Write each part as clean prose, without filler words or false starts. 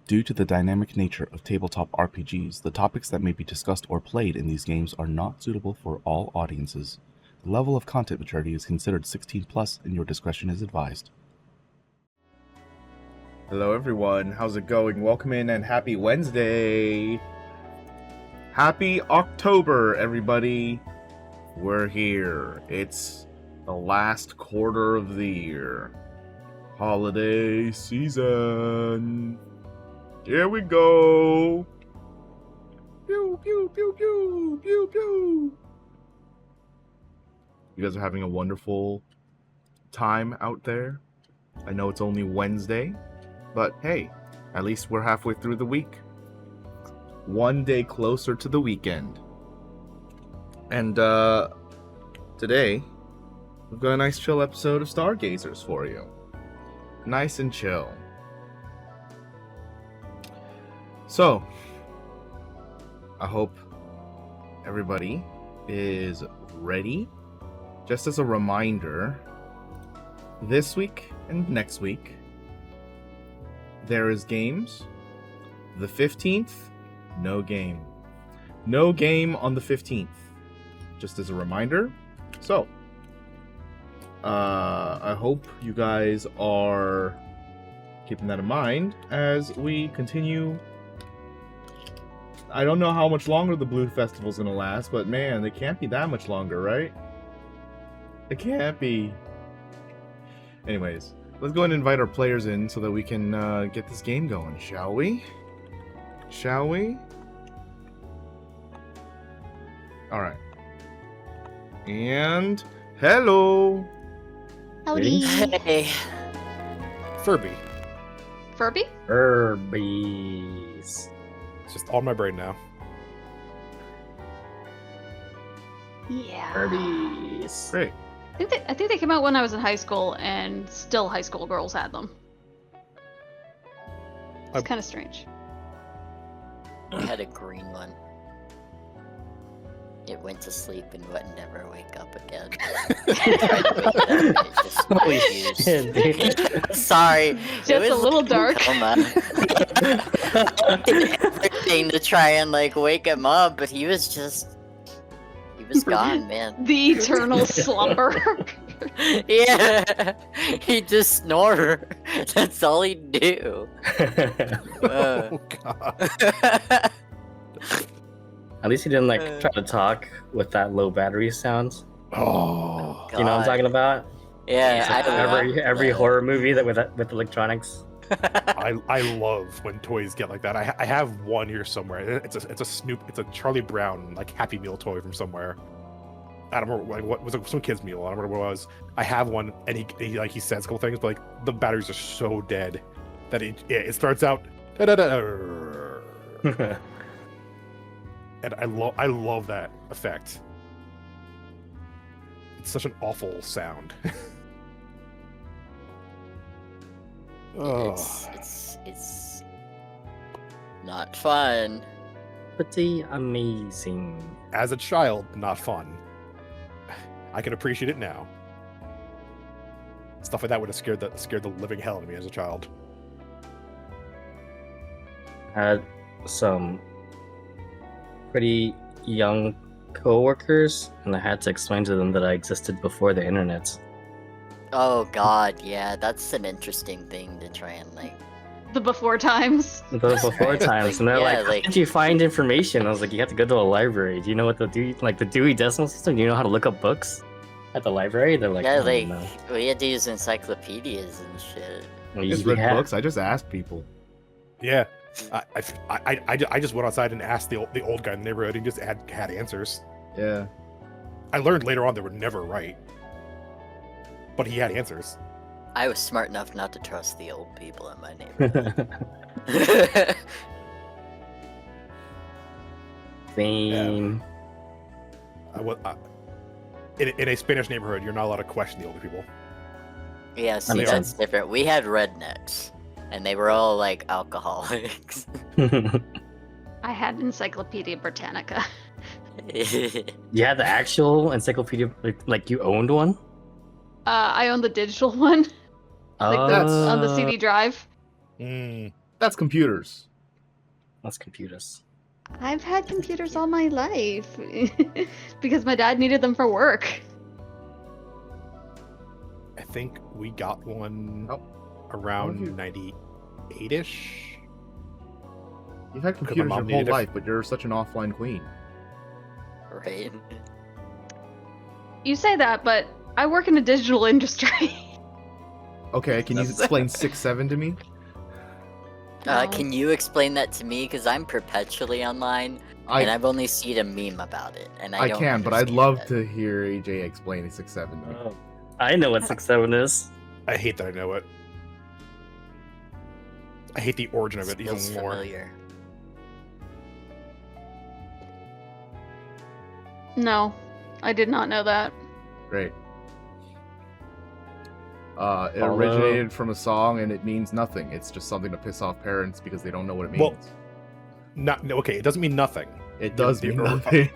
Due to the dynamic nature of tabletop RPGs, the topics that may be discussed or played in these games are not suitable for all audiences. The level of content maturity is considered 16+, and your discretion is advised. Hello everyone, how's it going? Welcome in and happy Wednesday! Happy October, everybody! We're here. It's the last quarter of the year. Holiday season! Here we go! Pew, pew, pew, pew, pew, pew! You guys are having a wonderful time out there. I know it's only Wednesday, but hey, at least we're halfway through the week. One day closer to the weekend. And today, we've got a nice chill episode of Stargazers for you. Nice and chill. So, I hope everybody is ready. Just as a reminder, this week and next week, there is games. The 15th, no game. No game on the 15th. Just as a reminder. So, I hope you guys are keeping that in mind as we continue. I don't know how much longer the Blue Festival's gonna last, but man, it can't be that much longer, right? It can't be. Anyways, let's go ahead and invite our players in so that we can get this game going, shall we? Shall we? Alright. And hello! Howdy. Hey. Furby. Furby? Furbies. It's just on my brain now. Yeah. Furbies. Great. I think they came out when I was in high school, and still high school girls had them. It's kind of strange. I had a green one. It went to sleep and would never wake up again. Holy shit, dude. Sorry. Just a little dark. I did everything to try and wake him up, but he was gone, man. The eternal slumber. Yeah, he just snore. That's all he do. Oh god. At least he didn't try to talk with that low battery sound. Oh. You know what I'm talking about? Yeah, every horror movie that with electronics. I love when toys get like that. I have one here somewhere. It's a Charlie Brown Happy Meal toy from somewhere. I don't remember what was some kid's meal. I don't remember what it was. I have one, and he says a couple things, but the batteries are so dead that it starts out. And I love that effect. It's such an awful sound. It's not fun. Pretty amazing. As a child, not fun. I can appreciate it now. Stuff like that would have scared the living hell out of me as a child. I had some pretty young co-workers, and I had to explain to them that I existed before the internet. Oh god, yeah, that's an interesting thing to try and The before times. The before times, and they're Yeah, how did you find information? I was like, you have to go to a library. Do you know what the Dewey Decimal System? Do you know how to look up books at the library? They're like, yeah, oh, no. we had to use encyclopedias and shit. I just read books, I just asked people. Yeah. I just went outside and asked the old guy in the neighborhood, and just had answers. Yeah. I learned later on they were never right, but he had answers. I was smart enough not to trust the old people in my neighborhood. Same. In a Spanish neighborhood, you're not allowed to question the older people. Yeah, see, that's different. We had rednecks, and they were all alcoholics. I had Encyclopedia Britannica. You had the actual encyclopedia, you owned one? I own the digital one. Like on the CD drive. That's computers. That's computers. I've had computers all my life because my dad needed them for work. I think we got one Oh. around you- 98-ish. You've had computers your mom whole needed it. life, but you're such an offline queen. Right? You say that, but I work in a digital industry. Okay, can you explain 6-7 to me? No. Can you explain that to me? Because I'm perpetually online, and I've only seen a meme about it, and I I don't can, but I'd understand love it. to hear AJ explain 6-7 to me. Oh, I know what 6-7 is. I hate that I know it. I hate the origin of it even Feels more. familiar. No, I did not know that. Great. It Although- originated from a song, and it means nothing. It's just something to piss off parents because they don't know what it means. Well, okay, it doesn't mean nothing. it does the- mean or- nothing.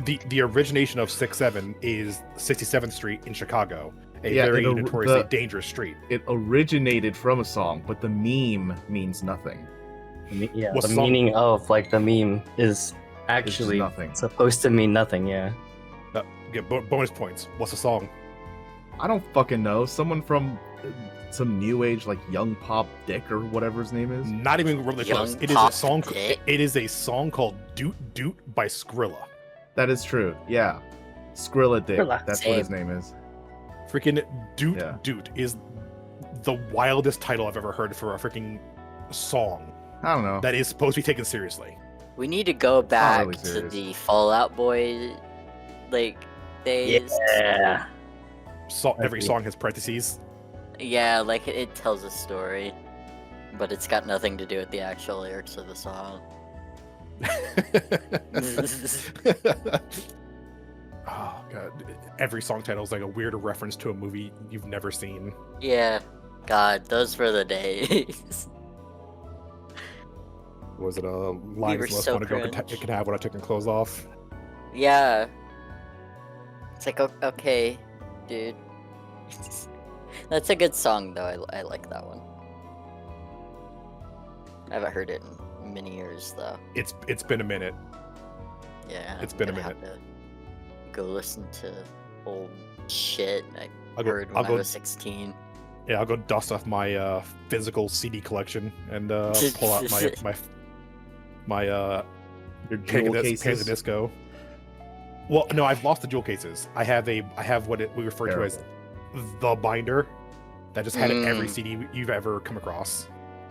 The origination of 6-7 is 67th Street in Chicago, a Yeah, very it or- notoriously the- dangerous street. It originated from a song, but the meme means nothing. Yeah, What the song? meaning of like the meme is It's just actually nothing. supposed to mean nothing. Yeah. Get bonus points. What's the song? I don't fucking know. Someone from some new age, like Young Pop Dick or whatever his name is. Not even really Young close. It is a Pop song. Dick? It is a song called "Doot Doot" by Skrilla. That is true. Yeah, Skrilla Dick. Skrilla. That's what his Same. name is. Freaking "Doot Yeah. Doot" is the wildest title I've ever heard for a freaking song I don't know. that is supposed to be taken seriously. We need to go back really to serious. the Fallout Boy, like, days. Yeah. Every Agree. song has parentheses. Yeah, like, it tells a story, but it's got nothing to do with the actual lyrics of the song. Oh god! Every song title is like a weird reference to a movie you've never seen. Yeah. God, those were the days. Was it a were lines less so want to go? cringe. It can have when I took my clothes off. Yeah. It's like, okay, dude. That's a good song, though. I like that one. I haven't heard it in many years, though. It's been a minute. Yeah. It's been a I'm gonna have to go listen to old shit I I'll go. heard I'll when I go. was 16. Yeah, I'll go dust off my physical CD collection and pull out my Your Peg jewel of cases. Disco. Well, no, I've lost the jewel cases. I have what we refer to as the binder that just had every Mm. CD you've ever come across.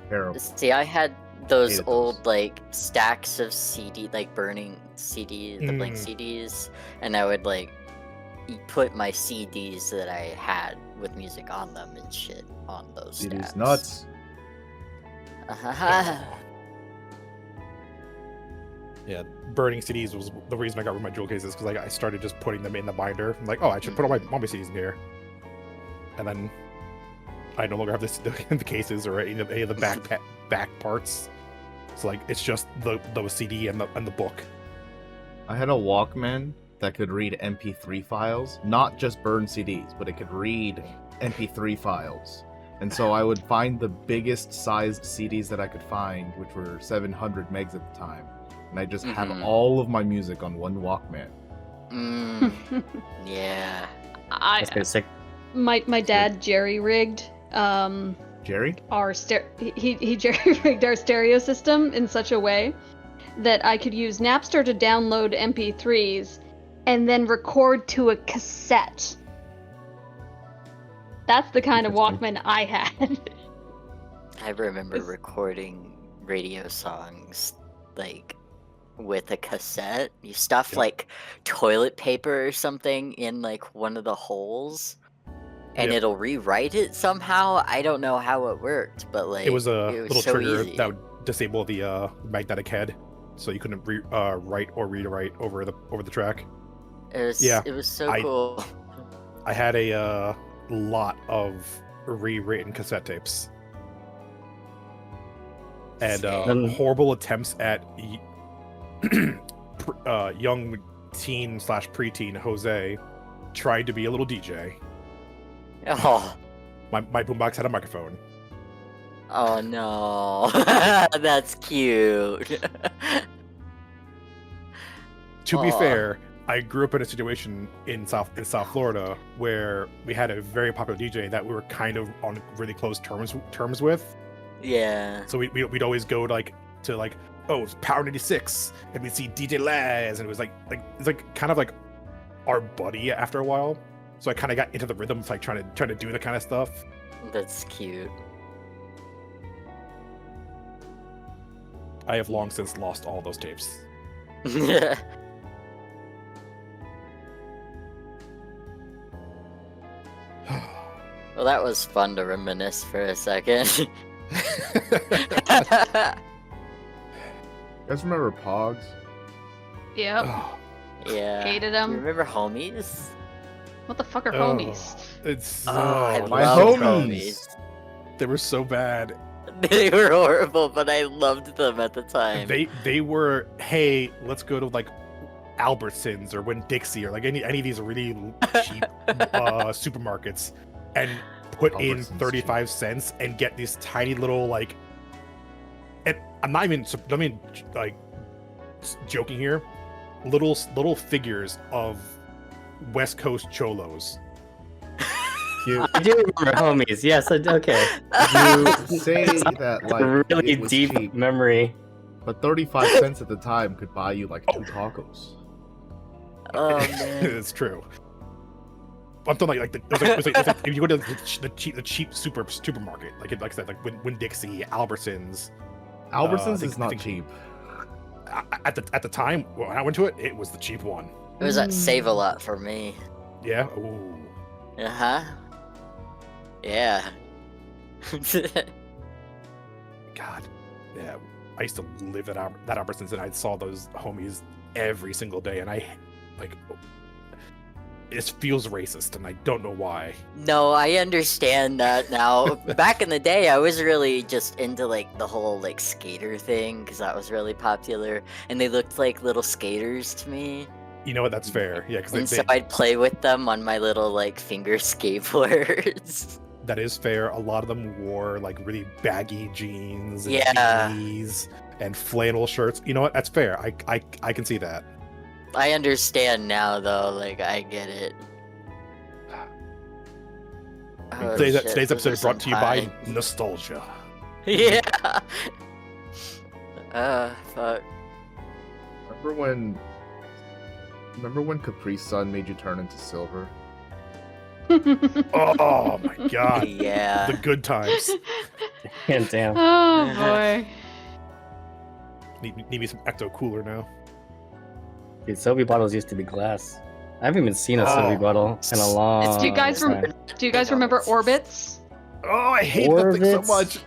Terrible. See, I had those Hated old, those. like, stacks of CD, like, burning CDs, the blank CDs, and I would, like, put my CDs that I had with music on them and shit on those It stacks. is nuts. Yeah, burning CDs was the reason I got rid of my jewel cases because I started just putting them in the binder. I'm like, oh, I should put all my CDs in here, and then I no longer have the cases or any of the back parts. So like, it's just the CD and the book. I had a Walkman that could read MP3 files, not just burn CDs, but it could read MP3 files. And so I would find the biggest sized CDs that I could find, which were 700 megs at the time. And I just have Mhm. all of my music on one Walkman. Yeah. That's basic. My dad jerry rigged Jerry? he jerry rigged our stereo system in such a way that I could use Napster to download MP3s and then record to a cassette. That's the kind of Interesting. Walkman I had. I remember recording radio songs, like, with a cassette. You stuff, Yep. like, toilet paper or something in, like, one of the holes, and Yep. it'll rewrite it somehow. I don't know how it worked, but, like, It was a it was little so trigger easy. that would disable the magnetic head, so you couldn't write or read over the track. It was so I- cool. I had a lot of rewritten cassette tapes and Same. horrible attempts at young teen / preteen Jose tried to be a little DJ. Oh, My boombox had a microphone. Oh no, that's cute. To be Aw. fair, I grew up in a situation in South Florida where we had a very popular DJ that we were kind of on really close terms with. Yeah. So we'd always go to it's Power 96, and we'd see DJ Laz, and it was like kind of like our buddy after a while. So I kind of got into the rhythm of like trying to do the kind of stuff. That's cute. I have long since lost all those tapes. Yeah. Well, that was fun to reminisce for a second. You guys remember Pogs? Yep. Oh, Yeah. Hated You them. remember homies? What the fuck are Oh. homies? it's I my loved homies. they were so bad. They were horrible, but I loved them at the time. They were, hey, let's go to like Albertsons or Winn-Dixie or like any of these really cheap supermarkets and put in Albertsons 35 cents and get these tiny little like, and I'm not even like joking here, little figures of West Coast cholos. Cute. I do remember homies. Yes, okay. You say that like Really it was deep cheap, memory. but 35 cents at the time could buy you like 2 tacos. Oh man. It's true. I'm talking like it was like if you go to the cheap supermarket, like I said, like Winn-Dixie, Albertsons. Albertsons I think- is not I think- cheap. At the time when I went to it, it was the cheap one. It was at Save a Lot for me. Yeah. Ooh. Uh-huh. Yeah. God. Yeah. I used to live at that Albertsons, and I saw those homies every single day, and I like. It feels racist, and I don't know why. No, I understand that now. Back in the day, I was really just into like the whole like skater thing because that was really popular, and they looked like little skaters to me. You know what? That's fair. Yeah, And because so I'd play with them on my little like finger skateboards. that is fair. A lot of them wore like really baggy jeans and Yeah. beanies and flannel shirts. You know what? That's fair. I can see that. I understand now, though. Like, I get it. Oh, Today's shit, today's those episode are is brought to you by some nostalgia. times. Yeah. Fuck. Remember when Capri Sun made you turn into silver? Oh my god. Yeah. The good times. And damn. Oh boy. Need me some Ecto Cooler now. Dude, Sobe bottles used to be glass. I haven't even seen a Oh. Sobe bottle in a long Do you guys time. Do you guys remember Orbits? Oh, I hate that thing so Orbits? much.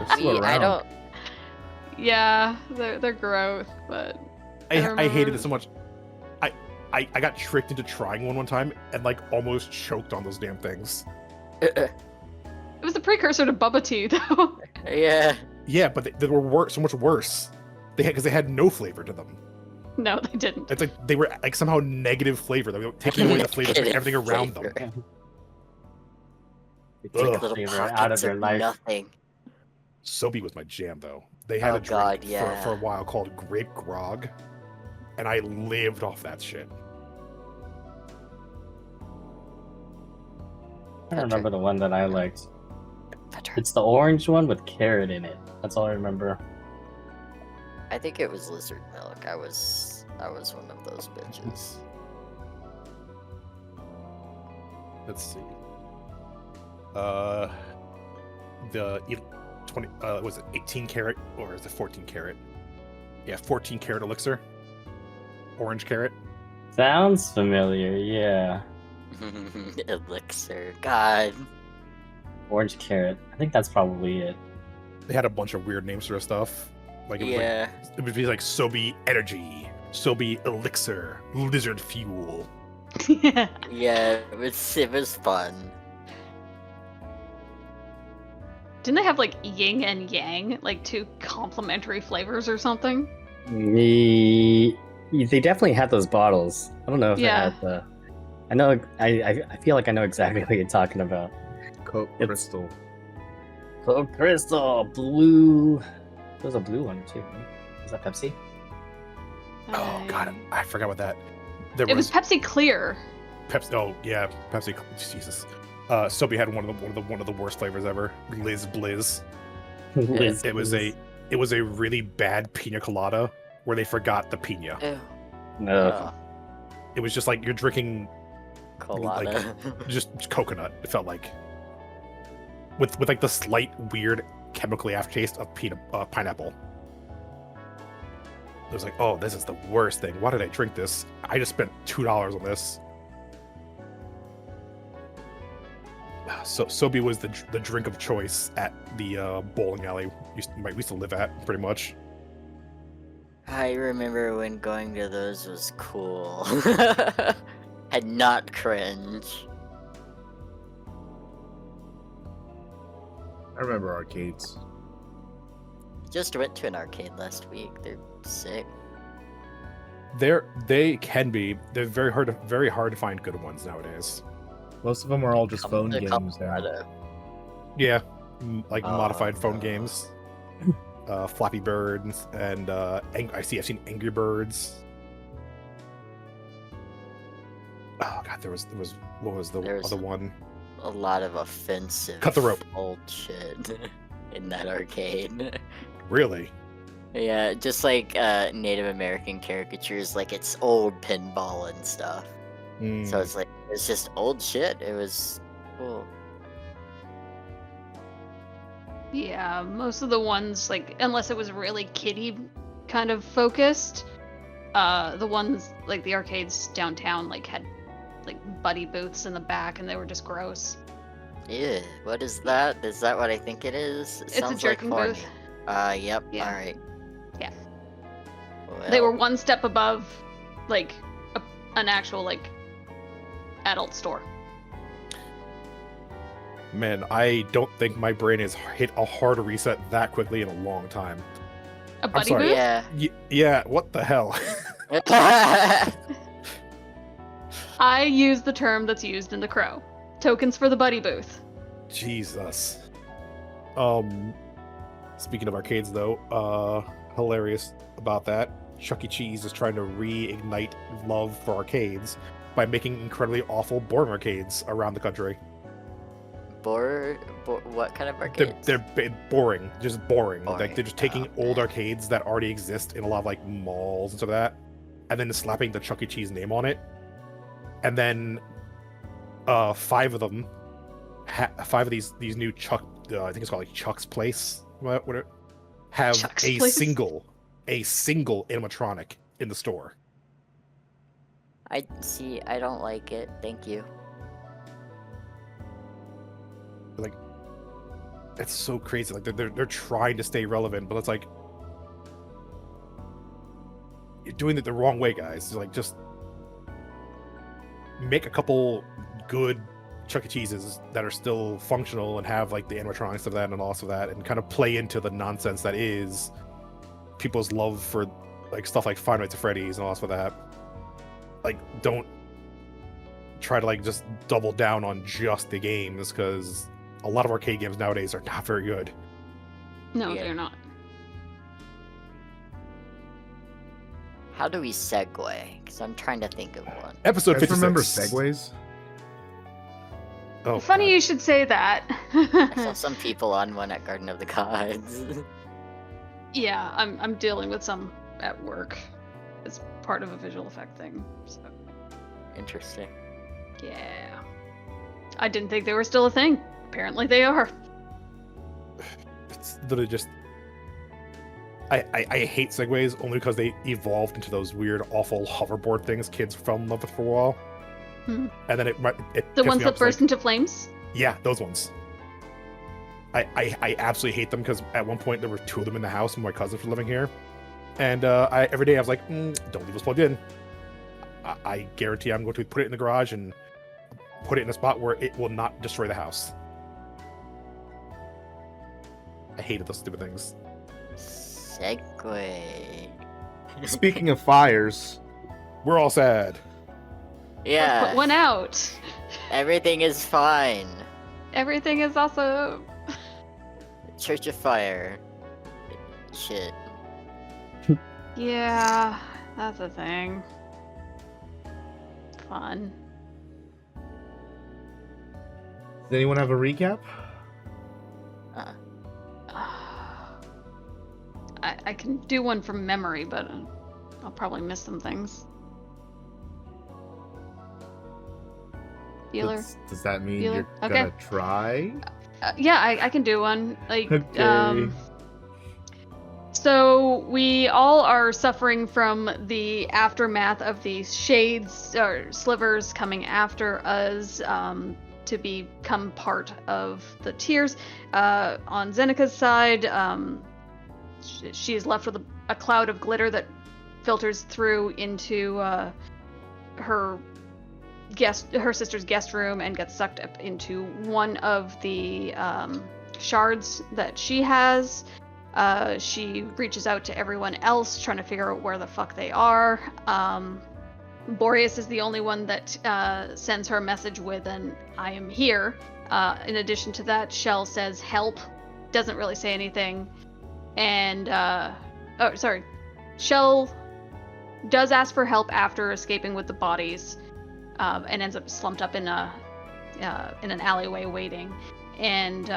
They're still I around. don't. Yeah, they're gross, but I hated remember- it so much. I got tricked into trying one time and like almost choked on those damn things. it was the precursor to Bubba Tea, though. Yeah. Yeah, but they were so much worse. Because they had no flavor to them. No, they didn't. It's like they were like somehow negative flavor. They were taking away the flavor from Negative everything around flavor. them. They take Ugh. the Little flavor out of pockets their of life. nothing. Sobe was my jam though. They had Oh, a drink God, yeah. for a while called Grape Grog, and I lived off that shit. I don't remember the one that I liked. Petra. It's the orange one with carrot in it. That's all I remember. I think it was Lizard Milk. I was one of those bitches. Let's see. The 20 was it 18 karat or is it 14 karat? Yeah, 14 karat elixir. Orange carrot. Sounds familiar, yeah. Elixir. God. Orange carrot. I think that's probably it. They had a bunch of weird names for stuff. Like it was Yeah. like, it would be like Sobe Energy, Sobe Elixir, Lizard Fuel. Yeah. Yeah. It was fun. Didn't they have like yin and yang, like two complementary flavors or something? They definitely had those bottles. I don't know if Yeah. they had the. I know. I feel like I know exactly what you're talking about. Coke It's- Crystal. Coke Crystal, blue. There's a blue one too. Right? Is that Pepsi? Oh god, I forgot about that. There It was Pepsi Clear. Pepsi. Oh yeah, Pepsi. Jesus. Soapy had one of the worst flavors ever. Liz Blizz. Liz It was a really bad pina colada where they forgot the pina. Ew. No. It was just like you're drinking Colada. just coconut. It felt like with like the slight weird chemically aftertaste of pineapple. It was like, oh, this is the worst thing. Why did I drink this? I just spent $2 on this. So Sobe was the drink of choice at the bowling alley we used to live at, pretty much. I remember when going to those was cool. And not cringe. I remember arcades. Just went to an arcade last week. They're sick. They can be. They're very hard to find good ones nowadays. Most of them are all just Come phone to games now. Colorado. Yeah, like Oh, modified phone no. games. Flappy Birds and I've seen Angry Birds. Oh god, there was what was the There's- other one? A lot of offensive Cut the rope. old shit in that arcade. Really? Yeah, just like Native American caricatures, like it's old pinball and stuff. Mm. So it's like it's just old shit. It was cool. Yeah, most of the ones, like, unless it was really kiddie kind of focused, the ones, like, the arcades downtown, like, had, like, buddy booths in the back, and they were just gross. Yeah, what is that? Is that what I think it is? It It's a sounds jerking like booth. Yep, Yeah. alright. Yeah. They were Well, one step above, like, an actual, like, adult store. Man, I don't think my brain has hit a hard reset that quickly in a long time. A buddy sorry. booth? Yeah. Yeah, what the hell? I use the term that's used in The Crow. Tokens for the buddy booth. Jesus. Speaking of arcades though, hilarious about that. Chuck E. Cheese is trying to reignite love for arcades by making incredibly awful boring arcades around the country. What kind of arcades? They're boring, just boring. Like Boring. they're just taking Oh, old man. arcades that already exist in a lot of like malls and stuff like that, and then slapping the Chuck E. Cheese name on it, and then 5 of them, 5 of these new Chuck, I think it's called like Chuck's Place, whatever, have Chuck's a Place? single animatronic in the store. I don't like it. Thank you. Like, it's so crazy. Like they're trying to stay relevant, but it's like you're doing it the wrong way, guys. It's like just make a couple good Chuck E. Cheese's that are still functional and have like the animatronics of that and all of that, and kind of play into the nonsense that is people's love for like stuff like Five Nights at Freddy's and all of that. Like, don't try to like just double down on just the games, because a lot of arcade games nowadays are not very good. No, Yeah. they're not. How do we segue? Because I'm trying to think of one. Episode I 56. remember segues. Oh, Funny God. you should say that. I saw some people on one at Garden of the Gods. Yeah, I'm dealing with some at work. It's part of a visual effect thing. So Interesting. yeah, I didn't think they were still a thing. Apparently they are. It's literally just. I hate segways only because they evolved into those weird, awful hoverboard things kids fell in love with for a while. Hmm. And then it The pissed ones me that off, burst like, into flames. yeah, those ones. I absolutely hate them because at one point there were 2 of them in the house when my cousins were living here, and every day I was like, don't leave us plugged in. I guarantee I'm going to put it in the garage and put it in a spot where it will not destroy the house. I hated those stupid things. Segue. Speaking of fires, We're all sad. Yeah. Put one out. Everything is fine. Everything is also. Church of Fire. Shit. Yeah, that's a thing. Fun. Does anyone have a recap? I can do one from memory, but I'll probably miss some things. Healer? Does that mean Healer? you're Okay. gonna try? Yeah, I can do one. Like, Okay. So we all are suffering from the aftermath of these shades or slivers coming after us to become part of the tears. On Zenika's side, she is left with a cloud of glitter that filters through into her sister's guest room and gets sucked up into one of the shards that she has. She reaches out to everyone else, trying to figure out where the fuck they are. Boreas is the only one that sends her a message with an "I am here." In addition to that, Shell says "help," doesn't really say anything, and Shell does ask for help after escaping with the bodies, and ends up slumped up in an alleyway waiting. And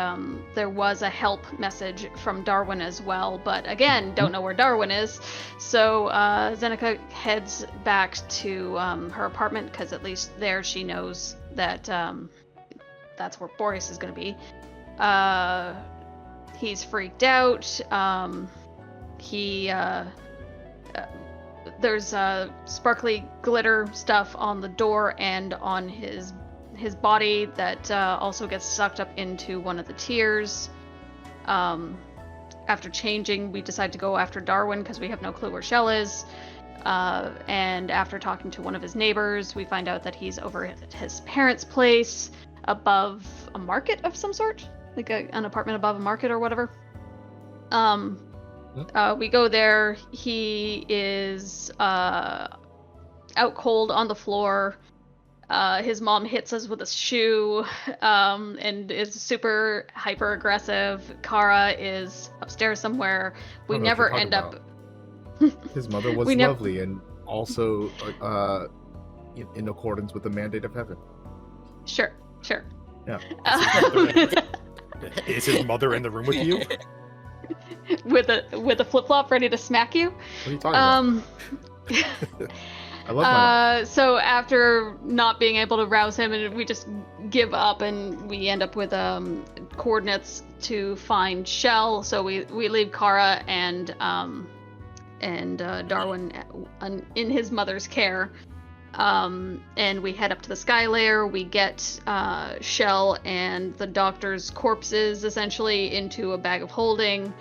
there was a help message from Darwin as well, but again, don't know where Darwin is. So Zenika heads back to her apartment, because at least there she knows that that's where Boreas is going to be. He's freaked out. There's sparkly glitter stuff on the door and on his body that also gets sucked up into one of the tiers. After changing, we decide to go after Darwin because we have no clue where Shell is. And after talking to one of his neighbors, we find out that he's over at his parents' place above a market of some sort, like an apartment above a market or whatever. We go there. He is out cold on the floor. His mom hits us with a shoe and is super hyper aggressive. Kara is upstairs somewhere. We never end up. His mother was lovely and also in accordance with the mandate of heaven. Sure. Yeah. Is his mother in the room with you? with a flip flop ready to smack you? What are you talking about? I love my mom. So after not being able to rouse him, and we just give up, and we end up with coordinates to find Shell. So we leave Kara and Darwin in his mother's care, and we head up to the Sky Layer. We get Shell and the doctor's corpses essentially into a bag of holding.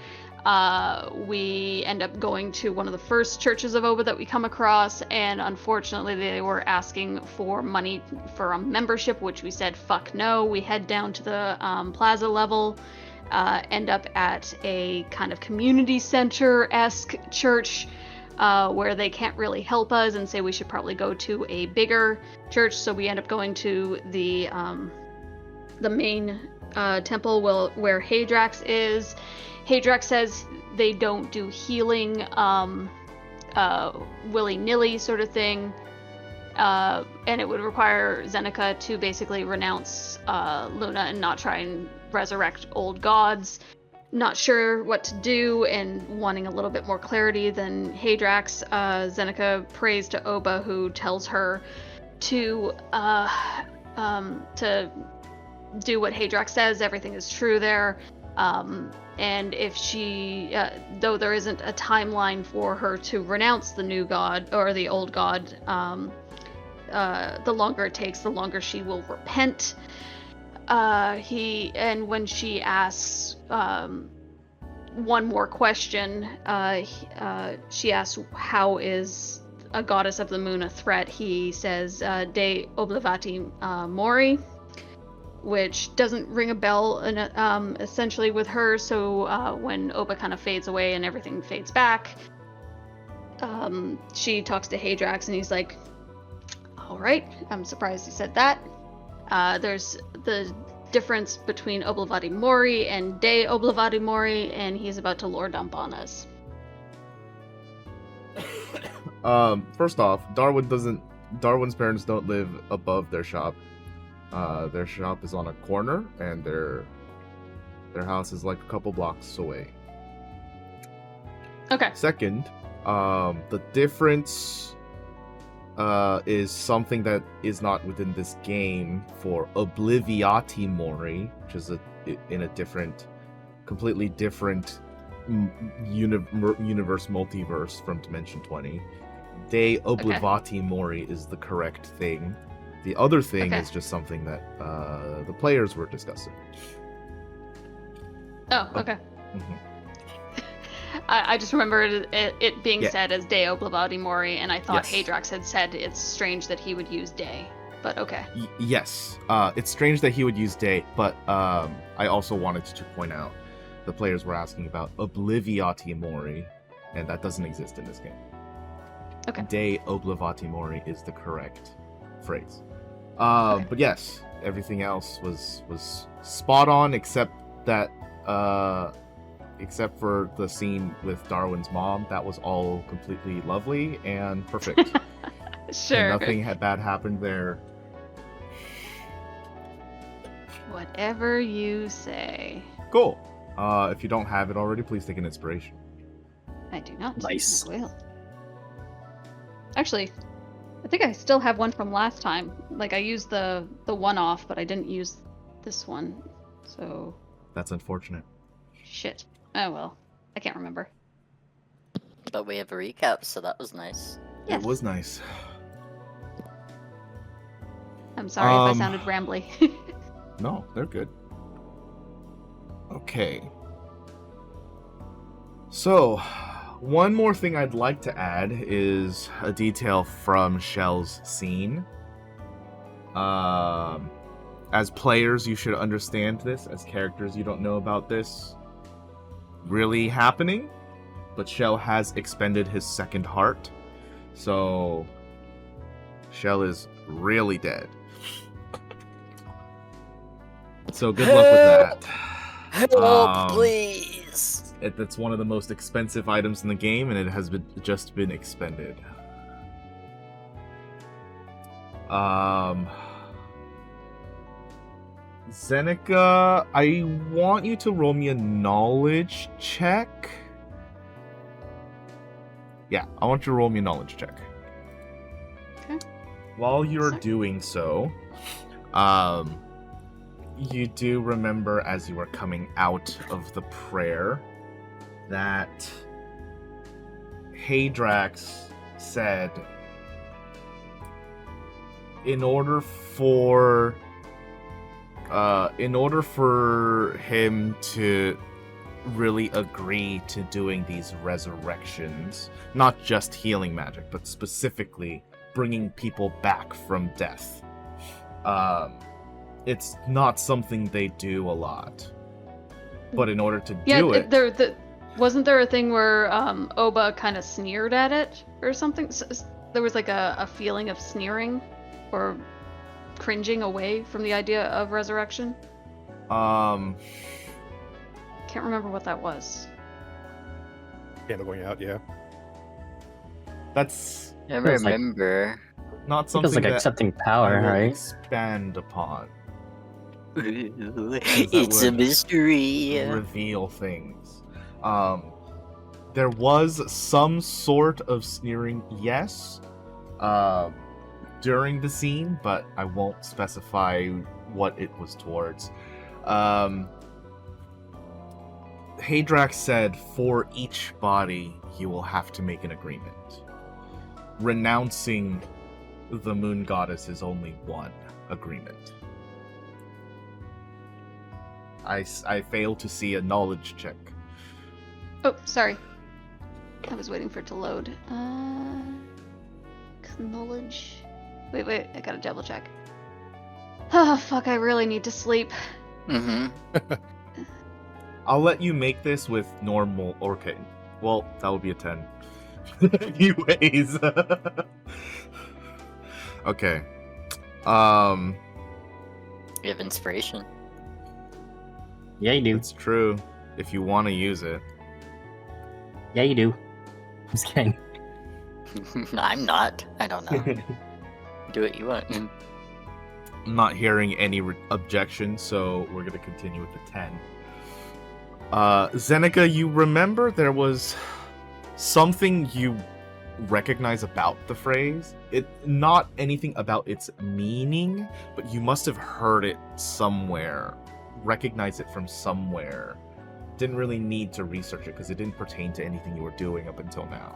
We end up going to one of the first churches of Oba that we come across, and unfortunately they were asking for money for a membership, which we said fuck no. We head down to the plaza level, end up at a kind of community center-esque church where they can't really help us and say we should probably go to a bigger church. So we end up going to the main temple where Hadrax is. Hadrax says they don't do healing willy-nilly sort of thing, and it would require Zenika to basically renounce Luna and not try and resurrect old gods. Not sure what to do and wanting a little bit more clarity than Hadrax, Zenika prays to Oba, who tells her to do what Hadrax says. Everything is true there. And if she, though there isn't a timeline for her to renounce the new god or the old god, the longer it takes, the longer she will repent. When she asks one more question, she asks, how is a goddess of the moon a threat? He says, De oblivati mori, which doesn't ring a bell essentially with her. So when Oba kind of fades away and everything fades back, she talks to Hadrax and he's like, all right, I'm surprised he said that. There's the difference between Oblivati Mori and De Oblivati Mori, and he's about to lore dump on us. First off, Darwin's parents don't live above their shop. Their shop is on a corner, and their house is like a couple blocks away. Okay. Second, the difference is something that is not within this game for Obliviati Mori, which is in a completely different universe multiverse from Dimension 20. De Oblivati Mori is the correct thing. The other thing is just something that the players were discussing. Oh, okay. Mhm. I just remembered it being Yeah. said as De Oblivati Mori, and I thought Yes. Hadrax had said it's strange that he would use De, but okay. Yes, it's strange that he would use De, but I also wanted to point out the players were asking about Obliviati Mori, and that doesn't exist in this game. Okay. De Oblivati Mori is the correct phrase. Okay. But yes, everything else was spot on except that except for the scene with Darwin's mom. That was all completely lovely and perfect. Sure. And nothing bad happened there. Whatever you say. Cool. If you don't have it already, please take an inspiration. I do not. Nice. I will. Actually, I think I still have one from last time. Like, I used the one-off, but I didn't use this one. So, That's unfortunate. shit. Oh well. I can't remember. But we have a recap, so that was nice. Yes. It was nice. I'm sorry if I sounded rambly. No, they're good. Okay. So, one more thing I'd like to add is a detail from Shell's scene. As players, you should understand this. As characters, you don't know about this really happening. But Shell has expended his second heart. So, Shell is really dead. So, good luck with that. Help, please! That's one of the most expensive items in the game, and it has just been expended. Zeneca, I want you to roll me a knowledge check. Yeah, I want you to roll me a knowledge check. Okay. While you're Sorry. doing so, you do remember as you are coming out of the prayer that Hadrax said in order for him to really agree to doing these resurrections, not just healing magic, but specifically bringing people back from death, it's not something they do a lot. But in order to do it... Wasn't there a thing where Oba kind of sneered at it or something? There was like a feeling of sneering or cringing away from the idea of resurrection? Can't remember what that was. Candle going out, yeah. That's I Feels like- remember. not It something feels like that accepting I power, will right? expand upon. It's a would mystery. Reveal things. There was some sort of sneering, yes, during the scene, but I won't specify what it was towards. Hadrax said, for each body, you will have to make an agreement. Renouncing the moon goddess is only one agreement. I fail to see a knowledge check. Oh, sorry. I was waiting for it to load. Knowledge. Wait, I gotta double check. Oh, fuck, I really need to sleep. Mm-hmm. I'll let you make this with normal. Okay. Well, that would be a 10. Anyways. Okay. You have inspiration. Yeah, you do. It's true. If you want to use it. Yeah, you do. Just kidding. I'm not. I don't know. Do what you want. I'm not hearing any objection, so we're going to continue with the 10. Zeneca, you remember there was something you recognize about the phrase? Not anything about its meaning, but you must have heard it somewhere, recognize it from somewhere. Didn't really need to research it because it didn't pertain to anything you were doing up until now.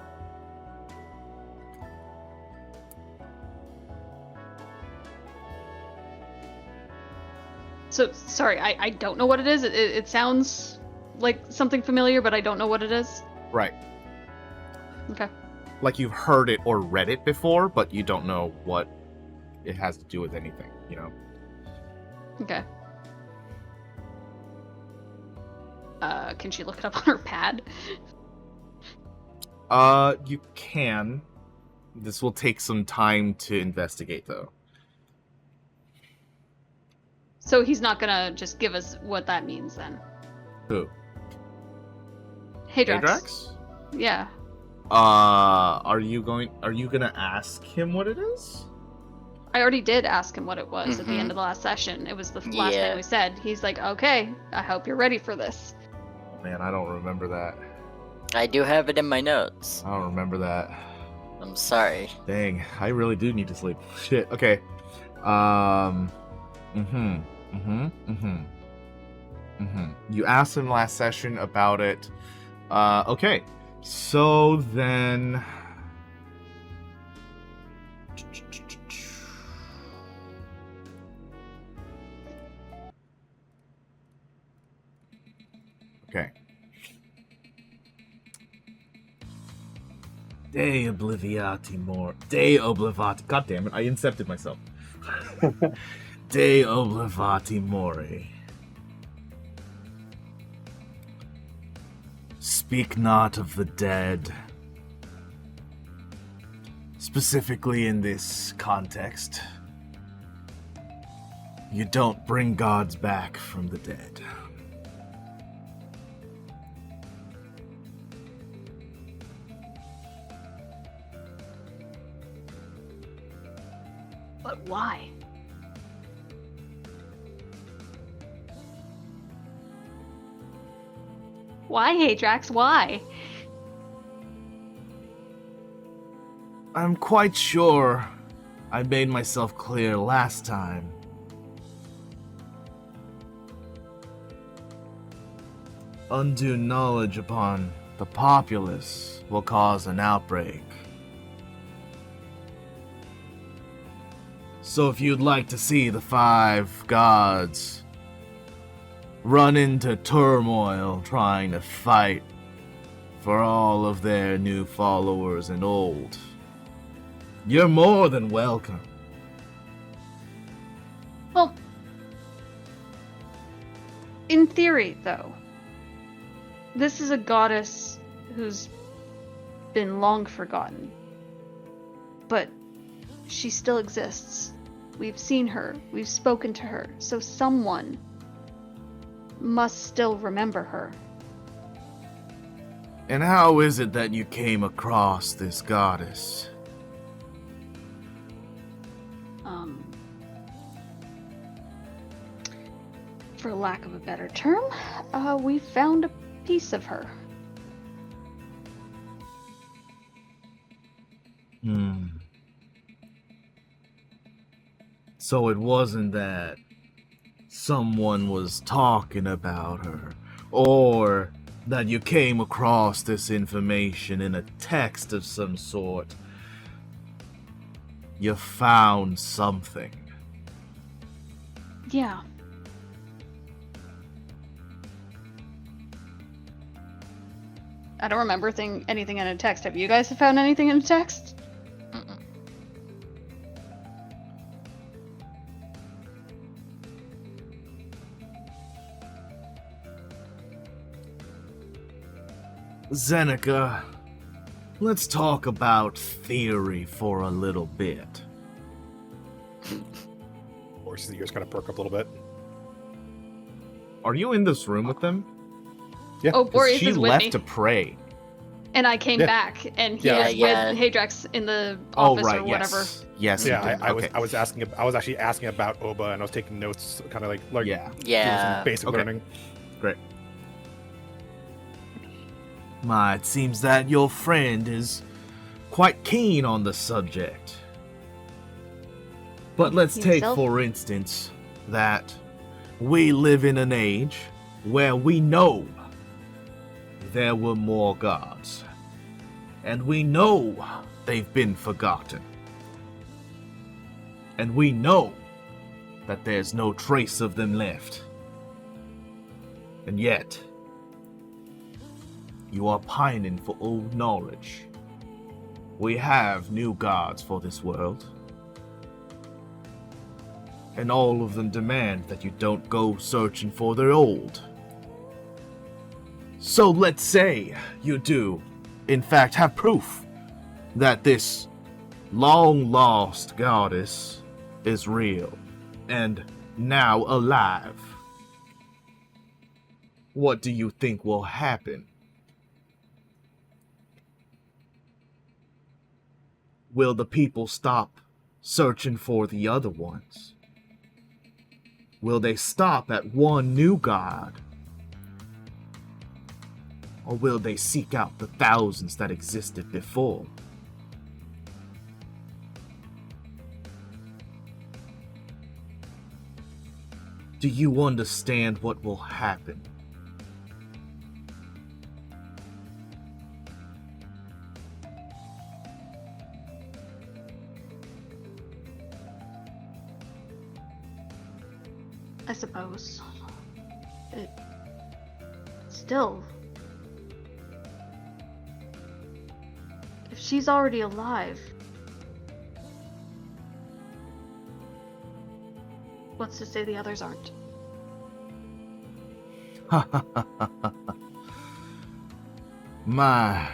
So, sorry, I don't know what it is. It sounds like something familiar, but I don't know what it is. Right. Okay. Like you've heard it or read it before, but you don't know what it has to do with anything, you know? Okay. Can she look it up on her pad? You can. This will take some time to investigate, though. So he's not gonna just give us what that means then. Who? Hadrax. Hadrax? Yeah. Are you gonna ask him what it is? I already did ask him what it was at the end of the last session. It was the last Yeah. thing we said. He's like, okay, I hope you're ready for this. Oh, man, I don't remember that. I do have it in my notes. I don't remember that. I'm sorry. Dang, I really do need to sleep. Shit. Okay. You asked him last session about it. Okay. So then... Okay. De obliviati more. De oblivati. God damn it! I incepted myself. De oblivati mori. Speak not of the dead. Specifically in this context, you don't bring gods back from the dead. But why? Why, Hadrax? Why? I'm quite sure I made myself clear last time. Undue knowledge upon the populace will cause an outbreak. So if you'd like to see the 5 gods run into turmoil trying to fight for all of their new followers and old, you're more than welcome. Well, in theory, though, this is a goddess who's been long forgotten. But she still exists. We've seen her, we've spoken to her, so someone must still remember her. And how is it that you came across this goddess? For lack of a better term, we found a piece of her. So it wasn't that someone was talking about her, or that you came across this information in a text of some sort. You found something. Yeah. I don't remember anything in a text. Have you guys found anything in a text? Mm-mm. Zeneca, let's talk about theory for a little bit. Horse's ears kind of perk up a little bit. are you in this room with them? Yeah. Oh, 'Cause Boreas she is with left me. to pray. And I came Yeah. back, and he Yeah, was yeah. with Hadrax in the Oh, office right. or whatever. Yes. you Yeah, did. I Okay. was actually asking about Oba, and I was taking notes, kind of like Yeah. doing Yeah. some basic Okay. learning. Great. It seems that your friend is quite keen on the subject. But let's take, Himself? for instance, that we live in an age where we know there were more gods. And we know they've been forgotten. And we know that there's no trace of them left. And yet, you are pining for old knowledge. We have new gods for this world. And all of them demand that you don't go searching for their old. So let's say you do, in fact, have proof that this long-lost goddess is real and now alive. What do you think will happen? Will the people stop searching for the other ones? Will they stop at one new god? Or will they seek out the thousands that existed before? Do you understand what will happen? I suppose. Still. If she's already alive, what's to say the others aren't? My,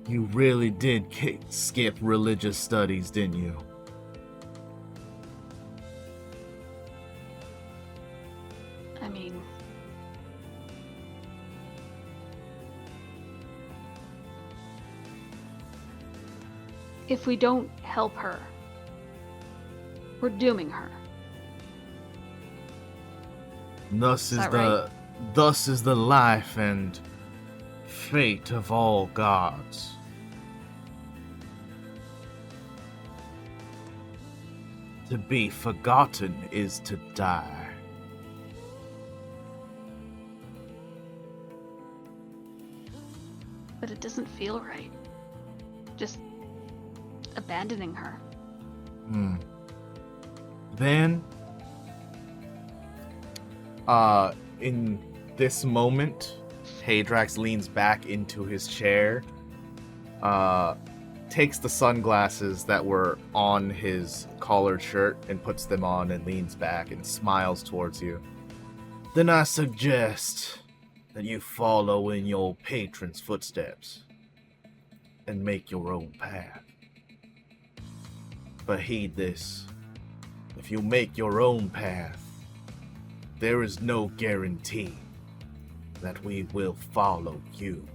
you really did skip religious studies, didn't you? I mean, if we don't help her, we're dooming her. Thus is that the right? thus is the life and fate of all gods. To be forgotten is to die. But it doesn't feel right. Just abandoning her. Then, in this moment, Hadrax leans back into his chair, takes the sunglasses that were on his collared shirt and puts them on and leans back and smiles towards you. Then I suggest that you follow in your patron's footsteps and make your own path. But heed this. If you make your own path, there is no guarantee that we will follow you.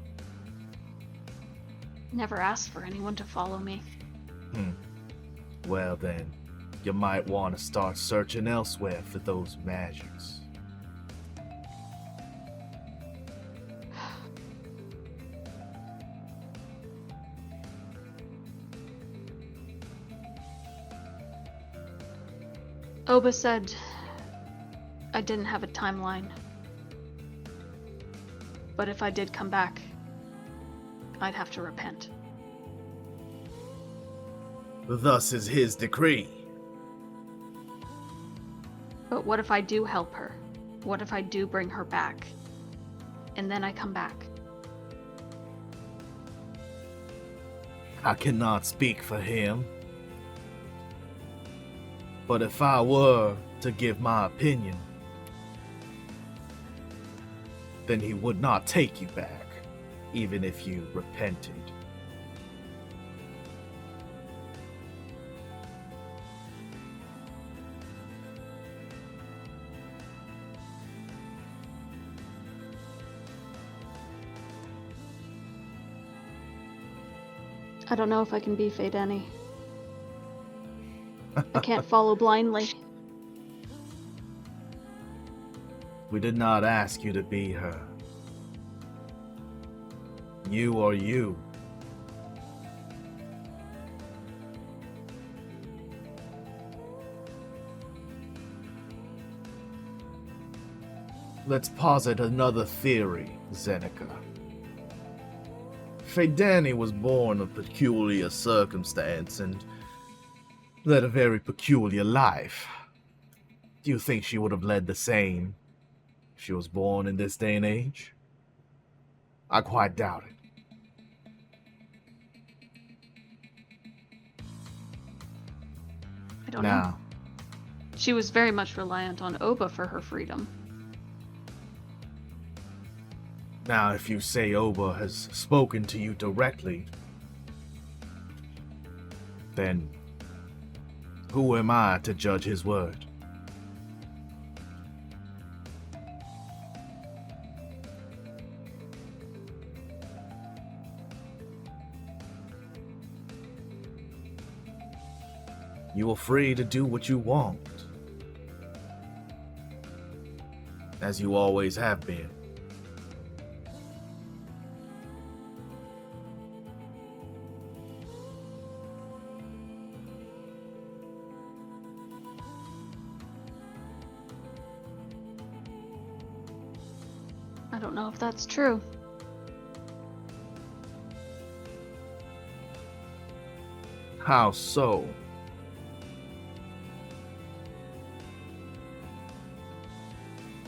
Never asked for anyone to follow me. Well then, you might want to start searching elsewhere for those magics. Oba said I didn't have a timeline. But if I did come back, I'd have to repent. Thus is his decree. But what if I do help her? What if I do bring her back? And then I come back? I cannot speak for him. But if I were to give my opinion, then he would not take you back, even if you repented. I don't know if I can be Faye Denny. I can't follow blindly. We did not ask you to be her. You are you. Let's posit another theory, Zeneca. Fadani was born of peculiar circumstance and led a very peculiar life. Do you think she would have led the same if she was born in this day and age? I quite doubt it. I don't know. She was very much reliant on Oba for her freedom. Now, if you say Oba has spoken to you directly, then who am I to judge his word? You are free to do what you want, as you always have been. I don't know if that's true. How so?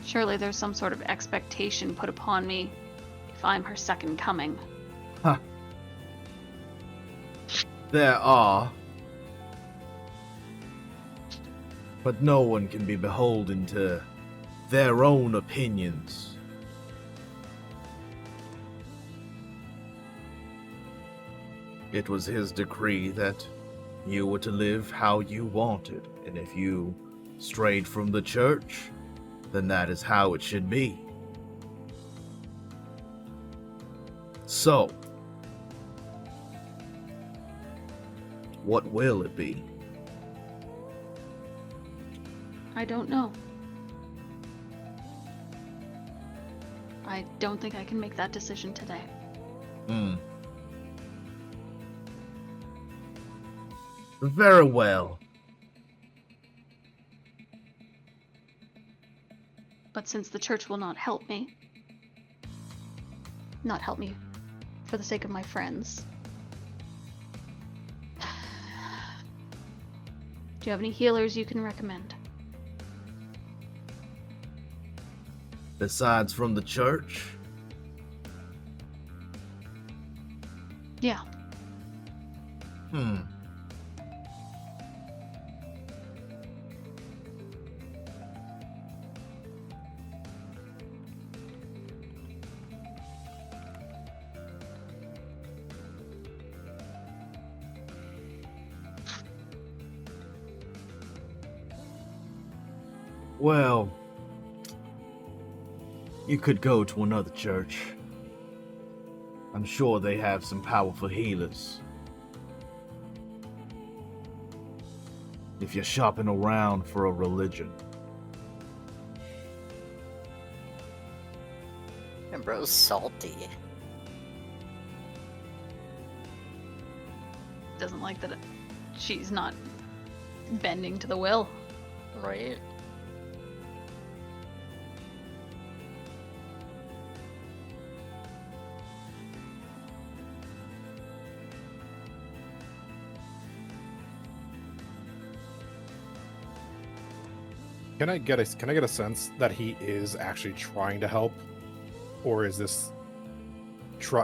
Surely there's some sort of expectation put upon me if I'm her second coming. Huh. There are. But no one can be beholden to their own opinions. It was his decree that you were to live how you wanted, and if you strayed from the church, then that is how it should be. So, what will it be? I don't know. I don't think I can make that decision today. Very well. But since the church will not help me for the sake of my friends. Do you have any healers you can recommend? Besides from the church? Yeah. Well, you could go to another church. I'm sure they have some powerful healers. If you're shopping around for a religion. And bro's salty. Doesn't like that she's not bending to the will. Right? Can I get a sense that he is actually trying to help, or is this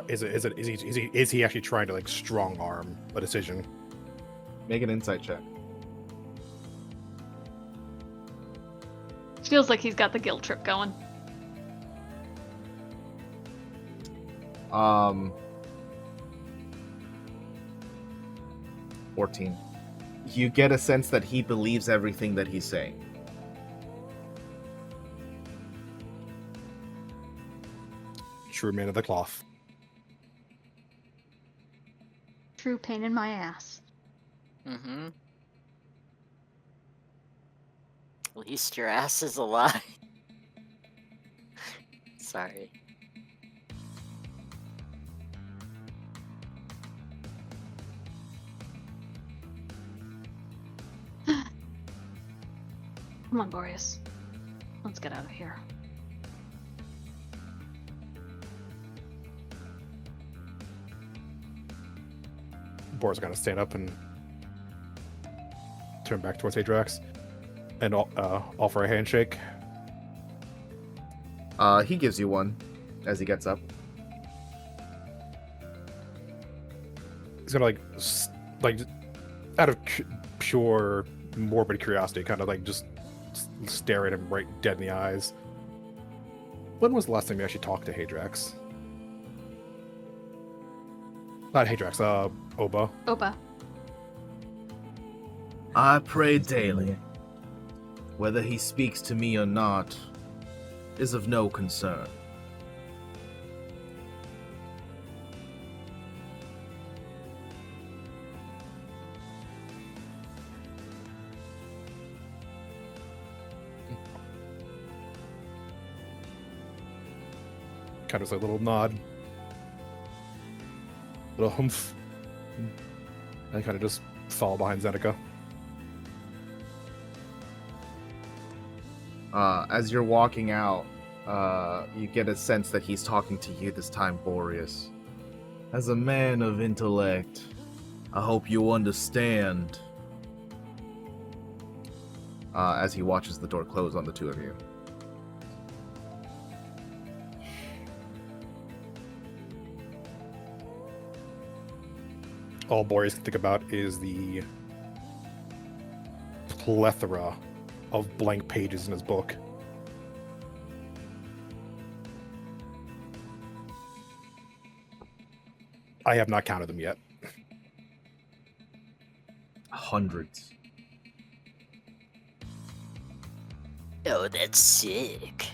is he actually trying to like strong arm a decision? Make an insight check. Feels like he's got the guilt trip going. 14. You get a sense that he believes everything that he's saying. True man of the cloth. True pain in my ass. Mm-hmm. At least your ass is alive. Sorry. Come on, Boreas. Let's get out of here. Boreas gonna stand up and turn back towards Adrax and offer a handshake. He gives you one as he gets up. He's gonna like out of pure morbid curiosity, kind of like just stare at him right dead in the eyes. When was the last time you actually talked to Hadrax? Not Hadrax, Oba. Oba. I pray daily. Whether he speaks to me or not is of no concern. Kind of like a little nod, little humph, and kind of just fall behind Zeneca. As you're walking out, you get a sense that he's talking to you this time, Boreas. As a man of intellect, I hope you understand. As he watches the door close on the two of you. All Boreas can think about is the plethora of blank pages in his book. I have not counted them yet. Hundreds. Oh, that's sick.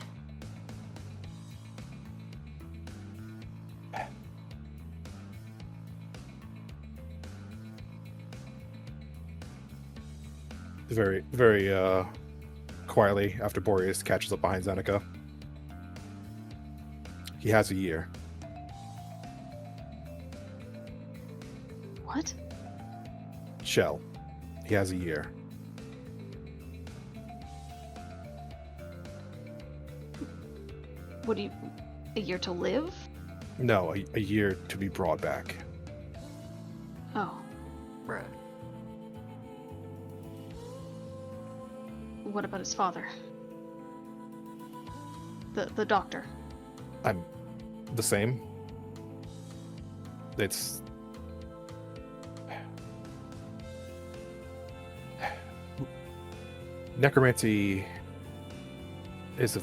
Very, very quietly, after Boreas catches up behind Zeneca. He has a year. What? Shell. He has a year. What do you... A year to live? No, a year to be brought back. Oh. Bruh. What about his father? The doctor. I'm the same. It's... Necromancy is a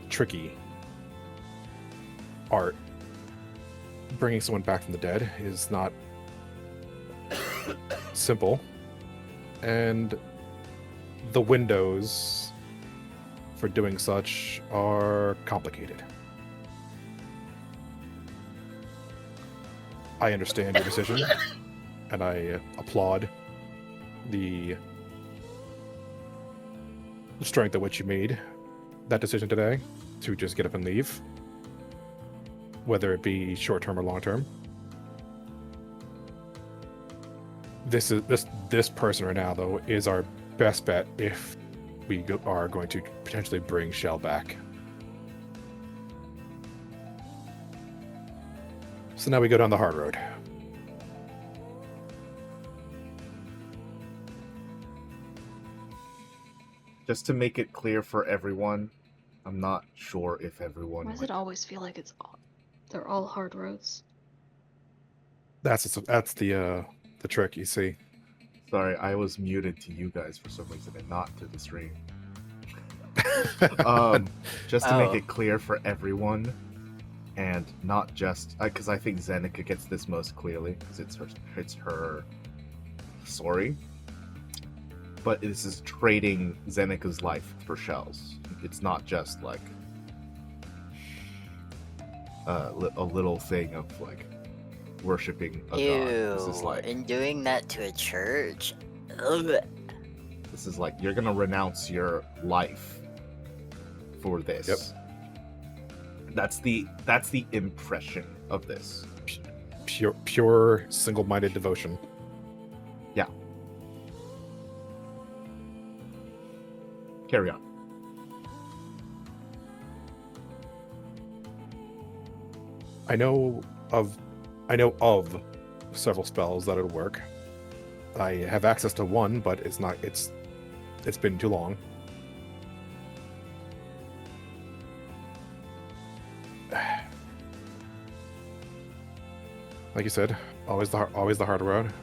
tricky art. Bringing someone back from the dead is not simple. And the windows for doing such are complicated. I understand your decision, and I applaud the strength at which you made that decision today to just get up and leave, whether it be short-term or long-term. This person right now, though, is our best bet if we are going to potentially bring Shell back. So now we go down the hard road. Just to make it clear for everyone, I'm not sure if everyone... Why does it always feel like they're all hard roads? That's the trick, you see. Sorry, I was muted to you guys for some reason and not to the stream. Just to make it clear for everyone, and not just... Because I think Zeneca gets this most clearly, because it's her story. But this is trading Zeneca's life for Shell's. It's not just like a little thing of like worshipping a god. This is Ew, like and doing that to a church. Ugh. this is like you're gonna renounce your life for this. Yep. That's the impression of this. Pure single-minded devotion. Carry on. I know of several spells that would work. I have access to one, but it's been too long. Like you said, always the hard road.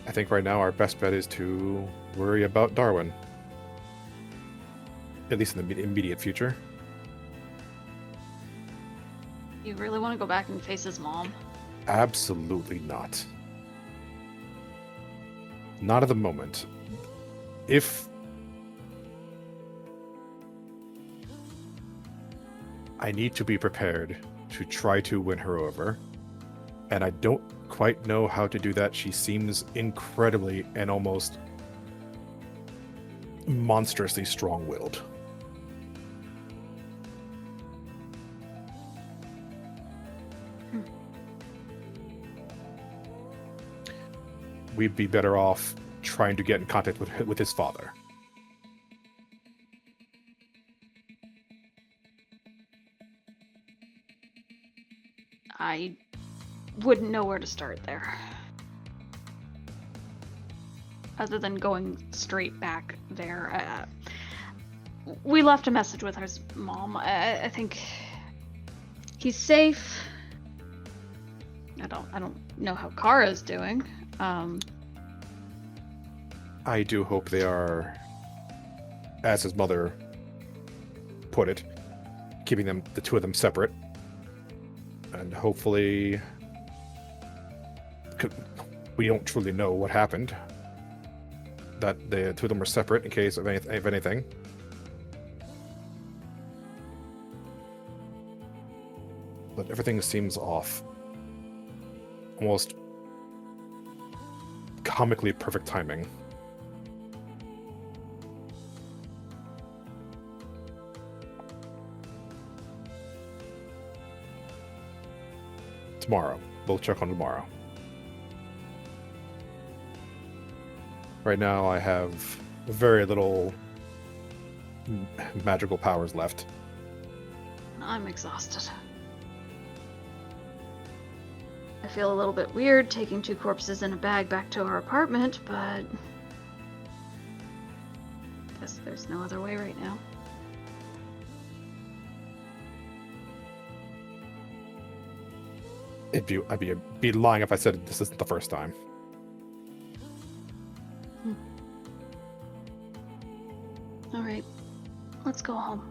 I think right now our best bet is to worry about Darwin. At least in the immediate future. You really want to go back and face his mom? Absolutely not. Not at the moment. If I need to be prepared to try to win her over, and I don't quite know how to do that. She seems incredibly and almost monstrously strong-willed. We'd be better off trying to get in contact with his father. I wouldn't know where to start there. Other than going straight back there. We left a message with his mom. I think he's safe. I don't know how Kara's doing. I do hope they are, as his mother put it, keeping the two of them separate. And hopefully, we don't truly know what happened. That the two of them were separate in case of anything. But everything seems off. Almost comically perfect timing. Tomorrow. We'll check on tomorrow. Right now I have very little magical powers left. I'm exhausted. I feel a little bit weird taking 2 corpses in a bag back to our apartment, but guess there's no other way right now. I'd be lying if I said this isn't the first time. All right, let's go home.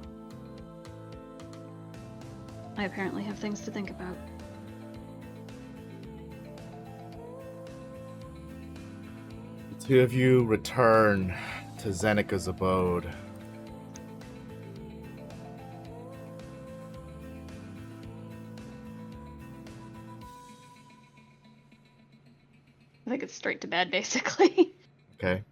I apparently have things to think about. The two of you return to Zenika's abode. I think it's straight to bed, basically. Okay.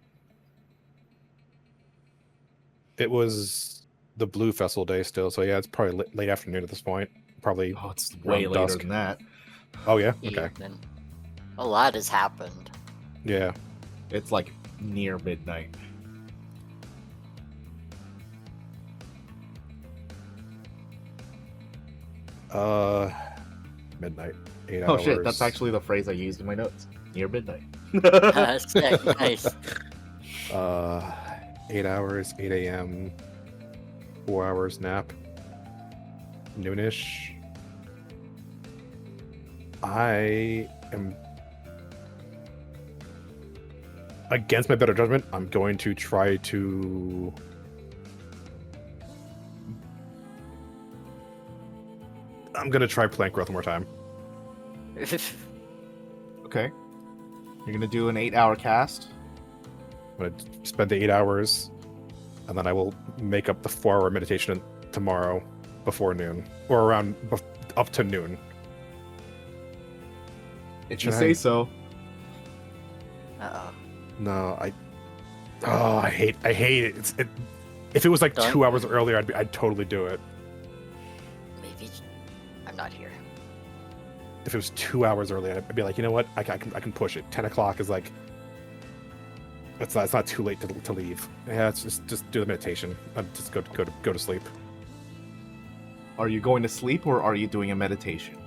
It was the Blue Festival day still, so yeah, it's probably late afternoon at this point. Probably. Oh, it's way later dusk. than that. Oh yeah. Okay. Evening. A lot has happened. Yeah. It's like near midnight. Midnight. 8 Oh hours. shit, that's actually the phrase I used in my notes. Near midnight. Sick, nice. 8 hours, 8 a.m., 4 hours nap, noonish. I am, against my better judgment, I'm going to try to plant growth one more time. Okay. You're gonna do an 8-hour cast. I'm going to spend the 8 hours, and then I will make up the 4-hour meditation tomorrow before noon, or around up to noon. If you Should say I- so. Uh-oh. No, I hate it. If it was like Don't- 2 hours earlier, I'd totally do it. Maybe I'm not here. If it was 2 hours earlier, I'd be like, you know what? I can push it. 10 o'clock is like, it's not too late to leave. Yeah, it's just do the meditation. Just go to sleep. Are you going to sleep or are you doing a meditation?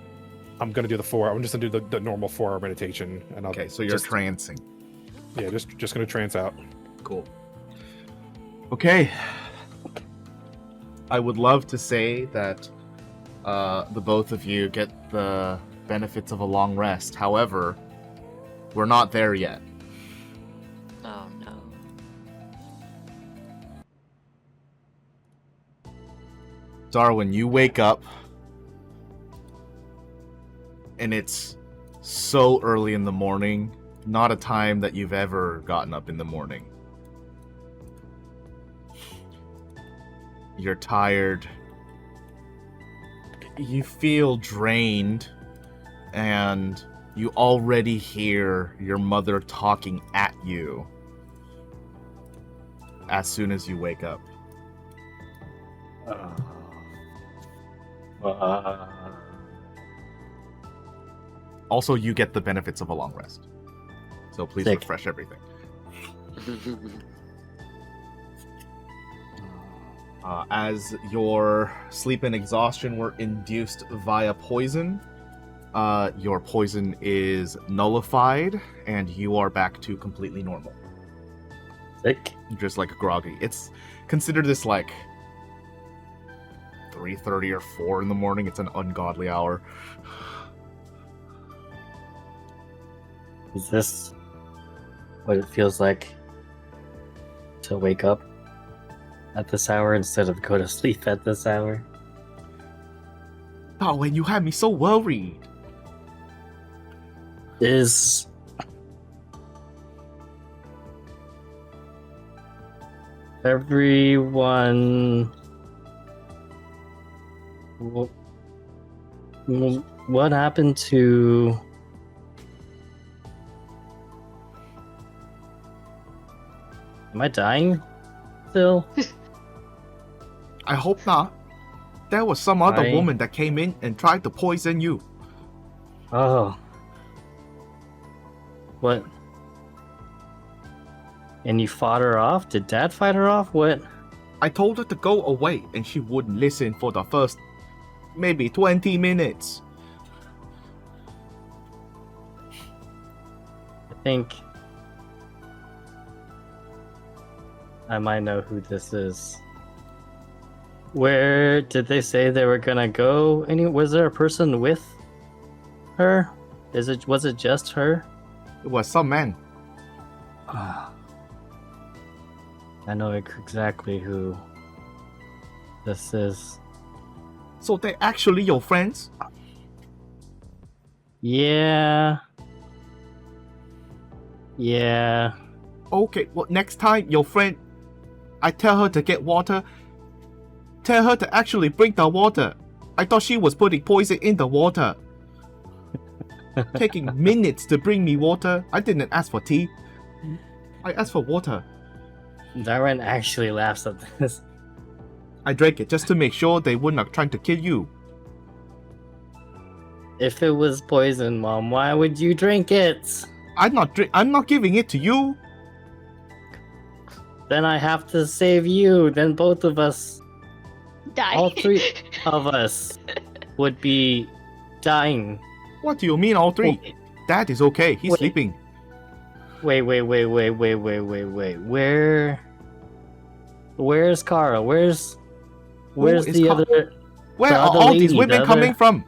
I'm gonna do I'm just gonna do the normal 4-hour meditation, and I'll Okay, so you're just, trancing. yeah, just gonna trance out. Cool. Okay. I would love to say that the both of you get the benefits of a long rest. However, we're not there yet. Oh no. Darwin, you wake up and it's so early in the morning, not a time that you've ever gotten up in the morning. You're tired. You feel drained, and you already hear your mother talking at you as soon as you wake up. Also, you get the benefits of a long rest. So please Sick. refresh everything. As your sleep and exhaustion were induced via poison, your poison is nullified, and you are back to completely normal. Sick. Just like groggy. It's consider this like 3:30 or 4 in the morning. It's an ungodly hour. Is this what it feels like to wake up at this hour instead of go to sleep at this hour? Oh, and you had me so worried. Is everyone... What happened to... Am I dying still? I hope not. There was some other I- woman that came in and tried to poison you. Oh. What? And you fought her off? Did Dad fight her off? What? I told her to go away, and she wouldn't listen for the first maybe 20 minutes. I think I might know who this is. Where did they say they were gonna go? Was there a person with her? Was it just her? It was some man. I know exactly who this is. So they're actually your friends? Yeah. Yeah. Okay, well, next time your friend, I tell her to get water, tell her to actually bring the water. I thought she was putting poison in the water. Taking minutes to bring me water. I didn't ask for tea. I asked for water. Darwin actually laughs at this. I drank it just to make sure they were not trying to kill you. If it was poison, Mom, why would you drink it? I'm not giving it to you. Then I have to save you. Then both of us, Die. all three of us, would be dying. What do you mean all three? Wait. Dad is okay. He's Wait. sleeping. Wait. Where's Carl? Where's is the Carl? other? Where The are other all these lady, women the coming other- from?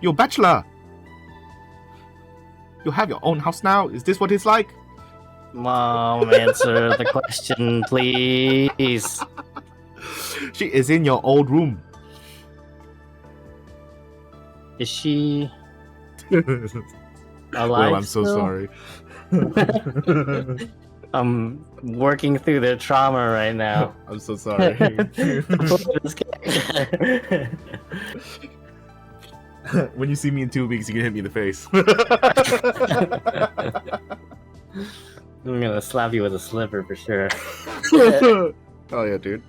You're bachelor. You have your own house now? Is this what it's like? Mom, answer the question, please. She is in your old room. Is she alive? Well, I'm so still? sorry. I'm working through the trauma right now. I'm so sorry. To play this character. When you see me in 2 weeks, you can hit me in the face. I'm gonna slap you with a slipper for sure. Oh yeah, dude.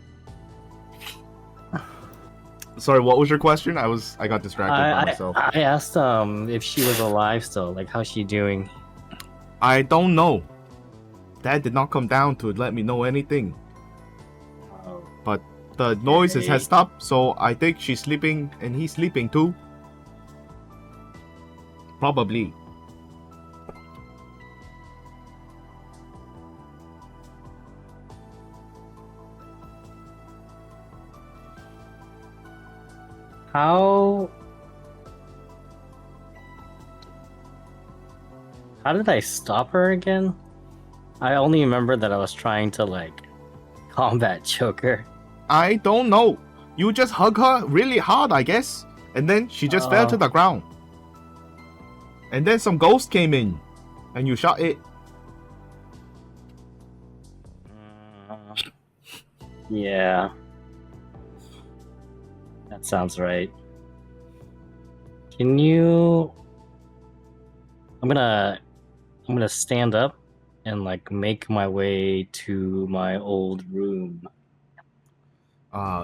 Sorry, what was your question? I got distracted by myself. I asked if she was alive still, like how's she doing? I don't know. Dad did not come down to let me know anything. Oh. But the noises has stopped, so I think she's sleeping and he's sleeping too. Probably. How did I stop her again? I only remember that I was trying to like combat choker. I don't know. You just hug her really hard, I guess. And then she just fell to the ground. And then some ghost came in. And you shot it. Yeah. That sounds right. Can you... I'm gonna stand up and like make my way to my old room.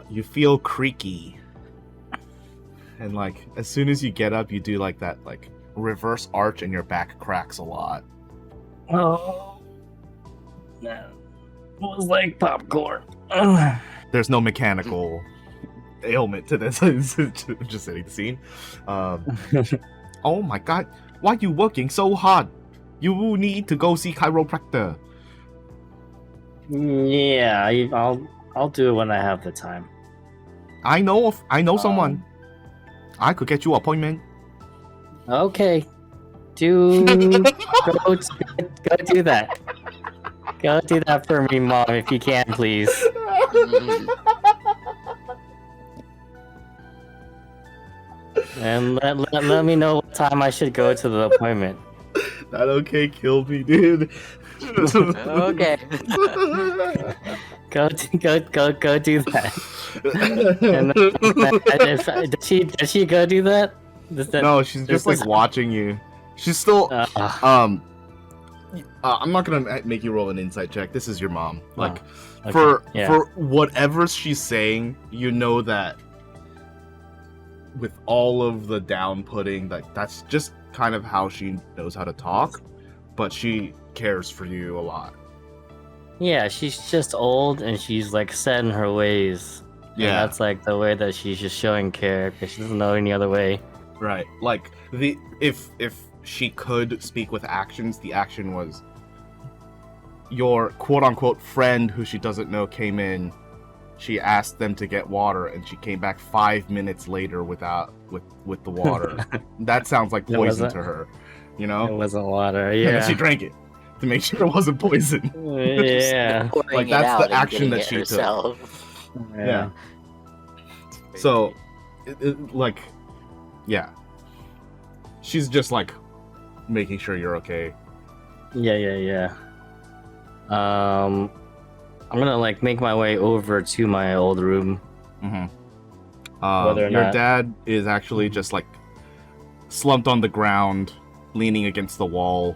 You feel creaky. And like, as soon as you get up, you do like that like reverse arch and your back cracks a lot. Oh. That was like popcorn. There's no mechanical ailment to this. I'm just setting the scene. Oh my god, why are you working so hard? You will need to go see chiropractor. Yeah, I'll do it when I have the time. I know someone. I could get you an appointment. Okay. Go do that. Go do that for me, Mom, if you can, please. And let me know what time I should go to the appointment. That okay killed me, dude. Okay. Go do that. And did she go do that? No, she's just like watching you. She's still I'm not gonna make you roll an insight check. This is your mom. Like okay. for whatever she's saying, you know that with all of the down-putting, like that's just kind of how she knows how to talk, but she cares for you a lot. Yeah, she's just old and she's like set in her ways. Yeah, and that's like the way that she's just showing care because she doesn't know any other way. right. Like if she could speak with actions, the action was your quote-unquote friend who she doesn't know came in. She asked them to get water, and she came back 5 minutes later with the water. That sounds like poison to her, you know? It wasn't water, And yeah. then she drank it to make sure it wasn't poison. Yeah. Like, that's the action that she took. Yeah. So, like, yeah. She's just, like, making sure you're okay. Yeah. I'm gonna like make my way over to my old room. Mm-hmm. Whether or Your not- dad is actually just like slumped on the ground, leaning against the wall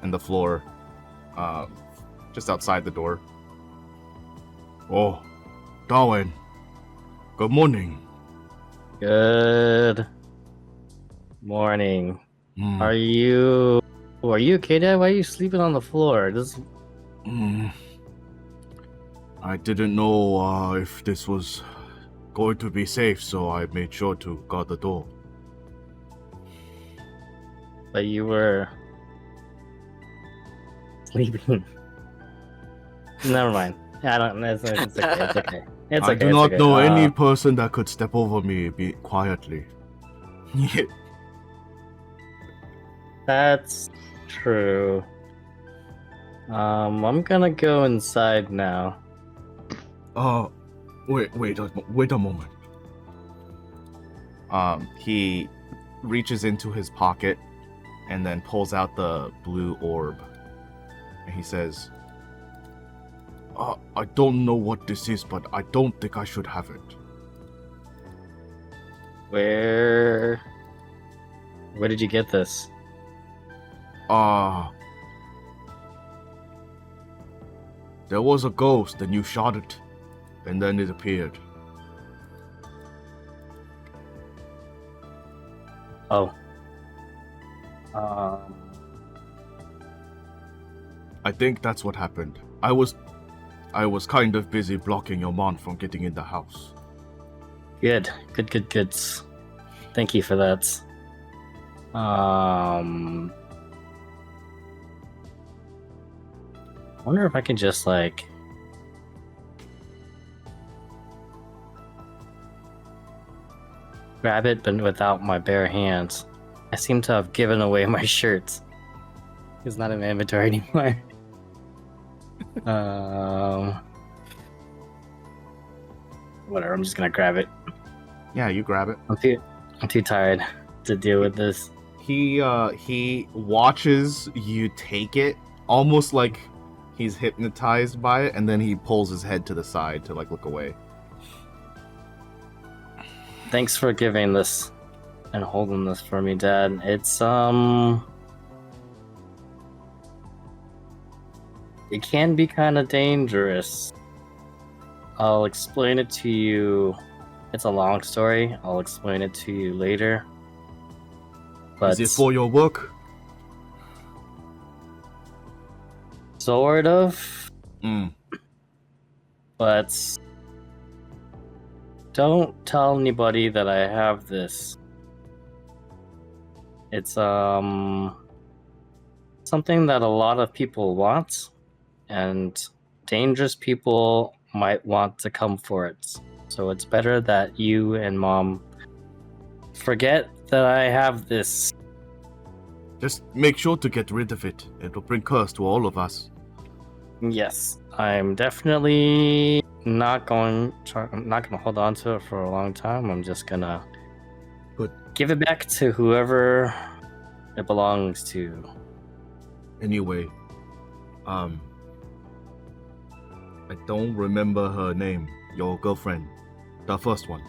and the floor, just outside the door. Oh, Darwin. Good morning. Good morning. Mm, Are you okay, Dad? Why are you sleeping on the floor? I didn't know if this was going to be safe, so I made sure to guard the door. But you were sleeping. Never mind. I don't. It's okay. It's okay. It's okay. I do it's not okay. know any person that could step over me quietly. That's true. I'm gonna go inside now. Wait a moment. He reaches into his pocket and then pulls out the blue orb. And he says, I don't know what this is, but I don't think I should have it. Where Where did you get this? There was a ghost and you shot it, and then it appeared. Oh. I think that's what happened. I was kind of busy blocking your mom from getting in the house. Good. Thank you for that. I wonder if I can just like grab it, but without my bare hands. I seem to have given away my shirt. It's not in my inventory anymore. Whatever. I'm just gonna grab it. Yeah, you grab it. I'm too tired to deal with this. He watches you take it, almost like he's hypnotized by it, and then he pulls his head to the side to like look away. Thanks for giving this and holding this for me, Dad. It's it can be kind of dangerous. I'll explain it to you. It's a long story. I'll explain it to you later. But Is it for your work? sort of. But don't tell anybody that I have this. It's something that a lot of people want, and dangerous people might want to come for it. So it's better that you and Mom forget that I have this. Just make sure to get rid of it. It'll bring curse to all of us. Yes, I'm definitely not going to hold on to it for a long time. I'm just gonna give it back to whoever it belongs to. Anyway, I don't remember her name. Your girlfriend, the first one.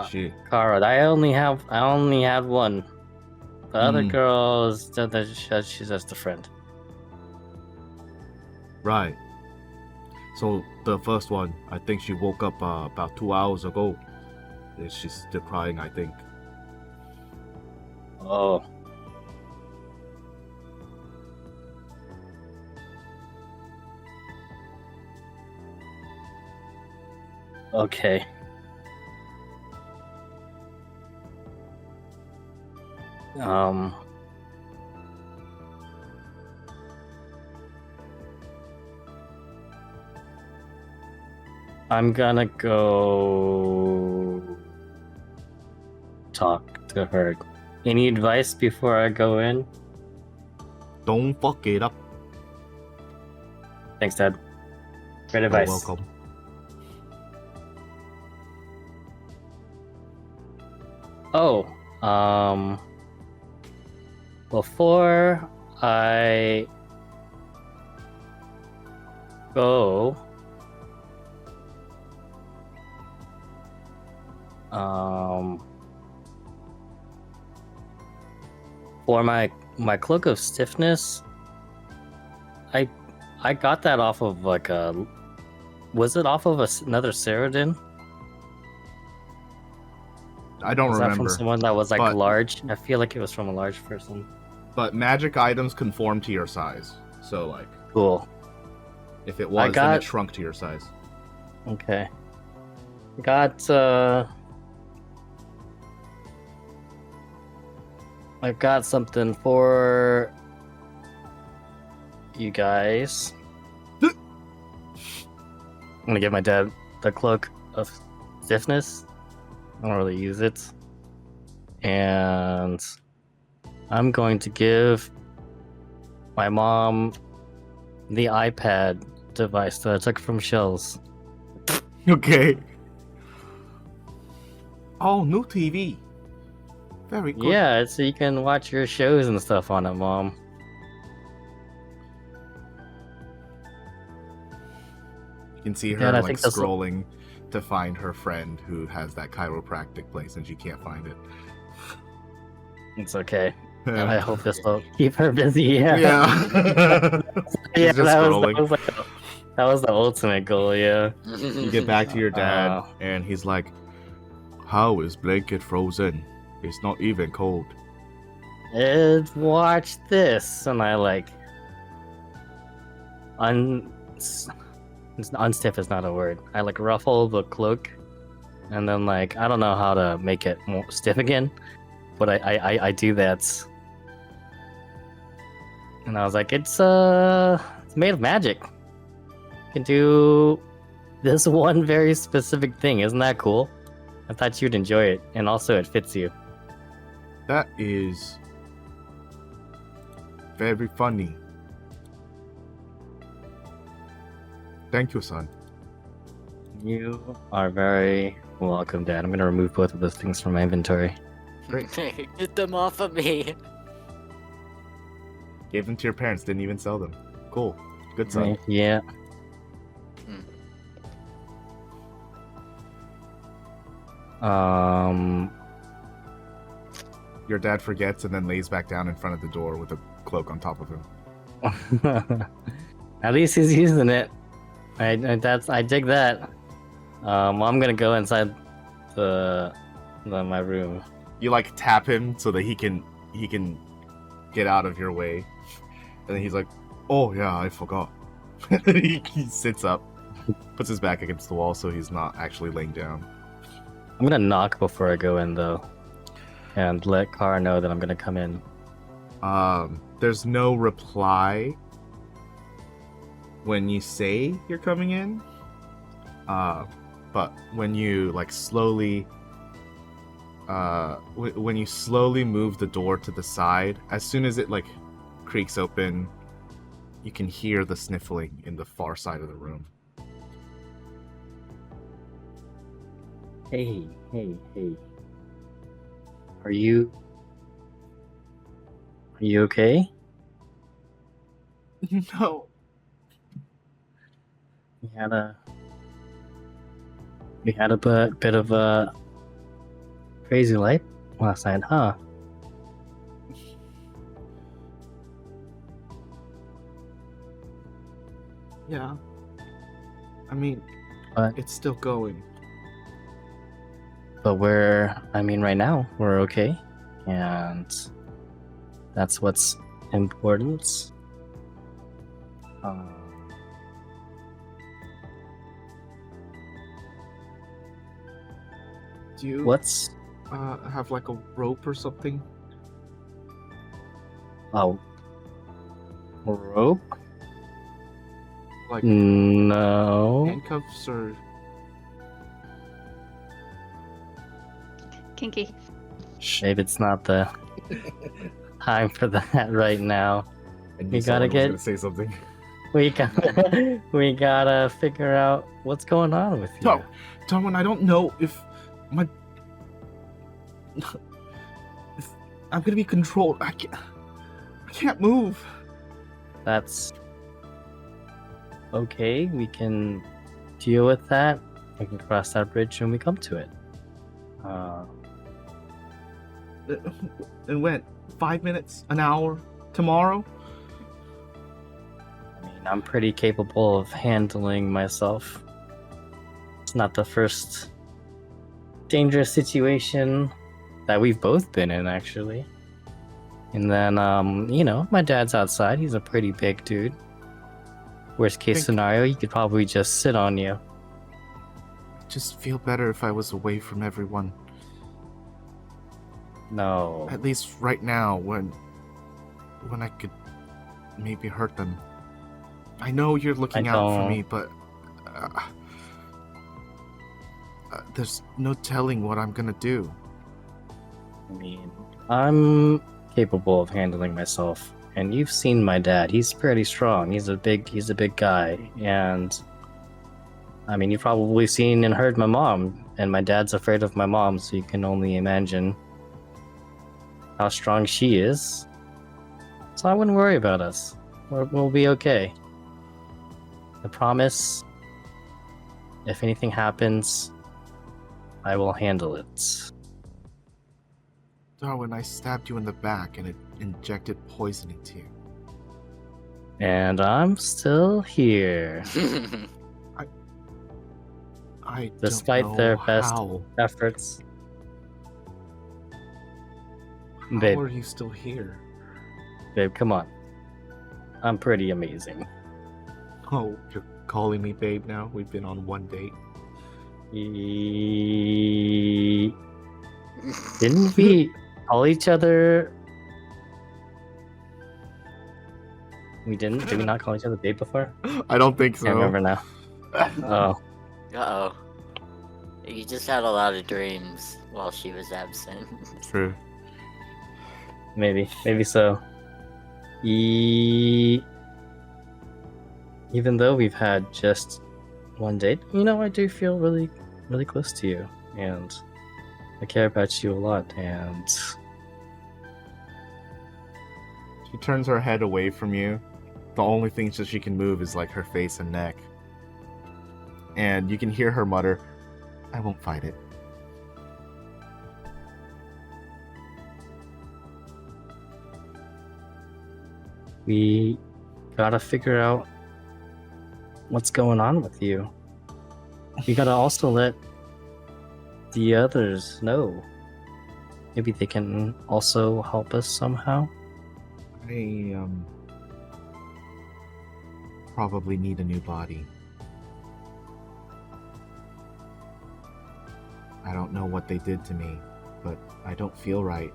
She. Kara, I only had one. The other girl is she's just a friend. Right. So the first one, I think she woke up about 2 hours ago. She's still crying, I think. Oh. Okay. I'm gonna go talk to her. Any advice before I go in? Don't fuck it up. Thanks, Dad. Great You're advice. welcome. Oh, before I go, for my cloak of stiffness, I got that off of like a, was it off of another Ceradan? I don't Was remember. that from someone that was like but- large? I feel like it was from a large person. But magic items conform to your size. So like, Cool. if it was, then got- it shrunk to your size. Okay. Got I've got something for you guys. I'm gonna give my dad the cloak of stiffness. I don't really use it. And I'm going to give my mom the iPad device that I took from Shells. Okay. Oh, new TV. Very good. Yeah, so you can watch your shows and stuff on it, Mom. You can see her Dad, I like think this will- scrolling to find her friend who has that chiropractic place and she can't find it. It's okay. I Yeah. hope this will keep her busy. Yeah. Yeah. She's Yeah, just scrolling. that was the ultimate goal. Yeah. You get back to your dad, Uh, and he's like, "How is blanket frozen? It's not even cold." Watch this, and I like unstiff is not a word. I like ruffle the cloak, and then like I don't know how to make it more stiff again, but I do that. And I was like, it's made of magic. You can do this one very specific thing. Isn't that cool? I thought you'd enjoy it, and also it fits you. That is very funny. Thank you, son. You are very welcome, Dad. I'm gonna remove both of those things from my inventory. Get them off of me. Gave them to your parents, didn't even sell them. Cool. Good son. Yeah. Your dad forgets and then lays back down in front of the door with a cloak on top of him. At least he's using it. I dig that. I'm gonna go inside my room. You like tap him so that he can get out of your way, and then he's like, "Oh yeah, I forgot." he sits up, puts his back against the wall so he's not actually laying down. I'm gonna knock before I go in though, and let Kara know that I'm gonna come in. There's no reply when you say you're coming in. But when you like slowly, when you slowly move the door to the side, as soon as it like creaks open, you can hear the sniffling in the far side of the room. Hey. Are you okay? No. We had a bit of a crazy life last night, huh? Yeah. I mean, But it's still going. right now we're okay, and that's what's important. Do you What's have like a rope or something? rope? Like No. handcuffs or Kinky. Maybe it's not the time for that right now. And We gotta someone was get- gonna say something. We gotta figure out what's going on with you. No, Darwin, I don't know if I'm gonna be controlled. I can't move. That's okay. We can deal with that. We can cross that bridge when we come to it. And when? 5 minutes? An hour? Tomorrow? I mean, I'm pretty capable of handling myself. It's not the first dangerous situation that we've both been in, actually. And then, my dad's outside. He's a pretty big dude. Worst case scenario, he could probably just sit on you. Just feel better if I was away from everyone. No. At least right now, when I could maybe hurt them. I know you're looking out for me, but there's no telling what I'm gonna do. I mean, I'm capable of handling myself, and you've seen my dad. He's pretty strong. He's a big guy, and I mean, you've probably seen and heard my mom, and my dad's afraid of my mom, so you can only imagine how strong she is. So I wouldn't worry about us. We'll be okay. I promise. If anything happens, I will handle it. Darwin, I stabbed you in the back and it injected poison into you. And I'm still here. I Despite don't know their best how. efforts. How Babe. are you still here? Babe, come on. I'm pretty amazing. Oh, you're calling me babe now? We've been on one date. Didn't we call each other? We didn't? Did we not call each other babe before? I don't think so. Can't remember now. Oh, Uh-oh. You just had a lot of dreams while she was absent. True. maybe so. Even though we've had just one date, I do feel really, really close to you, and I care about you a lot. And She turns her head away from you. The only things that she can move is like her face and neck. And you can hear her mutter, I won't fight it. we gotta figure out what's going on with you. We gotta also let the others know. Maybe they can also help us somehow. I, probably need a new body. I don't know what they did to me, but I don't feel right.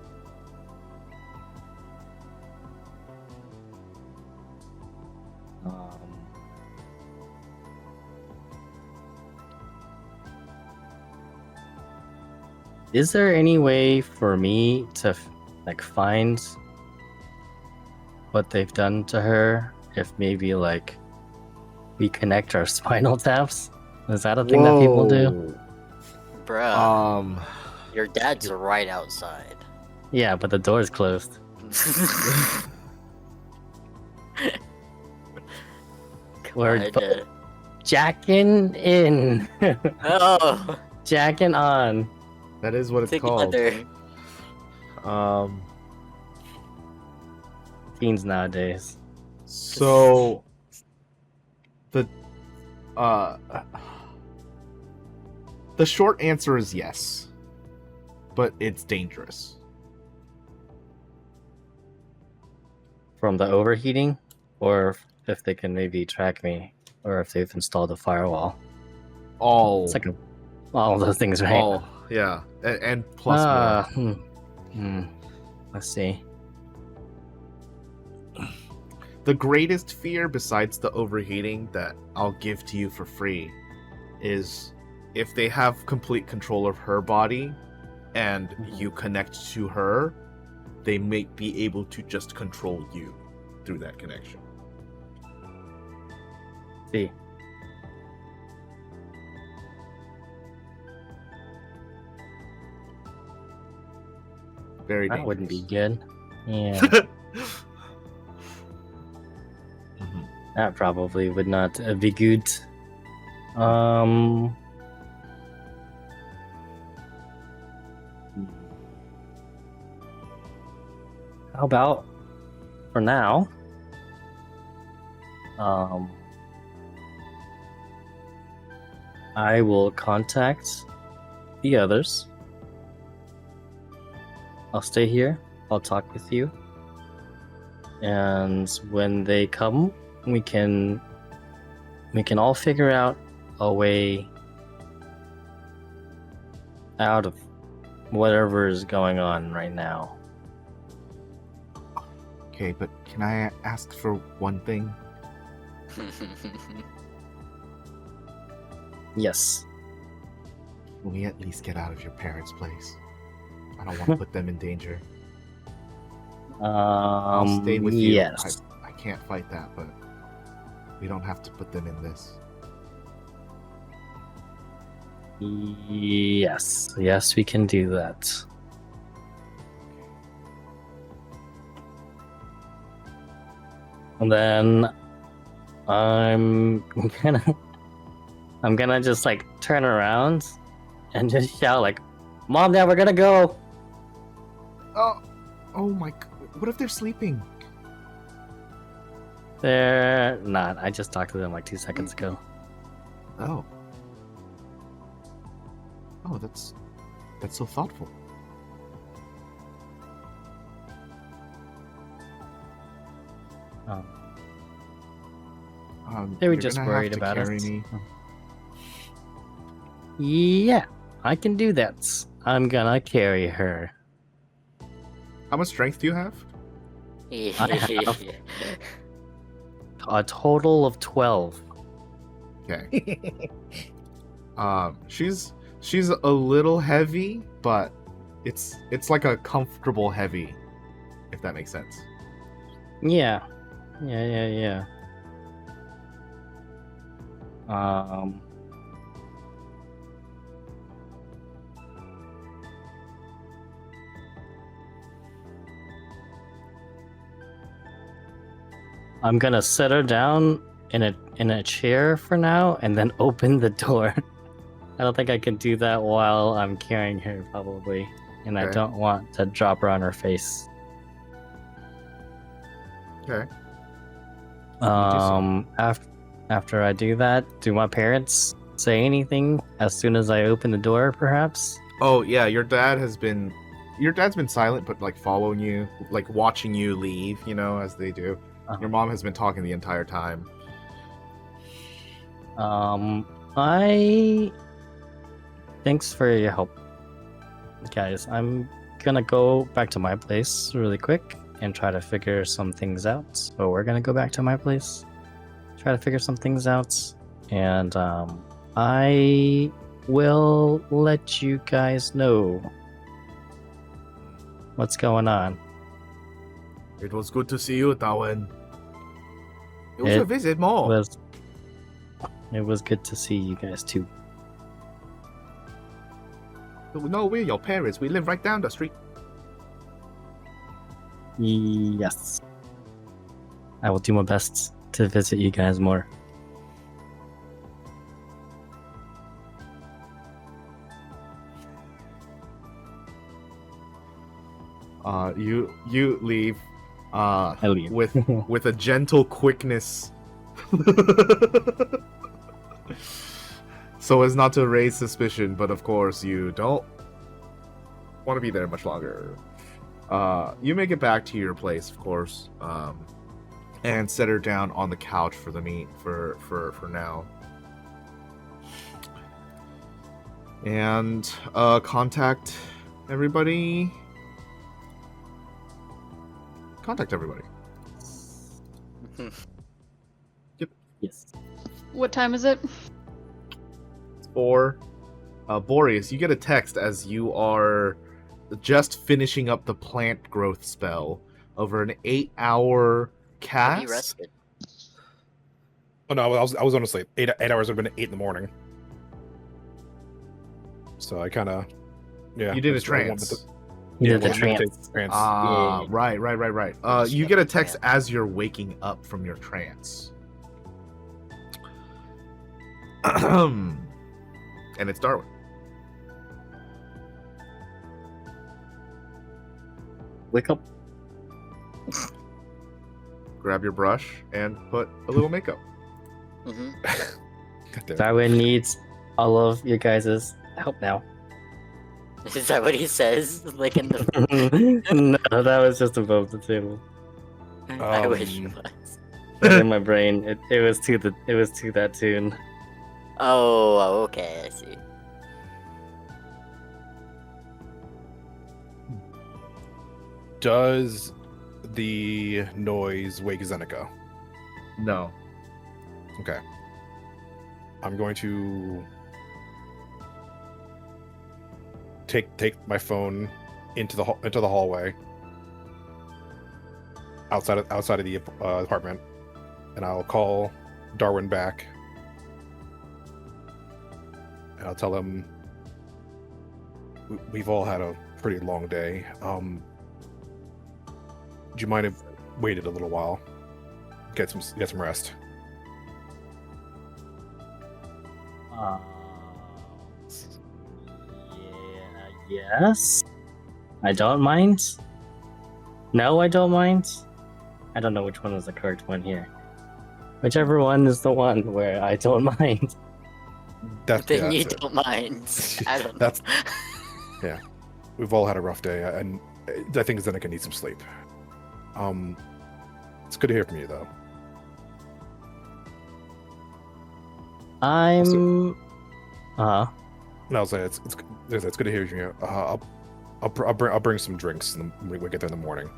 Is there any way for me to find what they've done to her? If maybe we connect our spinal taps? Is that a thing that people do? Bruh. Your dad's right outside. Yeah, but the door's closed. We're both jacking in. Oh. Jacking on. That is what it's called. Together. Teens nowadays. So the short answer is yes, but it's dangerous. From the overheating, or if they can maybe track me, or if they've installed a firewall. All It's like all of those things, right? all, yeah, and plus more. Let's see. The greatest fear, besides the overheating, that I'll give to you for free, is if they have complete control of her body, and you connect to her, they may be able to just control you through that connection. See. Very That dangerous. wouldn't be good. Yeah. Mhm. That probably would not be good. How about for now? I will contact the others. I'll stay here. I'll talk with you. And when they come, we can all figure out a way out of whatever is going on right now. Okay, but can I ask for one thing? Yes. Can we at least get out of your parents' place? I don't want to put them in danger. I'll stay with you. Yes. I can't fight that, but we don't have to put them in this. Yes. Yes, we can do that. And then I'm gonna just turn around and just shout "Mom, Dad, we're gonna go." Oh my! What if they're sleeping? They're not. I just talked to them like 2 seconds ago. Oh. Oh, that's so thoughtful. They were You're just gonna have worried to about carry us. me. Yeah, I can do that. I'm gonna carry her. How much strength do you have? have- A total of 12. Okay. She's a little heavy, but it's like a comfortable heavy, if that makes sense. Yeah. Yeah. I'm gonna set her down in a chair for now, and then open the door. I don't think I can do that while I'm carrying her, probably, and I Okay. don't want to drop her on her face. Okay. After I do that, do my parents say anything as soon as I open the door, perhaps? Oh yeah, your dad's been silent, but like following you, like watching you leave, as they do. Your mom has been talking the entire time. Thanks for your help, guys. I'm gonna go back to my place really quick and try to figure some things out. So we're gonna go back to my place, try to figure some things out, and I will let you guys know what's going on. It was good to see you, Darwin. It was a It visit, more. It was good to see you guys too. No, we're your parents. We live right down the street. Yes. I will do my best to visit you guys more. You leave. I leave. with a gentle quickness, so as not to raise suspicion. But of course, you don't want to be there much longer. You make it back to your place, of course, and set her down on the couch for the meet for now. And contact everybody. Contact everybody. Yes. What time is it? Or Boreas, you get a text as you are just finishing up the plant growth spell over an 8-hour cast. He rested. Oh no, I was honestly 8 hours would have been 8 in the morning. So I kind of You did a that's what I trance. wanted You did the wanted to take trance. the trance. Ah, right. Finish You up get a the text trance. as you're waking up from your trance. And it's Darwin. Wake up. Grab your brush and put a little makeup. Hmm. God damn it. Darwin needs all of your guys' help now. Is that what he says? Like in the. No, that was just above the table. I wish it Um, was. But in my brain, it was to that tune. Oh, okay, I see. Does the noise wake Zeneca? No. Okay. I'm going to take my phone into the hallway outside of the apartment, and I'll call Darwin back, and I'll tell him we've all had a pretty long day. Do you mind if I waited a little while? Get some rest. Yes. I don't mind. No, I don't mind. I don't know which one is the correct one here. Whichever one is the one where I don't mind. That's, Then you that's it. don't mind. I don't know. That's yeah. We've all had a rough day, and I think Zeneca needs some sleep. It's good to hear from you, though. I'm. No, I'll say it's good to hear from you. I'll bring some drinks when we get there in the morning.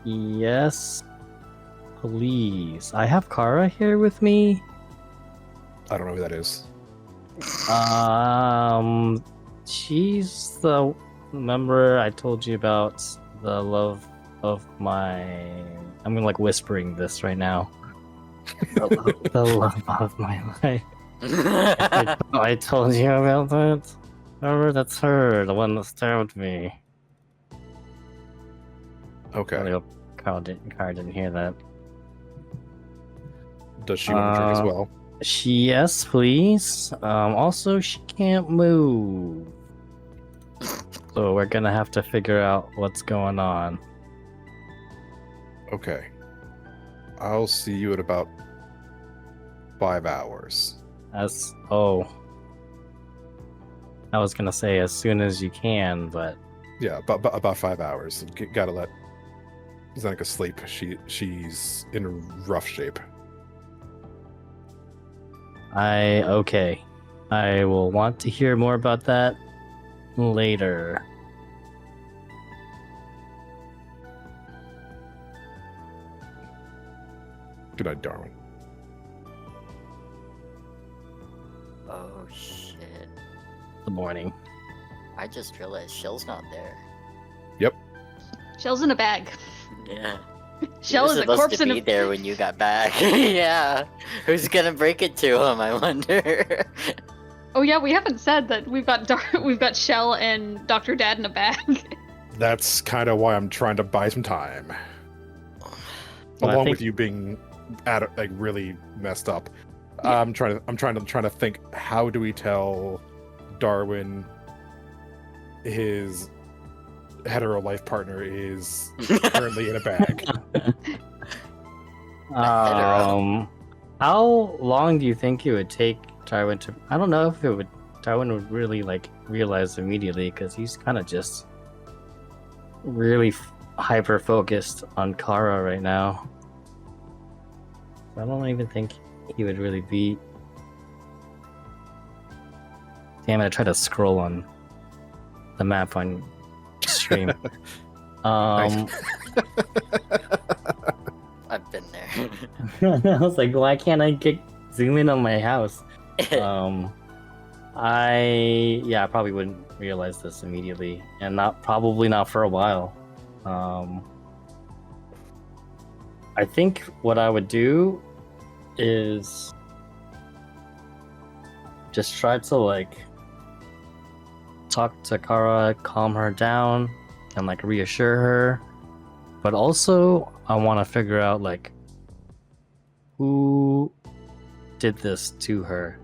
Yes. Please. I have Kara here with me. I don't know who that is. She's the member I told you about, the love of my. I'm like whispering this right now. The love of my life. I told you about that. Remember, that's her, the one that stabbed me. I Okay. hope Kara didn't hear that. Does she want to drink as well? Yes, please. Also, she can't move. So we're gonna have to figure out what's going on. Okay. I'll see you at about 5 hours. I was gonna say as soon as you can, but Yeah, about 5 hours. Gotta let Zeneca sleep. She's in rough shape. okay. I will want to hear more about that later. Good night, Darwin. Oh shit. The morning. I just realized Shell's not there. Shell's in a bag. Yeah. Shell He was is a supposed corpse to in be a. there when you got back. Yeah. Who's gonna break it to him, I wonder? Oh yeah, we haven't said that we've got Shell and Dr. Dad in a bag. That's kind of why I'm trying to buy some time. Well, I Along think- with you being really messed up. I'm trying to think, how do we tell Darwin his hetero life partner is currently in a bag? How long do you think it would take Darwin to? I don't know if Darwin would really realize immediately, because he's kind of just really hyper focused on Kara right now. I don't even think he would really be. Damn it! I tried to scroll on the map on stream. I've been there. I was like, why can't I zoom in on my house? I probably wouldn't realize this immediately, and probably not for a while. I think what I would do is just try to talk to Kara, calm her down, and reassure her. But also, I want to figure out who did this to her.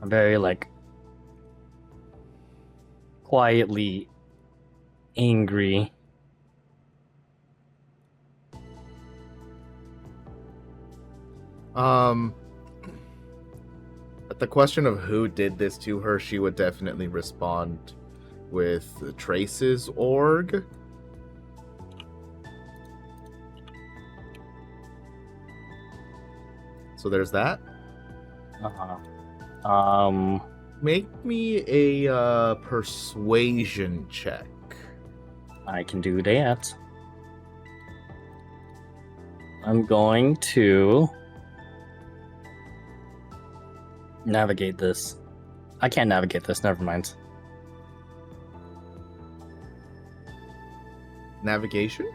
I'm very quietly angry. At the question of who did this to her, she would definitely respond with the Traces org. So there's that. Make me a persuasion check. I can do that. I'm going to navigate this. I can't navigate this, never mind. Navigation?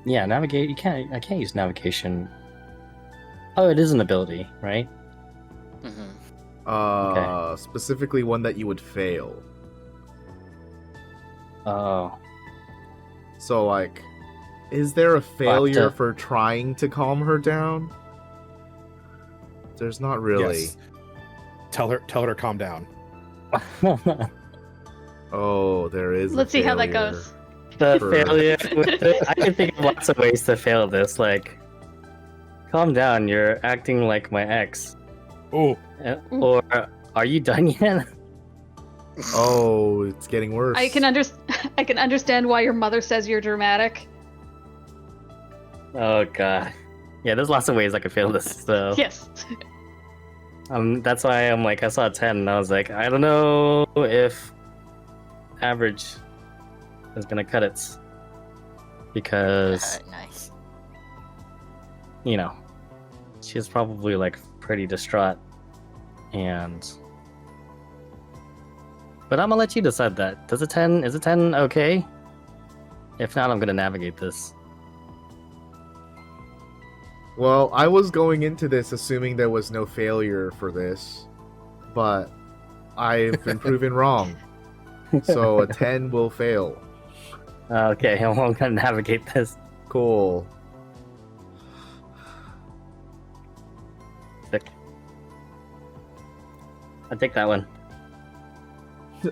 Yeah, navigate. I can't use navigation. Oh, it is an ability, right? Mm-hmm. Specifically one that you would fail. Oh. So, is there a failure to- for trying to calm her down? There's not really. Yes. Tell her to calm down. Oh, there is. Let's see how that failure. goes. The Sure. failure. I can think of lots of ways to fail this. Like, calm down. You're acting like my ex. Oh, Or are you done yet? Oh, it's getting worse. I can understand why your mother says you're dramatic. Oh god. Yeah, there's lots of ways I could fail this. So Yes. that's why I'm like, I saw a 10 and I was like, I don't know if average is gonna cut it, because Nice. you know, she's probably like pretty distraught, but I'm gonna let you decide that. Is a 10 okay? If not, I'm gonna navigate this. Well, I was going into this assuming there was no failure for this, but I've been proven wrong. So a 10 will fail. Okay, I'm gonna navigate this. Cool. Sick. I'll take that one.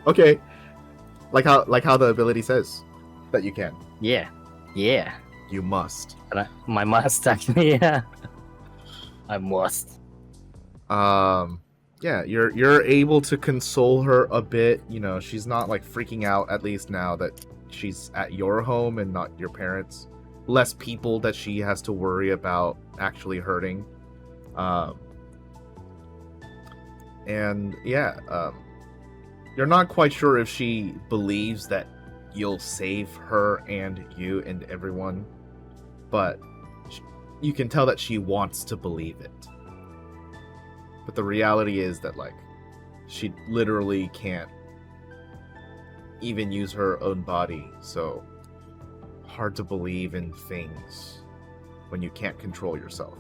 Okay. Like how the ability says that you can. Yeah. You must. But my must actually, yeah. I must. Yeah, you're able to console her a bit. You know, she's not like freaking out, at least now that she's at your home and not your parents'. Less people that she has to worry about actually hurting. And yeah, you're not quite sure if she believes that you'll save her and you and everyone, but you can tell that she wants to believe it. But the reality is that, like, she literally can't even use her own body, so hard to believe in things when you can't control yourself.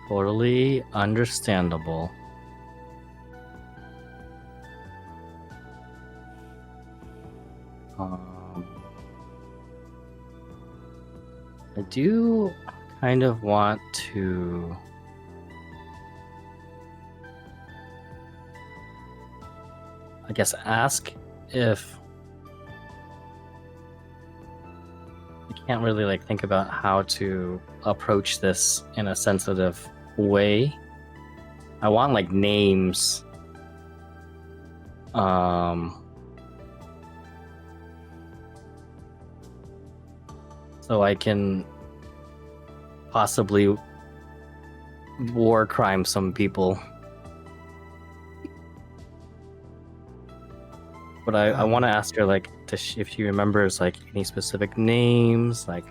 Totally understandable. I do kind of want to ask if I can't really like think about how to approach this in a sensitive way. I want like names. So I can possibly war crime some people. But I want to ask her like if she remembers like any specific names, like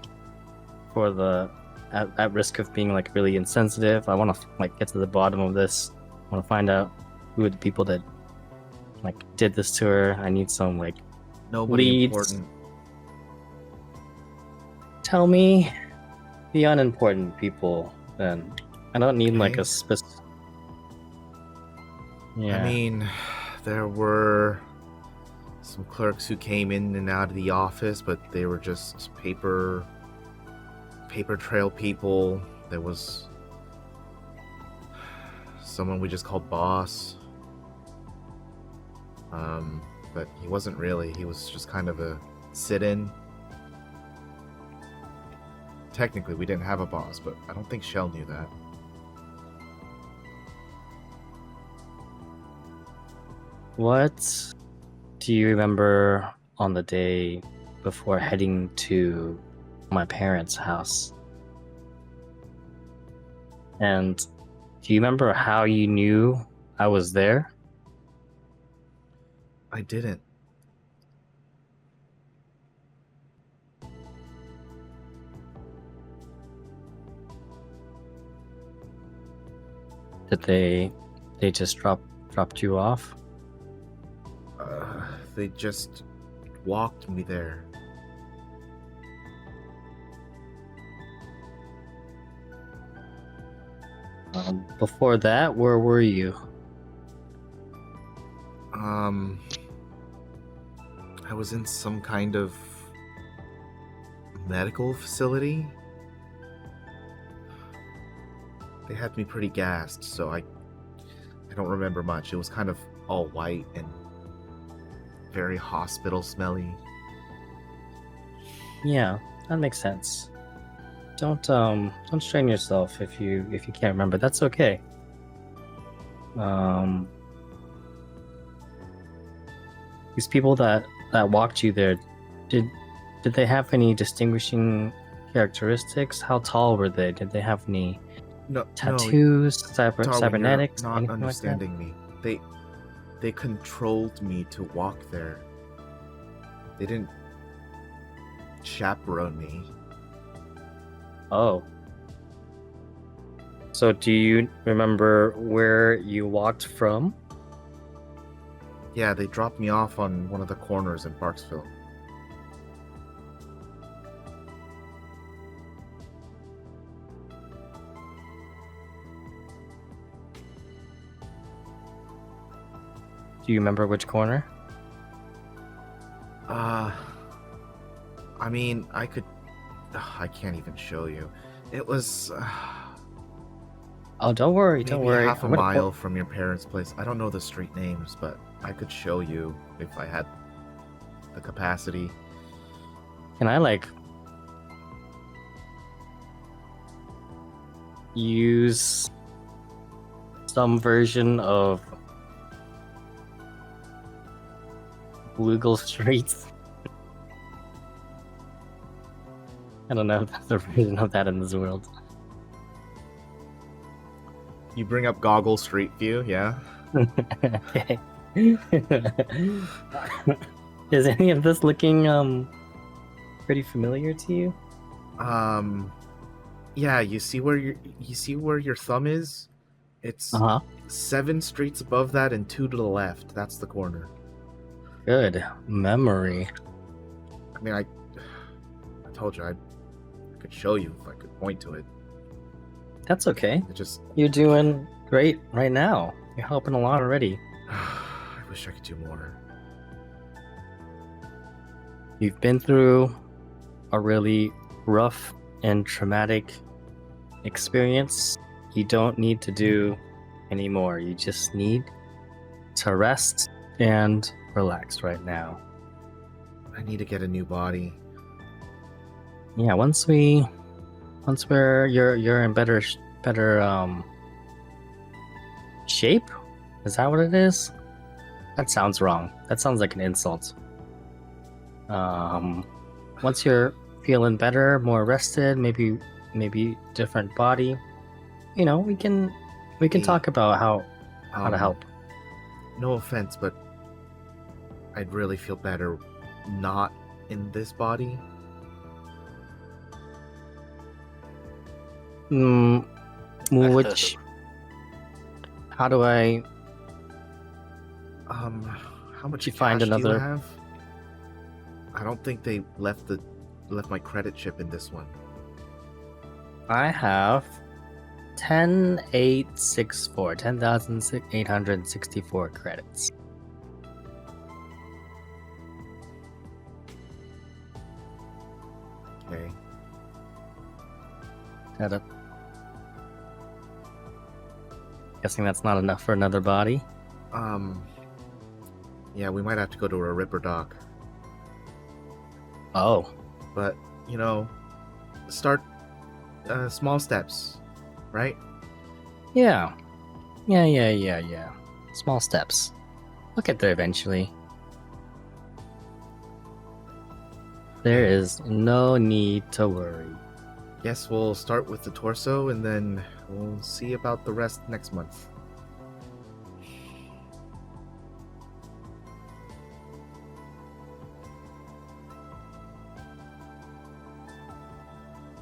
for the at risk of being like really insensitive. I want to like get to the bottom of this. I want to find out who are the people that like did this to her. I need some like Nobody leads. important. Tell me the unimportant people then. I don't need like Okay. a specific. Yeah. I mean, there were some clerks who came in and out of the office, but they were just paper trail people. There was someone we just called boss. But he wasn't really. He was just kind of a sit-in. Technically, we didn't have a boss, but I don't think Shell knew that. What do you remember on the day before heading to my parents' house? And do you remember how you knew I was there? I didn't. Did they just dropped you off? They just walked me there. Before that, where were you? I was in some kind of medical facility. They had me pretty gassed, so I don't remember much. It was kind of all white and very hospital smelly. Yeah, that makes sense. Don't strain yourself if you can't remember. That's okay. These people that walked you there, did they have any distinguishing characteristics? How tall were they? Did they have any No, tattoos, Darwin, cybernetics, you're not anything understanding me. They controlled me to walk there. They didn't chaperone me. like that? Oh. So do you remember where you walked from? Yeah, they dropped me off on one of the corners in Parksville. Do you remember which corner? I mean, I could... I can't even show you. It was... Oh, don't worry, maybe don't worry. half a What- mile from your parents' place. I don't know the street names, but I could show you if I had the capacity. Can I like use some version of Google Streets? I don't know if there's a version of that in this world. You bring up Goggle Street View, yeah? Okay. Is any of this looking pretty familiar to you? Yeah, you see where your thumb is? It's Uh-huh. 7 streets above that and 2 to the left. That's the corner. Good memory. I mean, I told you I could show you if I could point to it. That's okay. It just You're doing great right now. You're helping a lot already. I wish I could do more. You've been through a really rough and traumatic experience. You don't need to do any more. You just need to rest and relax right now. I need to get a new body. Yeah, once you're in better shape. Is that what it is? That sounds wrong. That sounds like an insult. Once you're feeling better, more rested, maybe different body, we can talk about how to help. No offense, but I'd really feel better not in this body. Which how do I How much you find cash do another- you have? I don't think they left my credit chip in this one. I have 10,864 credits. Okay. Guessing that's not enough for another body. Yeah, we might have to go to a Ripper dock. Oh, But, start small steps, right? yeah. Small steps. We'll get there eventually. There is no need to worry. Guess we'll start with the torso and then we'll see about the rest next month.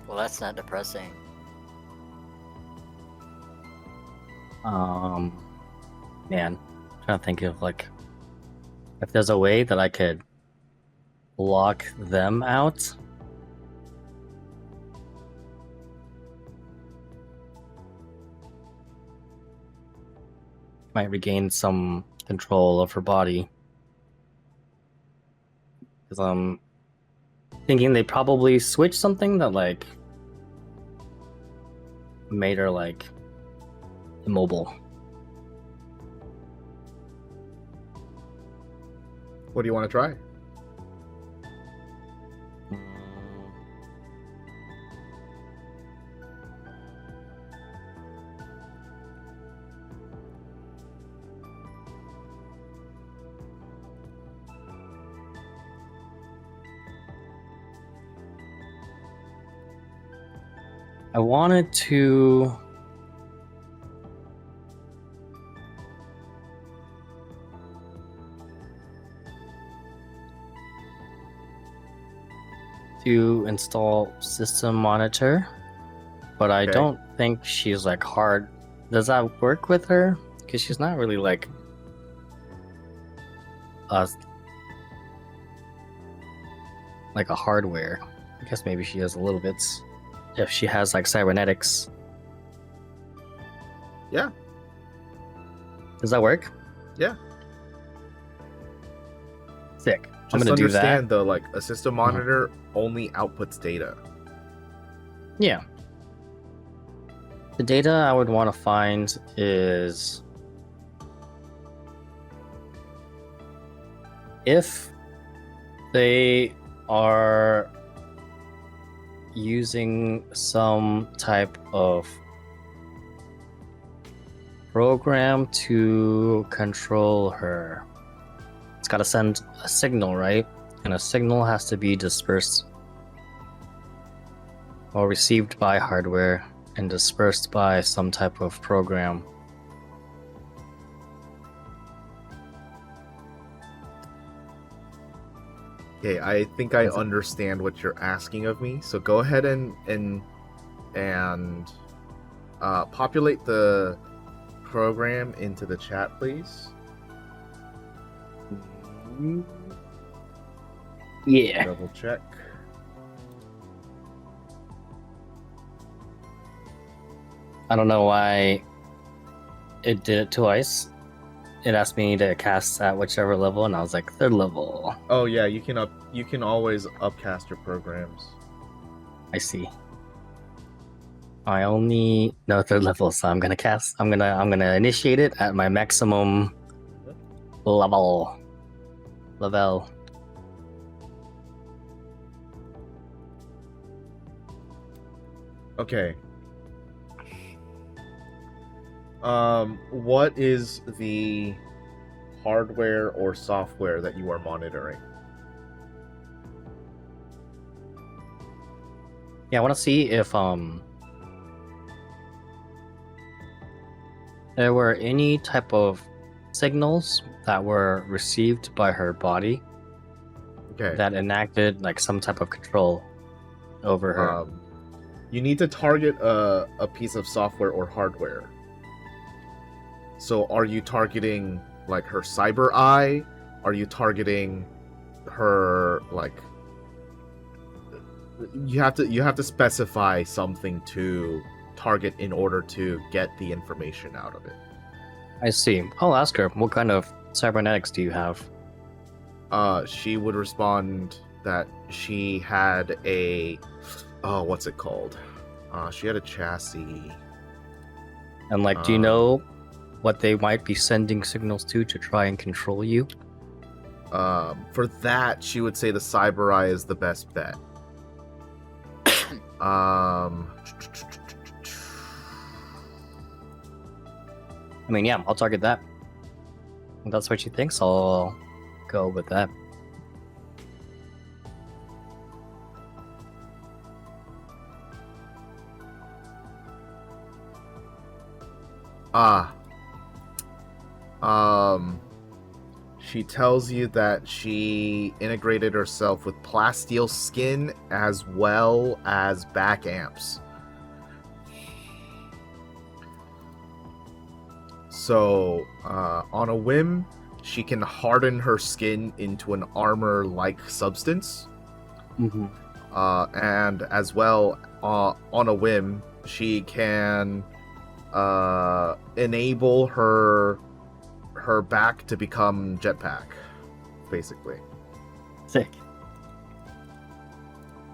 Well, that's not depressing. Man, trying to think of if there's a way that I could lock them out. Might regain some control of her body. Because I'm thinking they probably switched something that made her immobile. What do you want to try? I wanted to install system monitor, but I Okay. don't think she's like hard. Does that work with her? Because she's not really like a hardware. I guess maybe she has a little bit. If she has like cybernetics. Yeah. Does that work? Yeah. Sick. Just I'm gonna do that. understand though, like a system monitor only outputs data. Yeah. The data I would want to find is if they are using some type of program to control her. It's got to send a signal, right? And a signal has to be dispersed or received by hardware and dispersed by some type of program. Okay, I think I That's it. understand what you're asking of me. So go ahead and populate the program into the chat, please. Yeah. Double check. I don't know why it did it twice. It asked me to cast at whichever level, and I was like, third level. Oh yeah, you can always upcast your programs. I see. I only know third level, so I'm gonna initiate it at my maximum level. Okay. What is the hardware or software that you are monitoring? Yeah, I want to see if there were any type of signals that were received by her body Okay. that enacted like some type of control over her. You need to target a piece of software or hardware. So are you targeting like her cyber eye? Are you targeting her like you have to specify something to target in order to get the information out of it. I see. I'll ask her, what kind of cybernetics do you have? She would respond that she had a what's it called? She had a chassis. And like, do you know what they might be sending signals to try and control you? For that, she would say the cyber eye is the best bet. I mean, yeah, I'll target that. If that's what she thinks, I'll go with that. She tells you that she integrated herself with plasteel skin as well as back amps. So, on a whim, she can harden her skin into an armor-like substance. Mm-hmm. And as well, on a whim, she can enable her back to become jetpack, basically. Sick.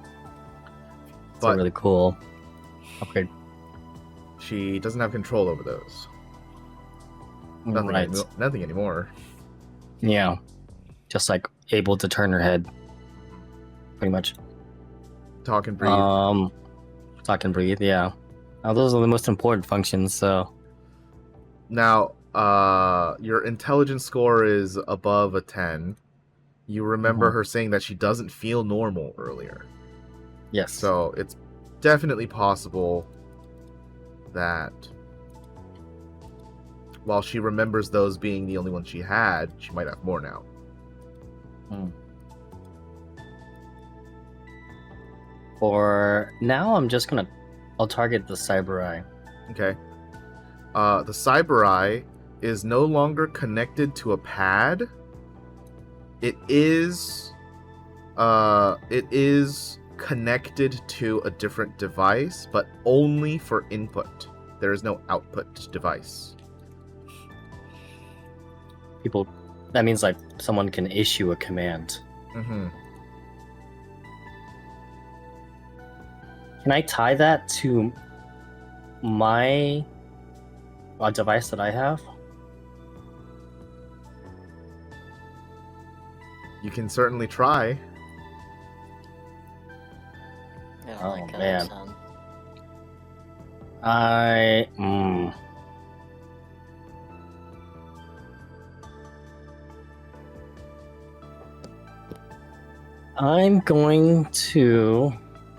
That's But really cool upgrade. she doesn't have control over those. Nothing, Right. nothing anymore. Yeah. just like able to turn her head, pretty much. Talk and breathe. Talk and breathe. Yeah. Now those are the most important functions. So Now, your intelligence score is above a 10. You remember her saying that she doesn't feel normal earlier. yes. So it's definitely possible that while she remembers those being the only ones she had, she might have more now. For now, I'll target the cyber eye. Okay. The cyber eye is no longer connected to a pad. It is connected to a different device, but only for input. There is no output device. That means like someone can issue a command. Mm-hmm. Can I tie that to my device that I have? You can certainly try. I don't Oh, like how man. that sounds.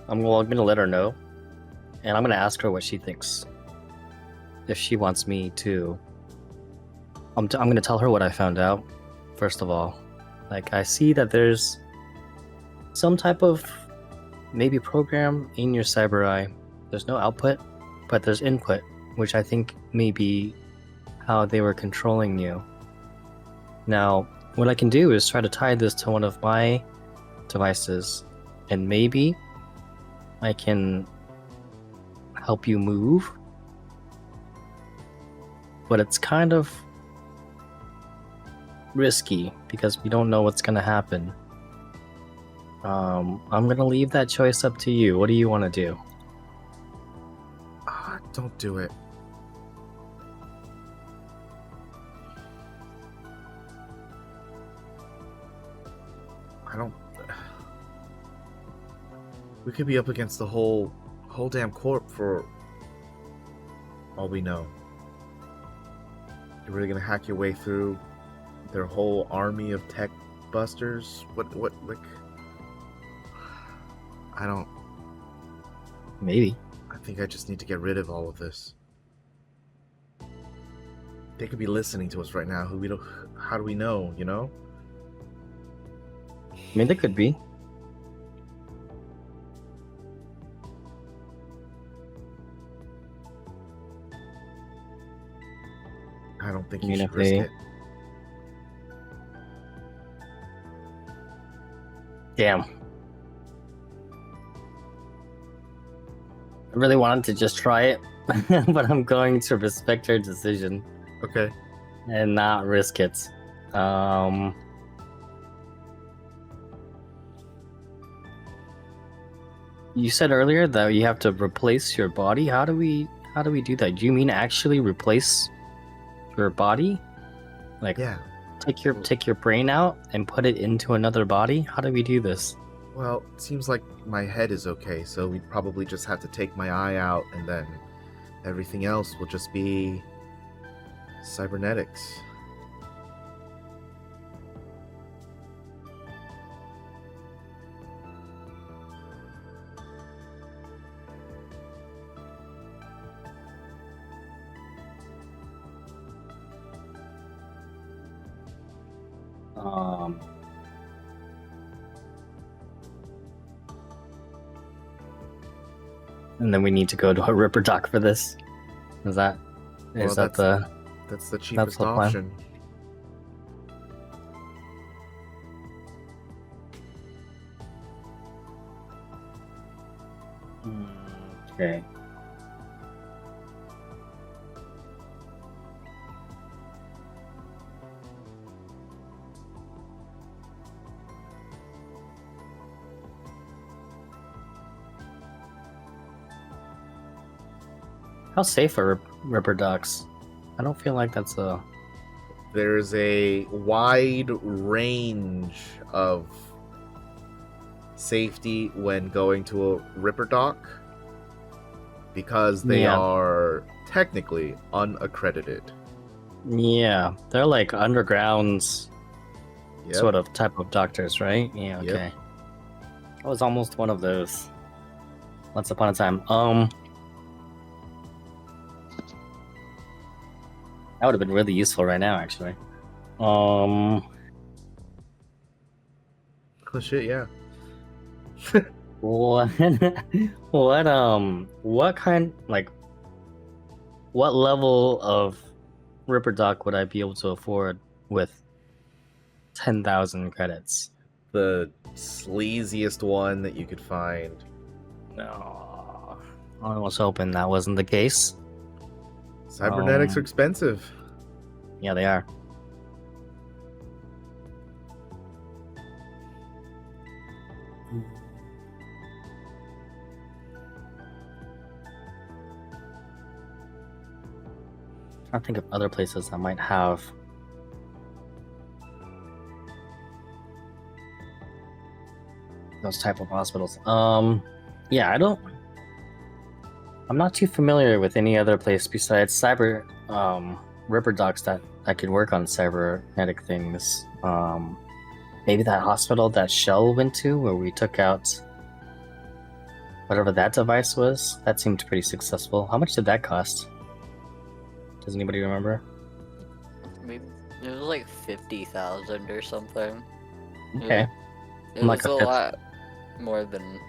I'm gonna let her know, and I'm gonna ask her what she thinks. If she wants me to, I'm gonna tell her what I found out. First of all, like I see that there's some type of maybe program in your cyber eye. There's no output, but there's input, which I think may be how they were controlling you. Now, what I can do is try to tie this to one of my devices, and maybe I can help you move, but it's kind of risky because we don't know what's going to happen. I'm going to leave that choice up to you. What do you want to do? Don't do it. We could be up against the whole damn corp for all we know. You're really gonna hack your way through their whole army of tech busters? What, like... I don't... Maybe. I think I just need to get rid of all of this. They could be listening to us right now. How do we know, you know? I mean, they could be. I don't think I you mean, should if risk they- it. Damn. I really wanted to just try it, but I'm going to respect her decision Okay. and not risk it. You said earlier that you have to replace your body. How do we do that? Do you mean actually replace your body? Like Yeah. take your brain out and put it into another body? How do we do this? Well, it seems like my head is okay, so we'd probably just have to take my eye out, and then everything else will just be cybernetics. And then we need to go to a Ripper Doc for this. Is that Well, the That's the cheapest the plan. option. Okay. How safe are Ripper Docs? I don't feel like that's a there's a wide range of safety when going to a Ripper dock because they Yeah. are technically unaccredited. Yeah, they're like underground Yep. sort of type of doctors, right? Yeah, Yep. okay. I was almost one of those once upon a time. That would have been really useful right now, actually. Oh shit, yeah. What what kind, like, what level of Ripper Doc would I be able to afford with 10,000 credits? The sleaziest one that you could find. No, I was hoping that wasn't the case. Cybernetics are expensive. Yeah, they are. I think of other places that might have those type of hospitals. Yeah, I'm not too familiar with any other place besides Ripper Docs that could work on cybernetic things. Maybe that hospital that Shell went to where we took out whatever that device was. That seemed pretty successful. How much did that cost? Does anybody remember? Maybe it was like 50,000 or something. Okay. It I'm was like a a fifth. lot more than.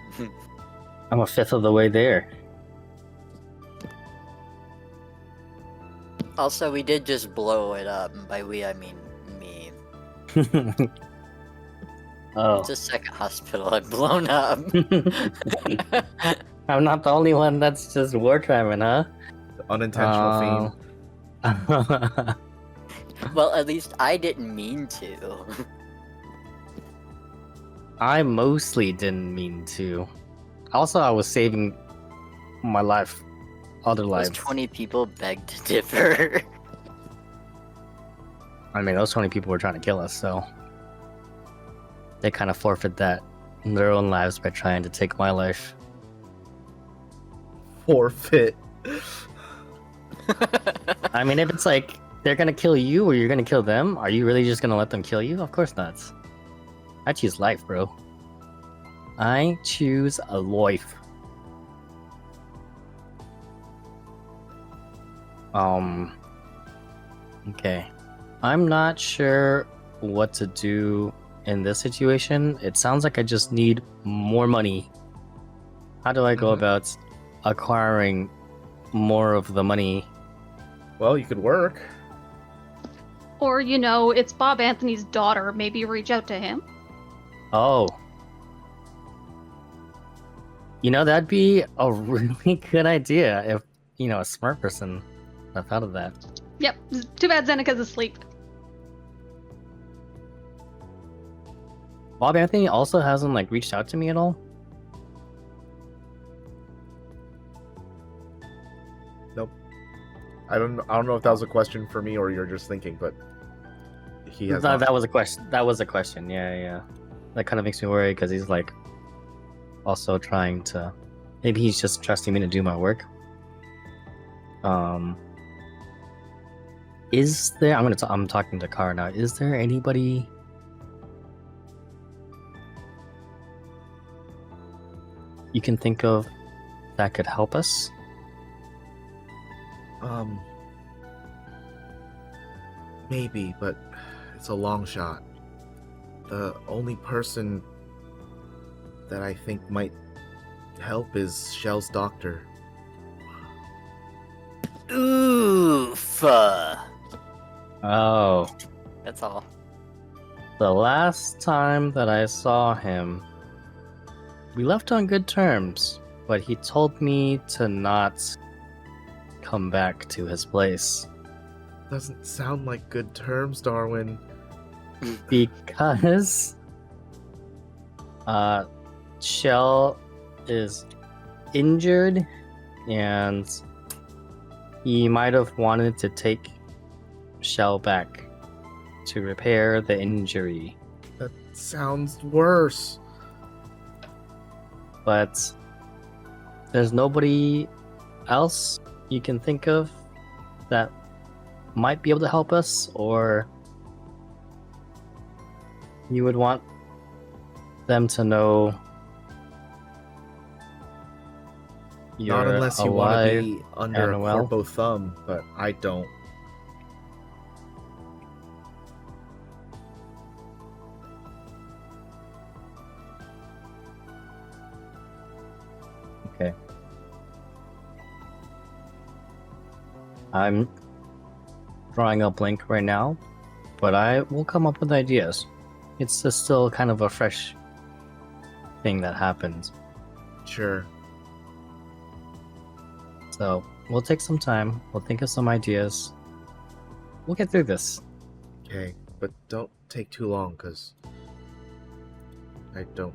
I'm a fifth of the way there. Also, we did just blow it up. And by we, I mean me. Oh. It's a second hospital I've blown up. I'm not the only one that's just war criming, huh? Unintentional theme. Well, at least I didn't mean to. I mostly didn't mean to. Also, I was saving my life, other Those lives. 20 people begged to differ. I mean, those 20 people were trying to kill us, so they kind of forfeit that in their own lives by trying to take my life. Forfeit. I mean, if it's like they're gonna kill you or you're gonna kill them, are you really just gonna let them kill you? Of course not. I choose life, bro. I choose a life. Okay. I'm not sure what to do in this situation. It sounds like I just need more money. How do I go Mhm. about acquiring more of the money? Well, you could work. Or, you know, it's Bob Anthony's daughter. Maybe reach out to him. Oh. You know, that'd be a really good idea if, you know, a smart person had thought of that. Yep. Too bad Zenika's asleep. Bob Anthony also hasn't, like, reached out to me at all? I don't know if that was a question for me or you're just thinking, but he has not. That was a question. That was a question. Yeah. That kind of makes me worry because he's like also trying to. Maybe he's just trusting me to do my work. Is there? I'm talking to Kara now. Is there anybody? You can think of that could help us? Maybe, but it's a long shot. The only person that I think might help is Shell's doctor. Oof. Oh, That's all. the last time that I saw him, we left on good terms, but he told me to not come back to his place. Doesn't sound like good terms, Darwin. Because Shell is injured and he might have wanted to take Shell back to repair the injury. That sounds worse. But there's nobody else you can think of that might be able to help us, or you would want them to know you're Not unless you want to alive be under and a well. corpo thumb, but I don't. Okay. I'm drawing a blank right now, but I will come up with ideas. It's just still kind of a fresh thing that happens. Sure. So we'll take some time. We'll think of some ideas. We'll get through this. Okay, but don't take too long, because I don't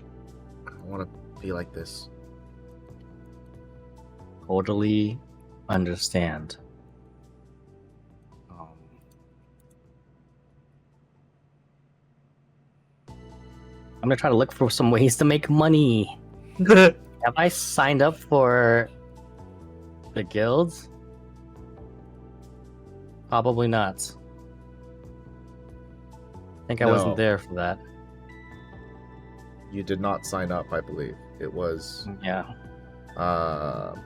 want to be like this. Totally understand. I'm gonna try to look for some ways to make money. Have I signed up for the guild? Probably not. I think I No. wasn't there for that. You did not sign up, I believe. It was Yeah. Xanica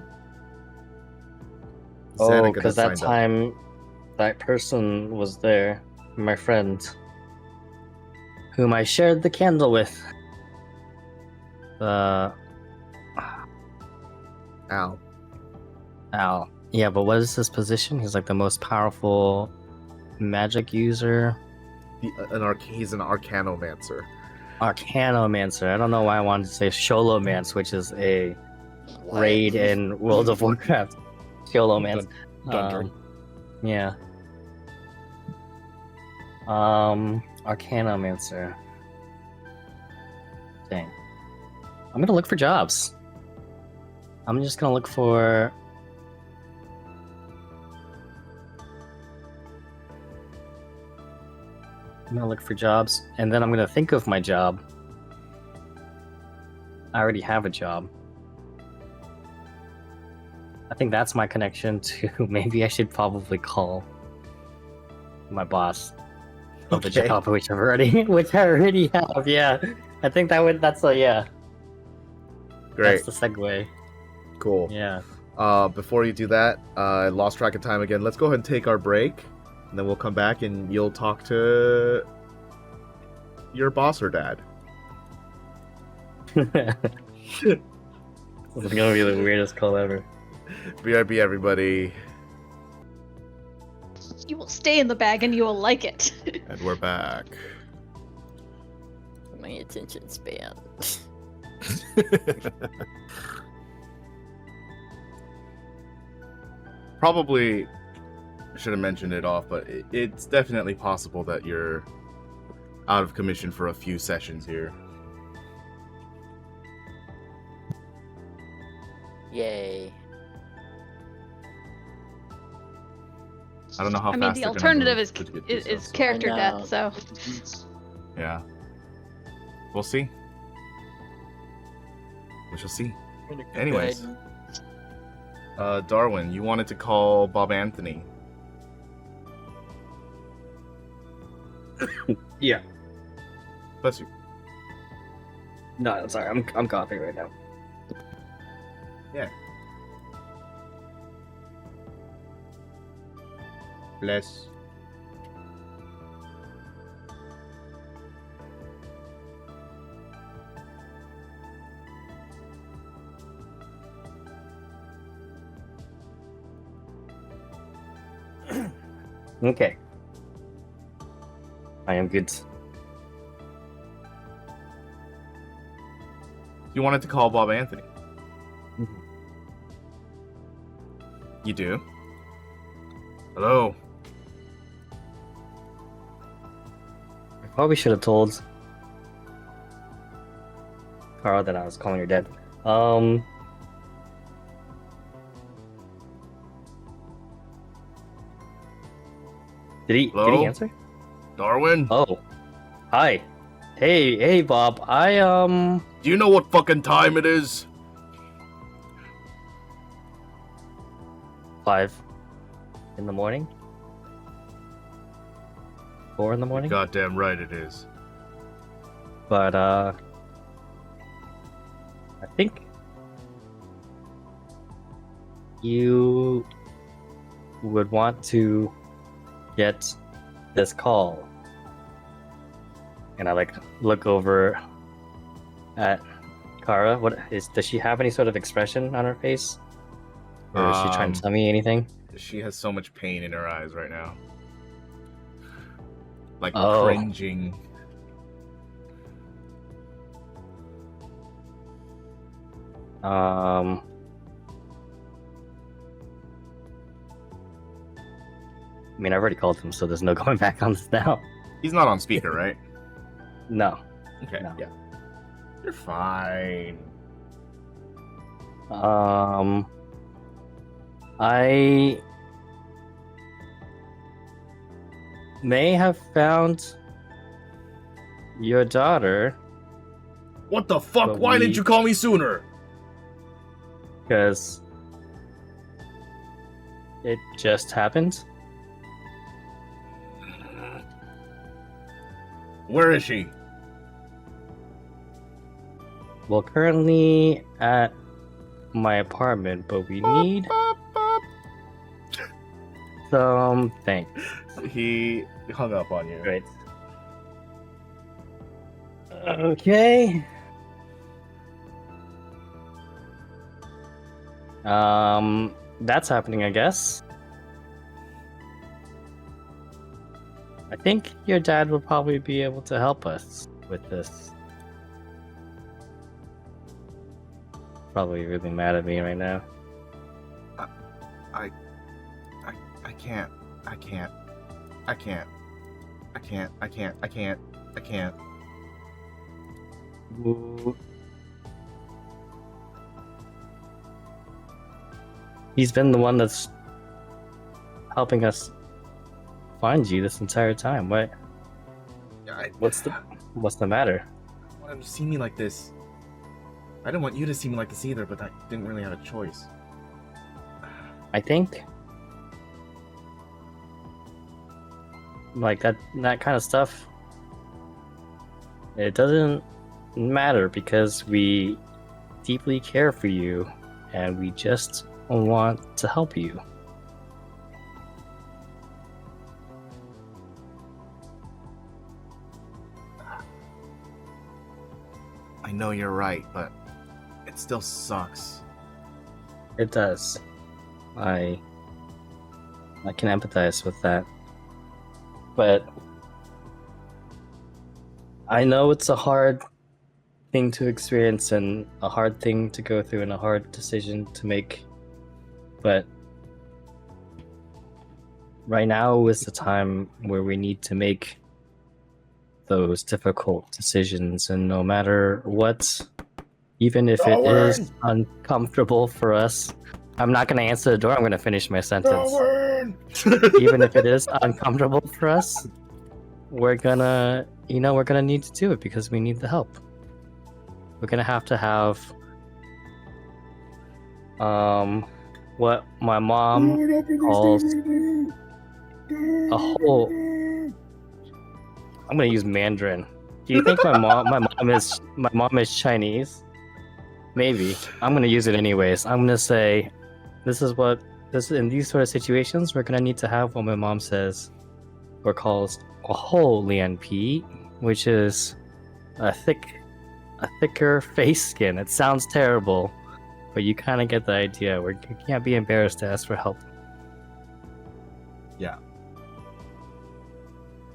Oh, because that that signed up. time that person was there, my friend, whom I shared the candle with. Al. Al. Yeah, but what is his position? He's like the most powerful magic user. He's an arcanomancer. Arcanomancer. I don't know why I wanted to say Sholomance, which is a What? raid in World of Warcraft. Sholomance. Dundering. Yeah. Arcanomancer. Dang. I'm gonna look for jobs. I'm just gonna look for... I'm gonna look for jobs, and then I'm gonna think of my job. I already have a job. I think that's my connection to... Maybe I should probably call my boss of the Okay. job, which I already have. Yeah, I think that's a yeah. Great. That's the segue. Cool. Yeah. Before you do that, I lost track of time again. Let's go ahead and take our break, and then we'll come back and you'll talk to your boss or dad. This is gonna be the weirdest call ever. BRB, everybody. You will stay in the bag and you will like it. And we're back. My attention span. Probably should have mentioned it off, but it's definitely possible that you're out of commission for a few sessions here. Yay. I don't know how I fast mean, the they're gonna alternative move is to get these is stuff. character I death. know. So Yeah. We'll see. We shall see. Anyways, Darwin, you wanted to call Bob Anthony. Yeah. Bless you. No, I'm sorry. I'm coughing right now. Bless. Okay. I am good. You wanted to call Bob Anthony. Mhm. You do? Hello. I probably should have told Carl that I was calling her dead. Did he Hello? answer? Darwin? Oh, hi. Hey, Bob. Do you know what fucking time it is? 5 in the morning. 4 in the morning. Goddamn right it is. But I think you would want to get this call. And I look over at Kara. Does she have any sort of expression on her face? Or is she trying to tell me anything? She has so much pain in her eyes right now. Like Oh. cringing. I mean, I've already called him, so there's no going back on this now. He's not on speaker, right? No. Okay, No. yeah. You're fine. I may have found your daughter What the fuck? But Why we- didn't you call me sooner? because it just happened. Where is she? Well, currently at my apartment, but we need something. He hung up on you. Great. Okay. That's happening, I guess. I think your dad will probably be able to help us with this. Probably really mad at me right now. I can't. I can't. I can't. I can't. I can't. I can't. I can't. Ooh. He's been the one that's helping us find you this entire time. What's the matter? I want him to see me like this. I didn't want you to see me like this either, but I didn't really have a choice. I think like that kind of stuff, it doesn't matter because we deeply care for you and we just want to help you. I know you're right, but it still sucks. It does. I can empathize with that. But I know it's a hard thing to experience and a hard thing to go through and a hard decision to make. But right now is the time where we need to make those difficult decisions, and no matter what, even if it is uncomfortable for us, I'm not going to answer the door, I'm going to finish my sentence. Even if it is uncomfortable for us, we're gonna need to do it because we need the help. We're gonna have what my mom calls a whole. I'm gonna use Mandarin. Do you think my mom is Chinese? Maybe. I'm gonna use it anyways. I'm gonna say, in these sort of situations, we're gonna need to have what my mom says or calls a whole Lian Pi, which is a thicker face skin. It sounds terrible, but you kind of get the idea. You can't be embarrassed to ask for help. Yeah.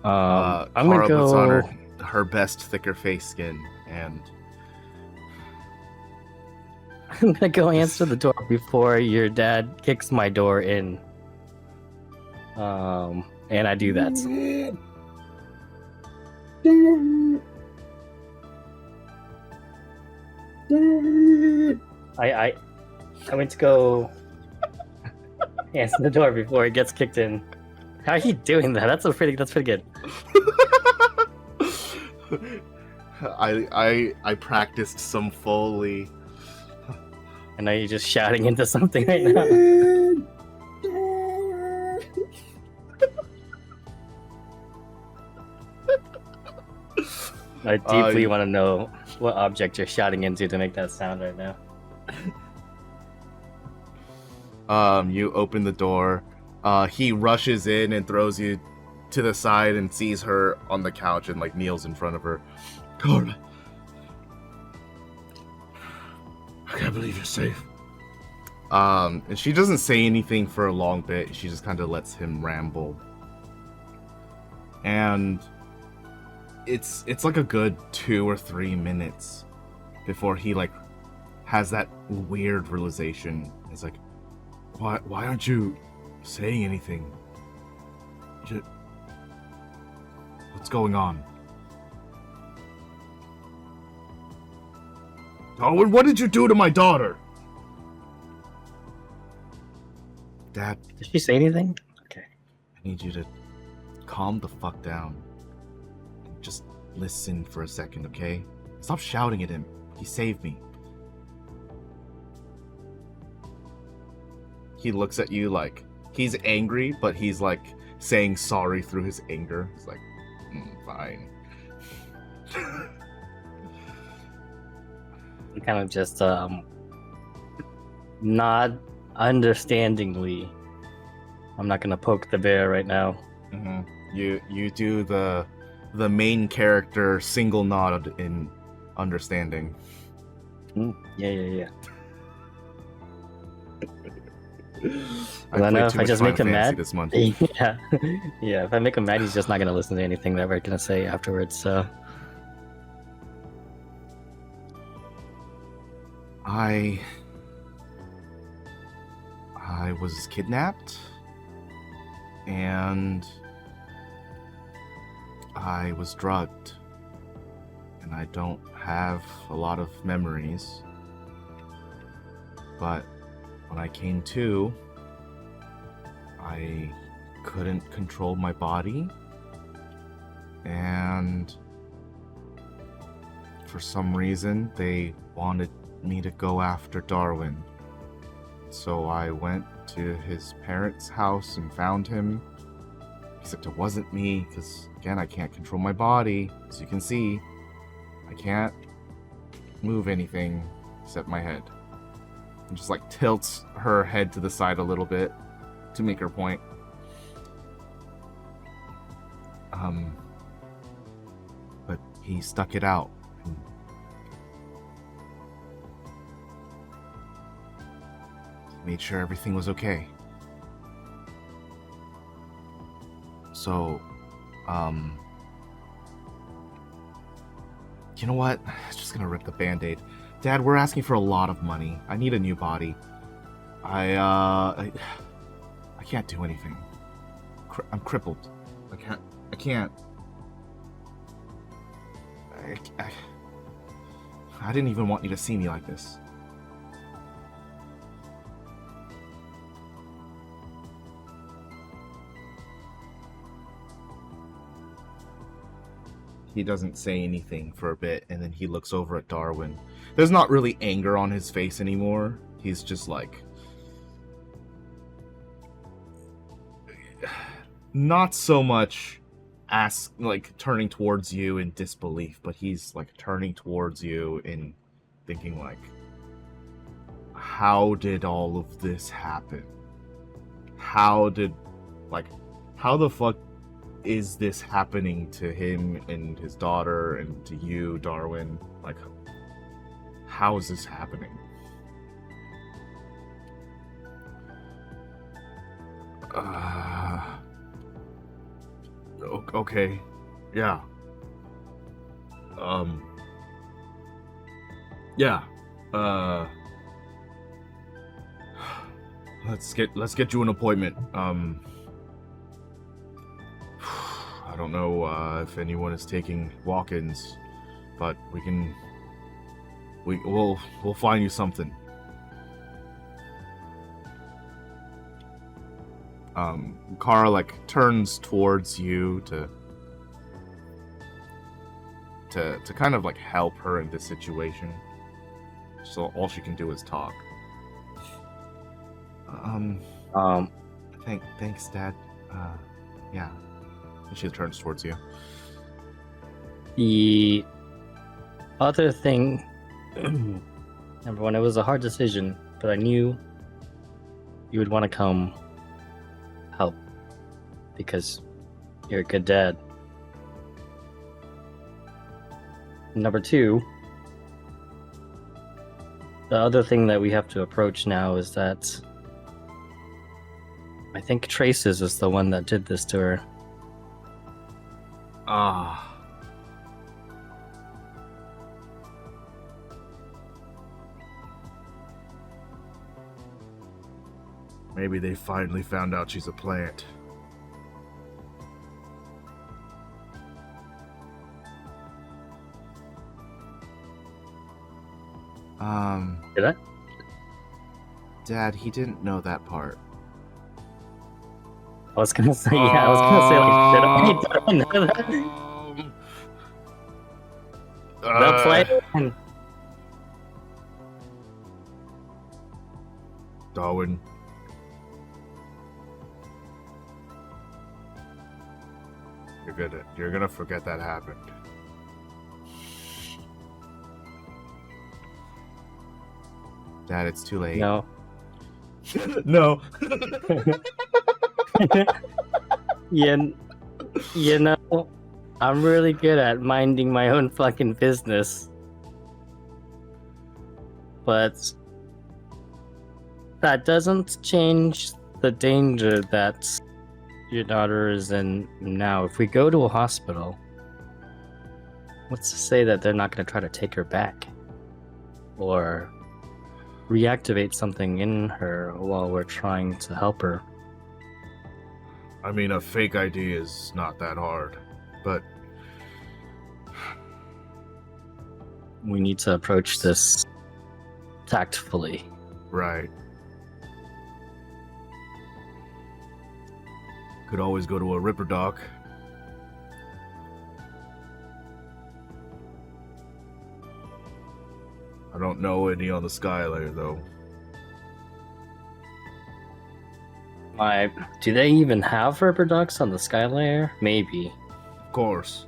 I'm Kara gonna puts go. on her best thicker face skin, and I'm gonna go answer the door before your dad kicks my door in. And I do that. I went to go answer the door before it gets kicked in. How are you doing that? That's pretty good. I practiced some Foley. I know you're just shouting into something right now. I deeply want to know what object you're shouting into to make that sound right now. You open the door. He rushes in and throws you to the side and sees her on the couch and like kneels in front of her. Cora, I can't believe you're safe. And she doesn't say anything for a long bit. She just kind of lets him ramble. And it's like a good 2 or 3 minutes before he like has that weird realization. It's like, why aren't you saying anything? What's going on? Darwin, what did you do to my daughter? Dad, Did she say anything? Okay. I need you to calm the fuck down. Just listen for a second, okay? Stop shouting at him. He saved me. He looks at you like he's angry, but he's like saying sorry through his anger. He's like, fine. You kind of just nod understandingly. I'm not gonna poke the bear right now. Mm-hmm. You do the main character single nod in understanding. Yeah. I know played if too I much just Final make him Fantasy mad. this month. Yeah. If I make him mad, he's just not gonna listen to anything that we're gonna say afterwards. So I was kidnapped, and I was drugged, and I don't have a lot of memories, but when I came to, I couldn't control my body, and for some reason they wanted me to go after Darwin. So I went to his parents' house and found him, except it wasn't me, because again, I can't control my body. As you can see, I can't move anything except my head. And just like tilts her head to the side a little bit to make her point. But he stuck it out. Made sure everything was okay. So, you know what? I'm just gonna rip the Band-Aid. Dad, we're asking for a lot of money. I need a new body. I can't do anything. I'm crippled. I can't. I didn't even want you to see me like this. He doesn't say anything for a bit, and then he looks over at Darwin. There's not really anger on his face anymore. He's just like... not so much turning towards you in disbelief, but he's like turning towards you in thinking like, how did all of this happen? How the fuck is this happening to him and his daughter and to you, Darwin? Like, how is this happening? Okay. Yeah. Yeah. Let's get you an appointment. I don't know if anyone is taking walk-ins, but we'll find you something. Kara turns towards you to to kind of like help her in this situation. So all she can do is talk. Thanks, Dad. Yeah. And she turns towards you. The other thing, number one, it was a hard decision, but I knew you would want to come help because you're a good dad. Number two, the other thing that we have to approach now is that I think Traces is the one that did this to her. Ah. Maybe they finally found out she's a plant. Did I? Dad, he didn't know that part. I was gonna say, yeah, I was gonna say, like, did I know that? The plan. Darwin. You're gonna forget that happened. Dad, it's too late. No. No. You know, I'm really good at minding my own fucking business. But that doesn't change the danger that your daughter is in now. If we go to a hospital, what's to say that they're not going to try to take her back? Or reactivate something in her while we're trying to help her? I mean, a fake ID is not that hard, but We need to approach this tactfully. right. Could always go to a Ripper dock. I don't know any on the sky layer though. Do they even have rubber ducks on the sky layer? Maybe. Of course.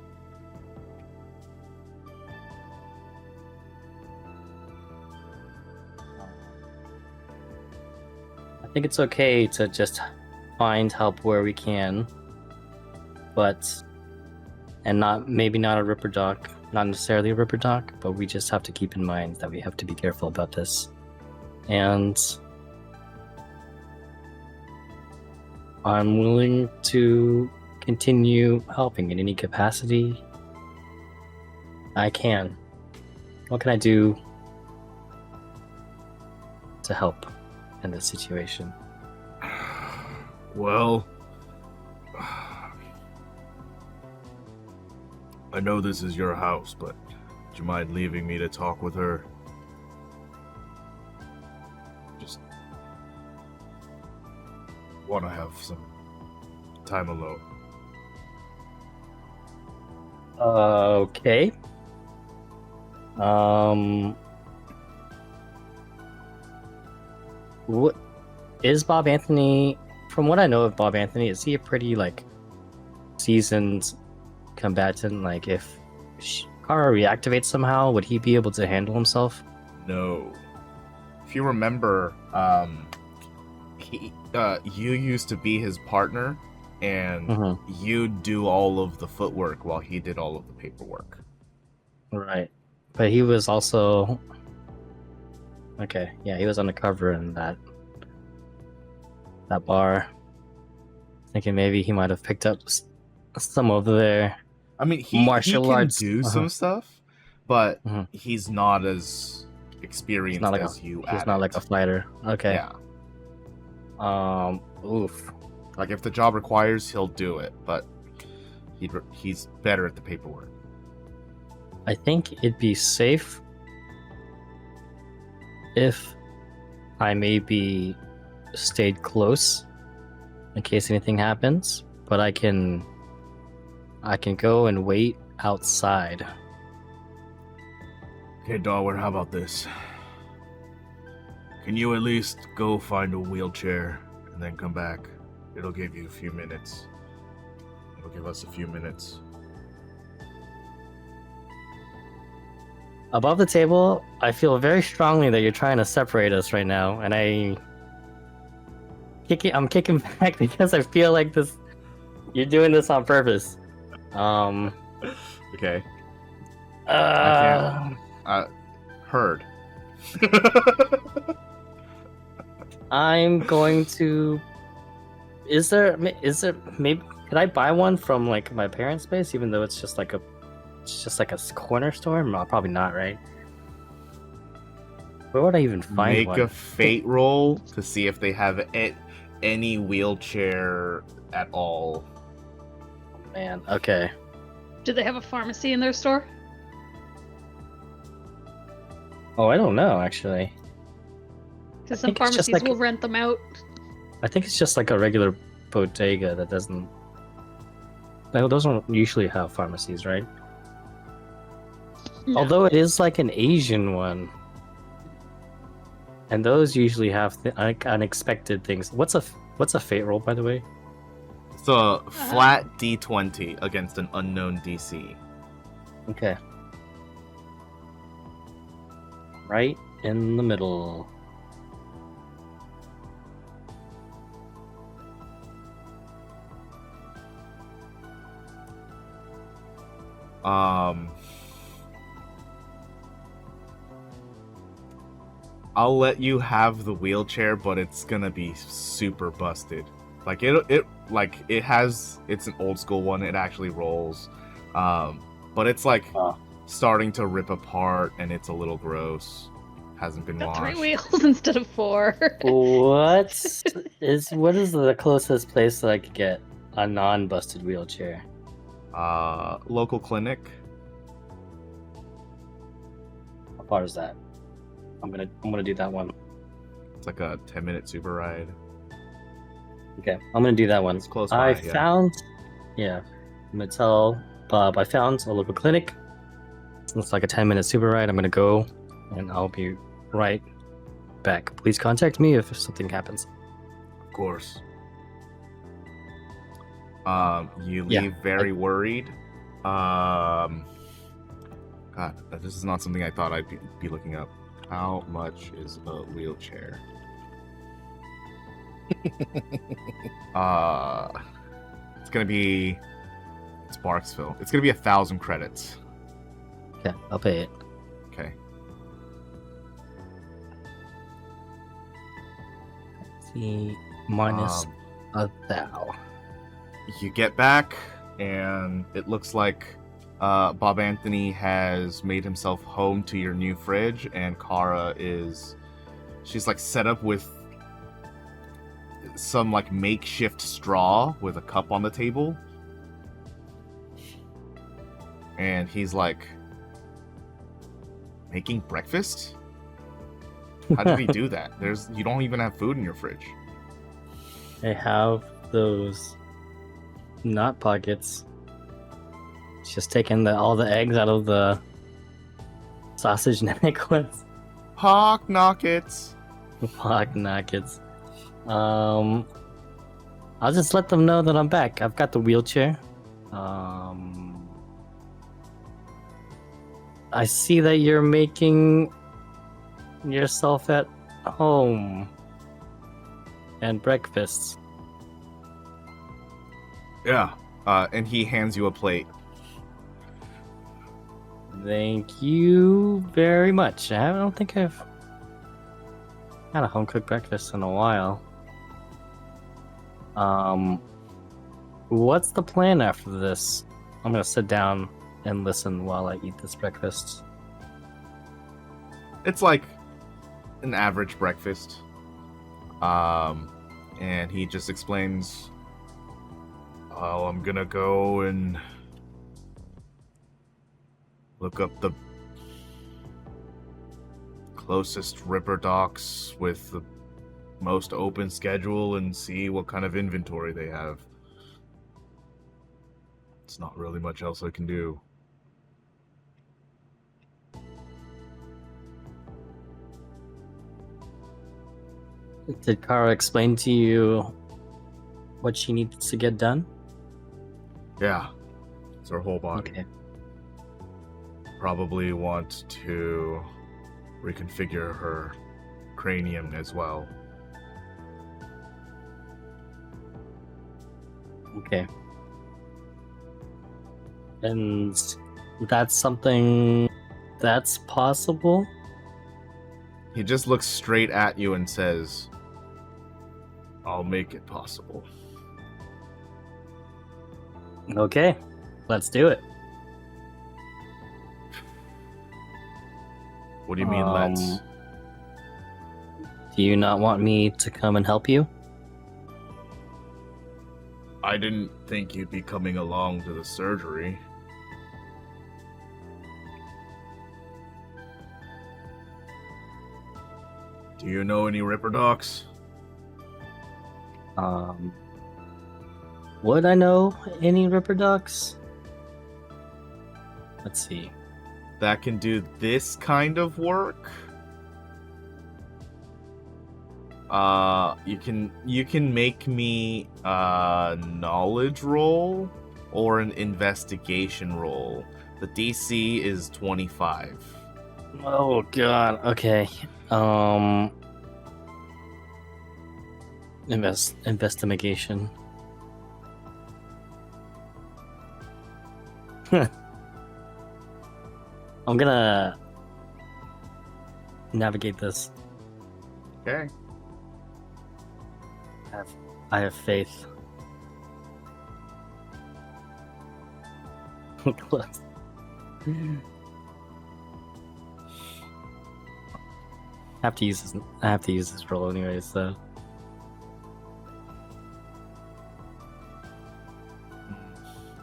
I think it's okay to just find help where we can, and maybe not a ripper dock, not necessarily a ripper dock, but we just have to keep in mind that we have to be careful about this. And I'm willing to continue helping in any capacity I can. What can I do to help in this situation? Well, I know this is your house, but do you mind leaving me to talk with her? Just want to have some time alone. Okay. What is Bob Anthony? From what I know of Bob Anthony, is he a pretty seasoned combatant? Like, if Kara reactivates somehow, would he be able to handle himself? No. If you remember, you used to be his partner, and you do all of the footwork while he did all of the paperwork. Right. But he was also... Okay, yeah, he was undercover in that bar. Thinking maybe he might have picked up some of their I mean, he martial arts. Do some stuff, but he's not as experienced as you. He's not like a fighter. Okay. Yeah. Oof. Like, if the job requires, he'll do it, but he's better at the paperwork. I think it'd be safe if I maybe stayed close in case anything happens, but I can go and wait outside Hey, Darwin, how about this? Can you at least go find a wheelchair and then come back? It'll give you a few minutes. It'll give us a few minutes. Above the table, I feel very strongly that you're trying to separate us right now, and I'm kicking back because I feel like this. You're doing this on purpose. Okay. Uh, Heard. I'm going to. Is there maybe? Could I buy one from like my parents' place, even though it's just like a corner store? No, probably not, right? Where would I even find Make one? a fate roll to see if they have any wheelchair at all. Man, okay. Do they have a pharmacy in their store? Oh, I don't know actually. Because I some think it's just pharmacies like- will rent them out. I think it's just like a regular bodega that doesn't. No, those don't usually have pharmacies, right? No. Although it is like an Asian one, and those usually have like unexpected things. What's a fate roll, by the way? It's a flat D20 against an unknown DC. Okay. Right in the middle. I'll let you have the wheelchair, but it's gonna be super busted. Like it's an old school one. It actually rolls, but it's like starting to rip apart, and it's a little gross. Hasn't been Got 3 washed. wheels instead of 4. What is the closest place that I could get a non-busted wheelchair? Local clinic. How far is that? I'm gonna do that one. It's like a 10-minute super ride. Okay, I'm gonna do that one. It's close I by, yeah. found, yeah. I'm gonna tell Bob I found a local clinic. It's like a 10-minute super ride. I'm gonna go, and I'll be right back. Please contact me if something happens. Of course. You Yeah, leave very worried. God, this is not something I thought I'd be looking up. How much is a wheelchair? It's Barksville. It's gonna be 1,000 credits. Okay, I'll pay it. Okay. See, minus Um, a thou. You get back, and it looks like Bob Anthony has made himself home to your new fridge, and Kara she's like set up with some like makeshift straw with a cup on the table. And he's like making breakfast? How did he do that? You don't even have food in your fridge. I have those knot pockets. It's just taking all the eggs out of the sausage necklace. Hawk knockets. Fuck nuggets. I'll just let them know that I'm back. I've got the wheelchair. I see that you're making yourself at home and breakfast. Yeah. And he hands you a plate. Thank you very much. I don't think I've had a home cooked breakfast in a while. What's the plan after this? I'm gonna sit down and listen while I eat this breakfast. It's like an average breakfast. And he just explains, oh, I'm gonna go and look up the closest Ripper docks with the most open schedule and see what kind of inventory they have. It's not really much else I can do. Did Kara explain to you what she needs to get done? Yeah, it's her whole body. Okay. Probably want to reconfigure her cranium as well. Okay. And that's something that's possible? He just looks straight at you and says, I'll make it possible. Okay. Let's do it. What do you mean, let's? Do you not want me to come and help you? I didn't think you'd be coming along to the surgery. Do you know any Ripper docs? Would I know any Ripper docs? Let's see. That can do this kind of work? You can make me a knowledge roll or an investigation roll. The DC is 25. Oh god. Okay. Investigation. I'm gonna navigate this. Okay. I have faith. Close. I have to use this roll anyways, so.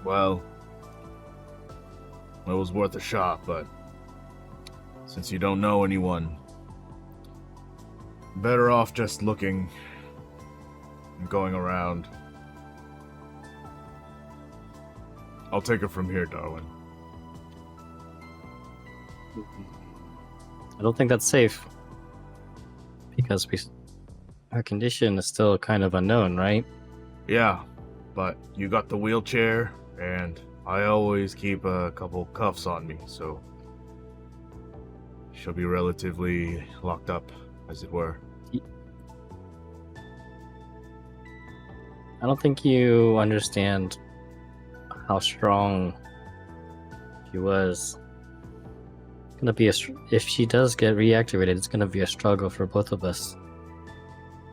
Well, it was worth a shot, but since you don't know anyone, better off just looking and going around. I'll take it from here, Darwin. I don't think that's safe. Because her condition is still kind of unknown, right? Yeah, but you got the wheelchair, and I always keep a couple cuffs on me, so she'll be relatively locked up, as it were. I don't think you understand how strong she was. It's gonna be if she does get reactivated, it's gonna be a struggle for both of us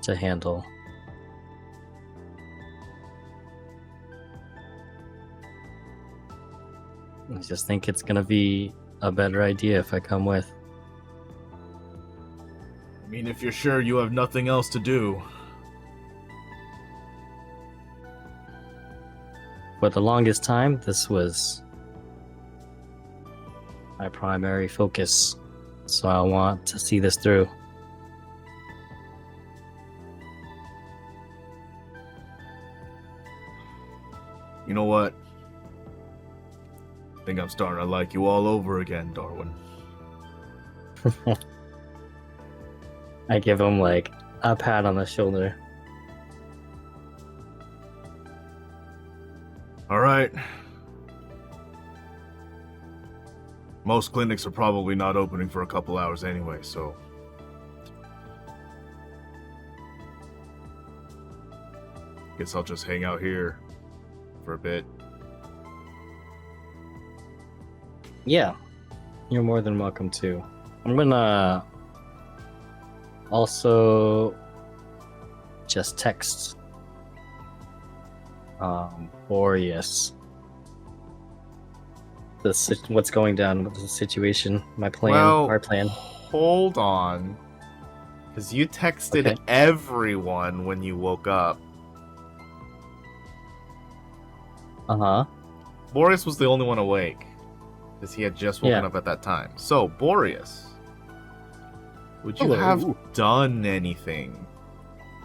to handle. I just think it's gonna be a better idea if I come with. I mean, if you're sure you have nothing else to do. For the longest time, this was my primary focus, so I want to see this through. You know what? I think I'm starting to like you all over again, Darwin. I give him like a pat on the shoulder. All right. Most clinics are probably not opening for a couple hours anyway, so guess I'll just hang out here for a bit. Yeah, you're more than welcome to. I'm gonna also just text Boreas what's going down with the situation, my plan, our plan. Hold on, because you texted Okay. everyone when you woke up. Uh-huh. Boreas was the only one awake, because he had just woken Yeah. up at that time. So, Boreas, would you Hello. have done anything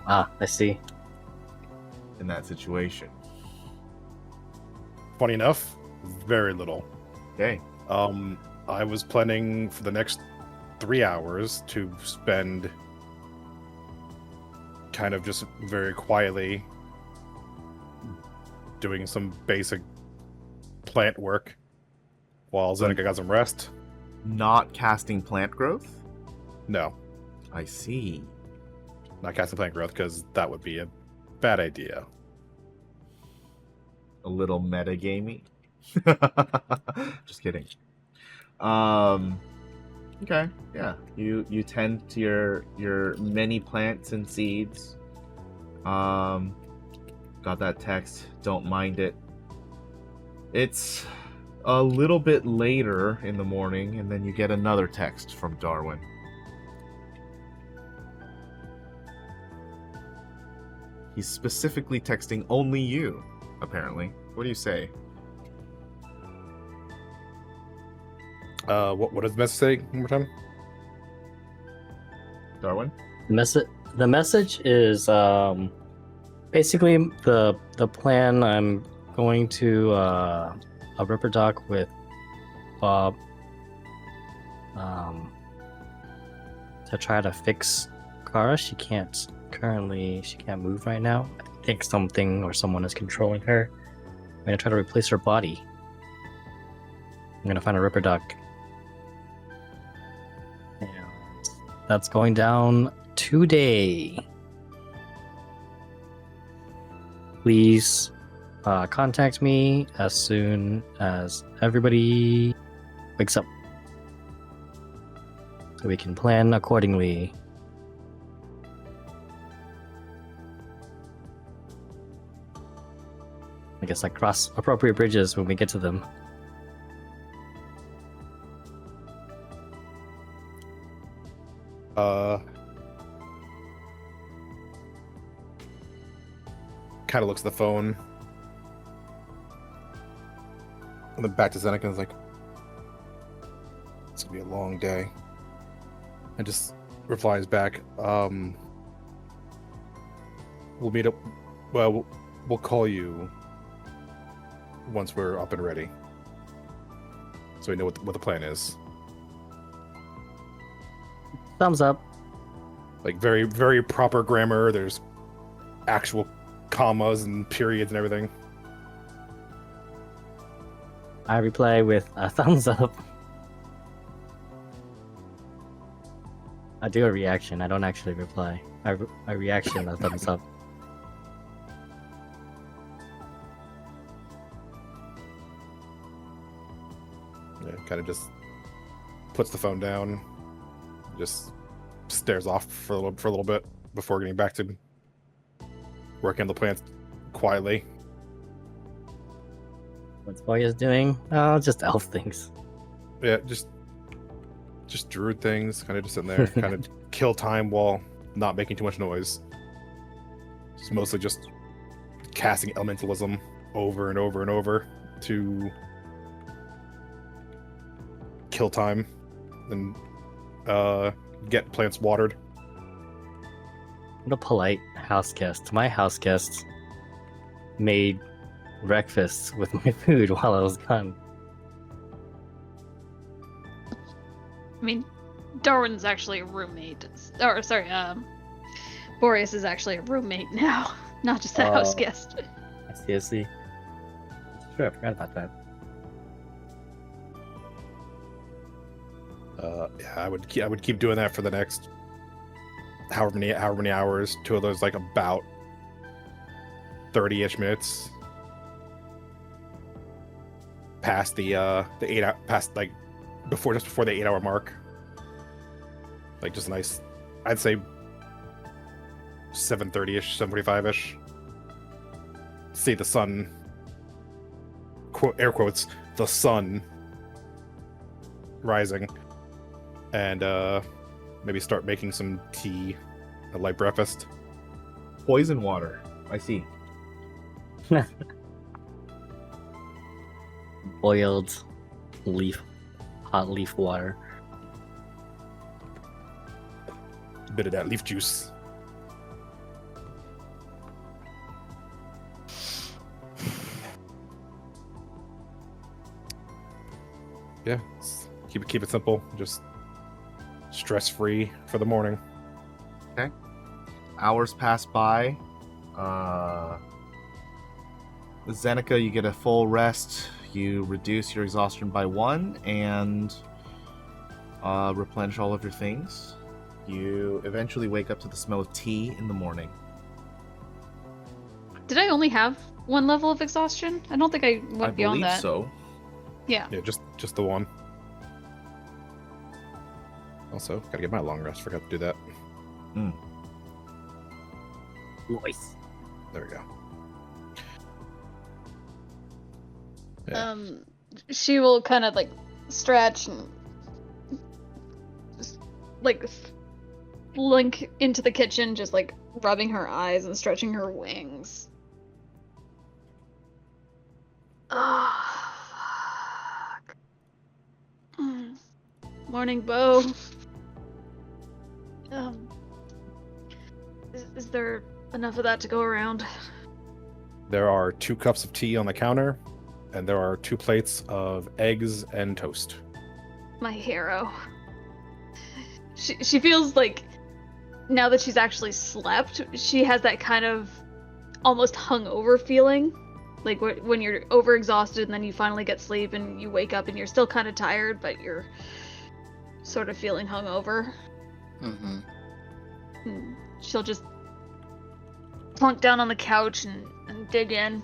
Ah, I see. in that situation? Funny enough, very little. Okay. I was planning for the next 3 hours to spend kind of just very quietly doing some basic plant work while Zeneca got some rest. Not casting plant growth? No, I see. not casting plant growth because that would be a bad idea. A little metagamey. Just kidding. Okay, yeah. You tend to your many plants and seeds. Got that text. Don't mind it. It's a little bit later in the morning, and then you get another text from Darwin. He's specifically texting only you, apparently. What do you say? What does the message say one more time? Darwin? The message is basically the plan. I'm going to a ripper dock with Bob to try to fix Kara. She can't move right now. I think something or someone is controlling her. I'm gonna try to replace her body. I'm gonna find a ripper dock. And that's going down today. Please contact me as soon as everybody wakes up so we can plan accordingly. I guess like cross appropriate bridges when we get to them. Kind of looks at the phone. And then back to Zeneca and is like, it's gonna be a long day. And just replies back, we'll meet up, well, we'll call you once we're up and ready. So we know what the plan is. Thumbs up. Like very, very proper grammar. There's actual commas and periods and everything. I reply with a thumbs up. I do a reaction. I don't actually reply. I reaction a thumbs up. Yeah, kind of just puts the phone down, just stares off for a little bit before getting back to working on the plants quietly. What's Boreas doing? Oh, just elf things. Yeah, just druid things, kind of just sitting there, kind of kill time while not making too much noise. It's mostly just casting elementalism over and over and over to kill time and get plants watered. What a polite house guest. My house guest made breakfast with my food while I was gone. I mean, Darwin's actually a roommate. Or sorry, Boreas is actually a roommate now, not just a house guest. I see. Sure, I forgot about that. Yeah, I would keep doing that for the next however many hours till there's like about 30-ish minutes past the 8 hour, past like before the 8-hour mark. Like just nice, I'd say 7:30-ish, 7:45-ish. See the sun, air quotes, the sun rising, and maybe start making some tea, a light breakfast. Poison water. I see. Boiled hot leaf water. A bit of that leaf juice. Yeah, keep it simple. Just stress-free for the morning. Okay. hours pass by. Zeneca, you get a full rest. You reduce your exhaustion by 1 and replenish all of your things. You eventually wake up to the smell of tea in the morning. Did I only have 1 level of exhaustion? I don't think I went beyond that. I believe so. Yeah. Yeah, just the one. Also, gotta get my long rest. Forgot to do that. Nice. There we go. Yeah. She will kind of like stretch and just like slink into the kitchen, just like rubbing her eyes and stretching her wings. Oh, fuck. Morning, Bo. Is there enough of that to go around? There are 2 cups of tea on the counter, and there are 2 plates of eggs and toast. My hero. She feels like now that she's actually slept, she has that kind of almost hungover feeling. Like when you're overexhausted and then you finally get sleep and you wake up and you're still kind of tired, but you're sort of feeling hungover. Mm-hmm. And she'll just plunk down on the couch and dig in.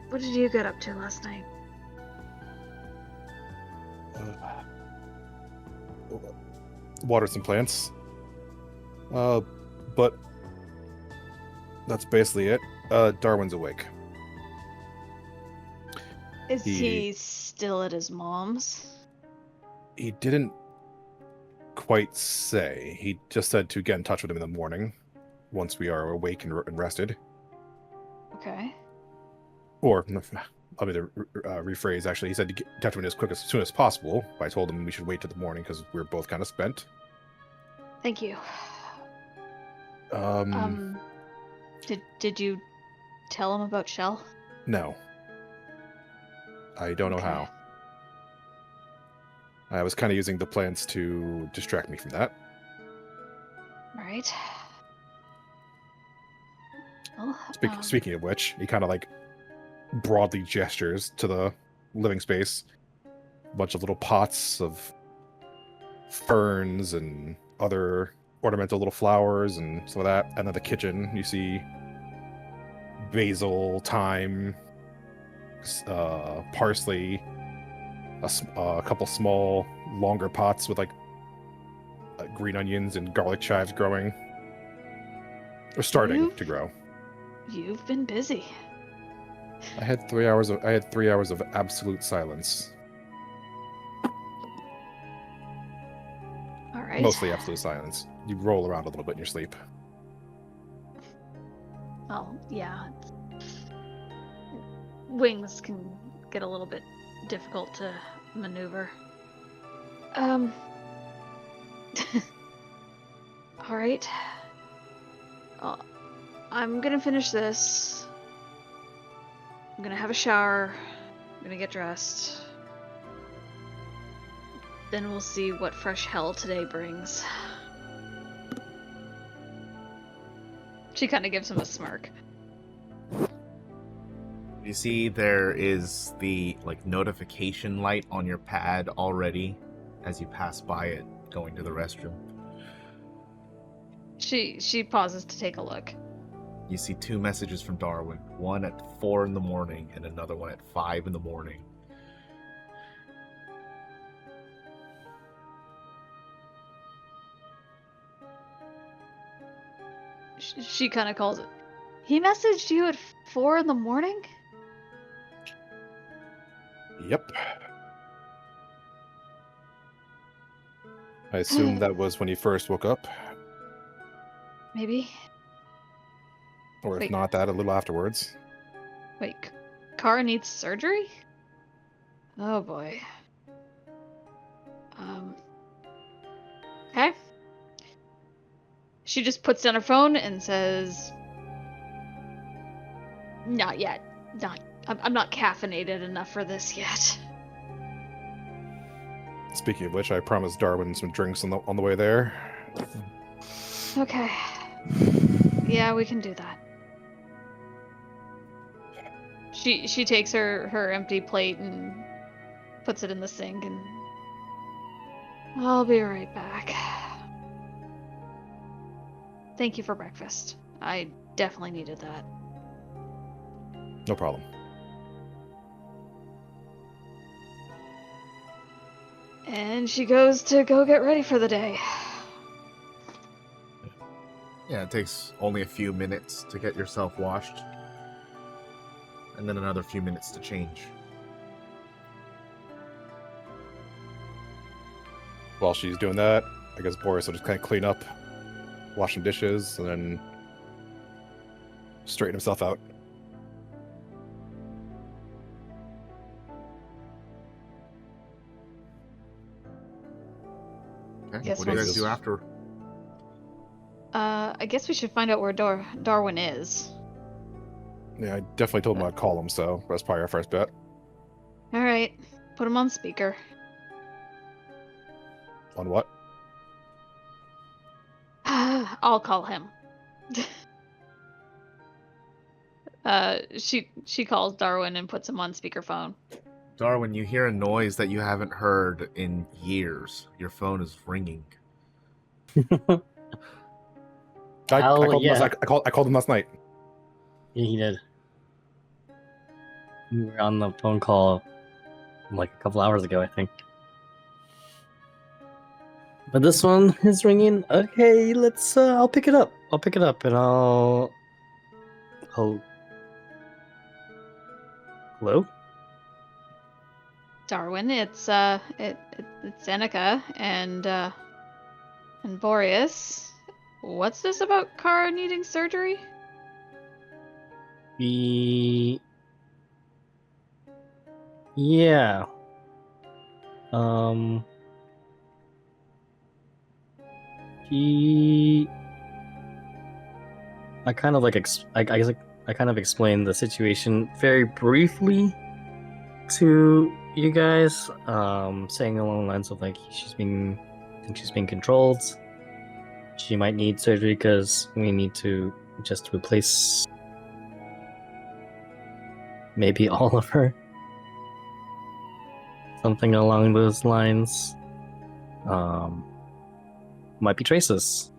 What did you get up to last night? Water some plants. But that's basically it. Darwin's awake. Is he still at his mom's? He didn't quite say. He just said to get in touch with him in the morning, once we are awake and rested. Okay. Or, I'll be to rephrase, actually. He said to get in touch with him as soon as possible. I told him we should wait till the morning because we were both kind of spent. Thank you. Did you tell him about Shell? No. I don't know how. I was kind of using the plants to distract me from that. Right. Well, Speaking of which, he kind of like broadly gestures to the living space. A bunch of little pots of ferns and other ornamental little flowers and some of that. And then the kitchen, you see basil, thyme, parsley, a couple small, longer pots with like green onions and garlic chives growing. Or starting to grow. You've been busy. I had 3 hours of absolute silence. All right. Mostly absolute silence. You roll around a little bit in your sleep. Well, yeah. Wings can get a little bit difficult to maneuver. All right. I'm gonna finish this. I'm gonna have a shower. I'm gonna get dressed. Then we'll see what fresh hell today brings. She kind of gives him a smirk. You see there is the notification light on your pad already as you pass by it going to the restroom. She pauses to take a look. You see 2 messages from Darwin, one at 4 in the morning and another one at 5 in the morning. She kind of calls it. He messaged you at 4 in the morning? Yep. I assume that was when he first woke up. Maybe. Or if Wait. not that, a little afterwards. Wait, Kara needs surgery? Oh boy. Okay. She just puts down her phone and says, "Not yet. I'm not caffeinated enough for this yet." Speaking of which, I promised Darwin some drinks on the way there. Okay. Yeah, we can do that. She takes her empty plate and puts it in the sink, and I'll be right back. Thank you for breakfast. I definitely needed that. No problem. And she goes to go get ready for the day. Yeah, it takes only a few minutes to get yourself washed. And then another few minutes to change. While she's doing that, I guess Boreas will just kind of clean up, wash some dishes, and then straighten himself out. Okay. Guess What do you guys once- do after? I guess we should find out where Darwin is. Yeah, I definitely told him I'd call him, so that's probably our first bet. All right, put him on speaker. On what? I'll call him. She calls Darwin and puts him on speakerphone. Darwin, you hear a noise that you haven't heard in years. Your phone is ringing. I called yeah. I called him last night. Yeah, he did. We were on the phone call like a couple hours ago, I think. But this one is ringing. Okay, let's. I'll pick it up. I'll pick it up, and I'll. Oh. Hello? Darwin, it's Seneca and Boreas. What's this about Kara needing surgery? Yeah. I kind of like I guess I kind of explained the situation very briefly to you guys, saying along the lines of like she's being controlled. She might need surgery because we need to just replace maybe all of her. Something along those lines. Might be traces.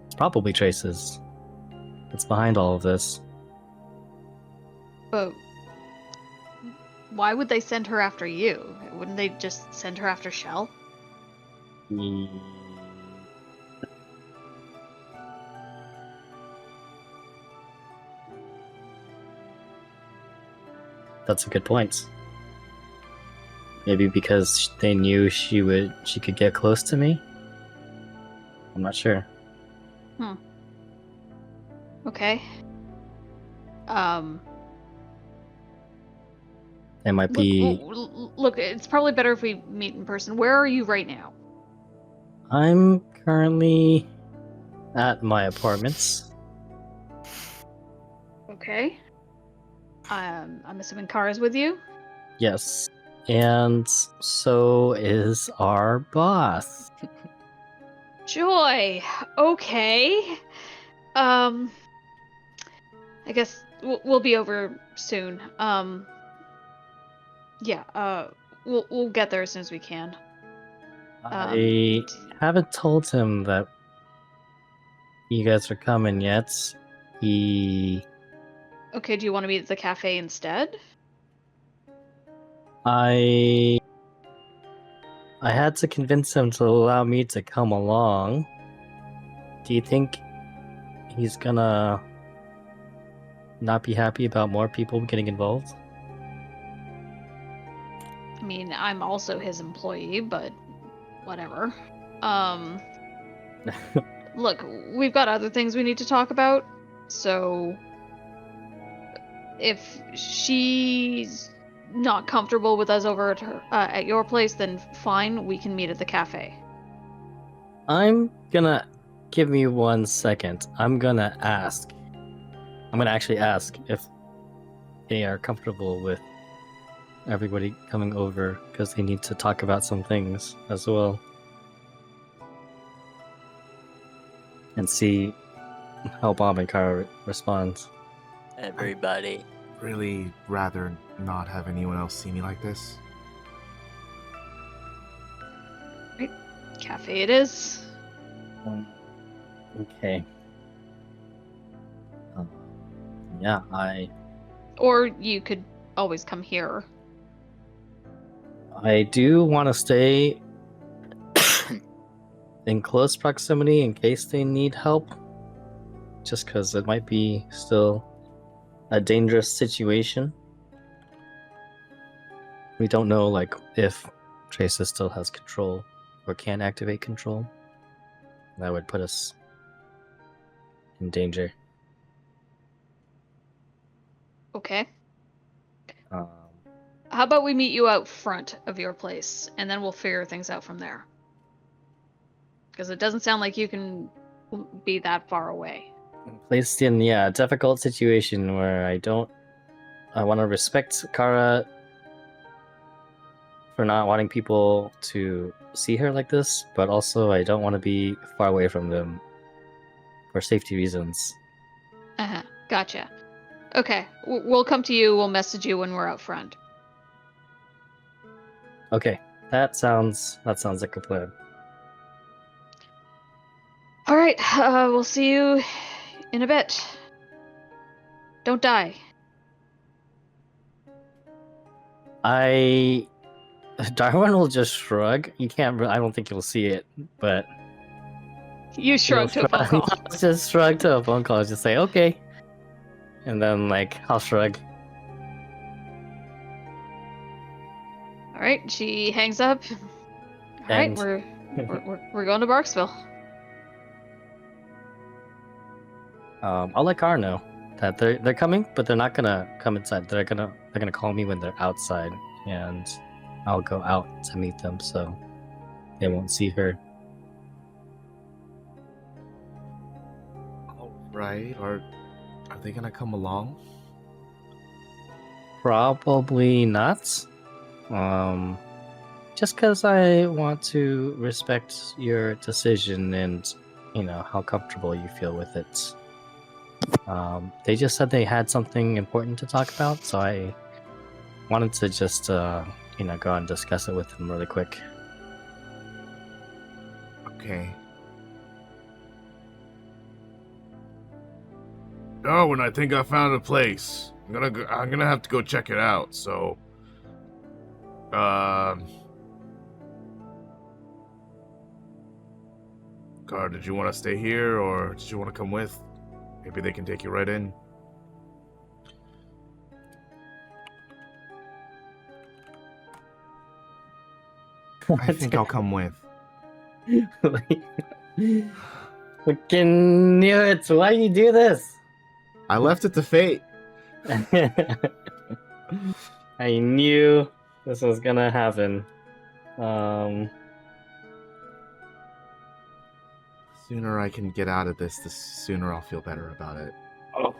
It's probably traces. It's behind all of this. But why would they send her after you? Wouldn't they just send her after Shell? That's a good point. Maybe because they knew she could get close to me? I'm not sure. Okay. It might be. Look, it's probably better if we meet in person. Where are you right now? I'm currently at my apartments. Okay. I'm assuming Kara's with you? Yes. And so is our boss. Joy. Okay. I guess we'll be over soon. Yeah. We'll get there as soon as we can. I haven't told him that you guys are coming yet. Okay, do you want to meet at the cafe instead? I had to convince him to allow me to come along. Do you think he's gonna not be happy about more people getting involved? I mean, I'm also his employee, but whatever. Look, we've got other things we need to talk about, so if she's not comfortable with us over at her at your place, then fine, we can meet at the cafe. I'm gonna give me 1 second. I'm gonna actually ask if they are comfortable with everybody coming over because they need to talk about some things as well. And see how Bob and Kara responds. Everybody. Really rather not have anyone else see me like this. Cafe it is. Okay. Yeah, Or you could always come here. I do want to stay in close proximity in case they need help. Just because it might be still a dangerous situation. We don't know, like, if Tracer still has control or can activate control. That would put us in danger. Okay. Um, How about we meet you out front of your place, and then we'll figure things out from there. Because it doesn't sound like you can be that far away. Placed in, a difficult situation where I want to respect Kara for not wanting people to see her like this, but also I don't want to be far away from them for safety reasons. Uh-huh. Gotcha. Okay. We'll come to you. We'll message you when we're out front. Okay, that sounds like a plan. All right. We'll see you in a bit. Don't die. Darwin will just shrug. You can't. I don't think you'll see it, but You shrugged to a phone call. Just shrug to a phone call. Just say okay, and then I'll shrug. All right. She hangs up. All right. And- We're going to Barksville. I'll let Kara know that they're coming, but they're not gonna come inside. They're gonna call me when they're outside, and I'll go out to meet them, so they won't see her. Alright, are they gonna come along? Probably not. Just because I want to respect your decision and how comfortable you feel with it. They just said they had something important to talk about, so I wanted to just go and discuss it with them really quick. Okay. Darwin, I think I found a place. I'm gonna have to go check it out. So, Gar, did you want to stay here, or did you want to come with? Maybe they can take you right in. I think I'll come with. Fucking knew it. Why you do this? I left it to fate. I knew this was gonna happen. Sooner I can get out of this, the sooner I'll feel better about it. Oh.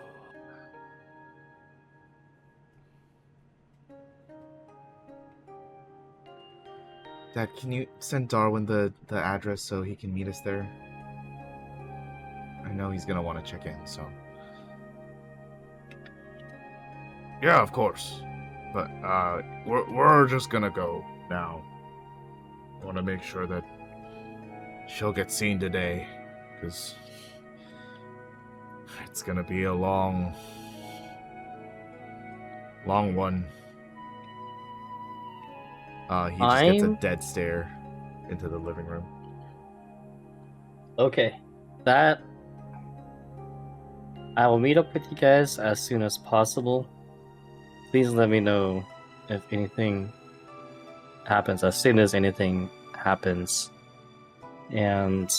Dad, can you send Darwin the address so he can meet us there? I know he's gonna want to check in, so... Yeah, of course. But, we're just gonna go now. I want to make sure that she'll get seen today, because it's gonna be a long one. He just gets a dead stare into the living room. Okay, that I will meet up with you guys as soon as possible. Please let me know if anything happens, as soon as anything happens. And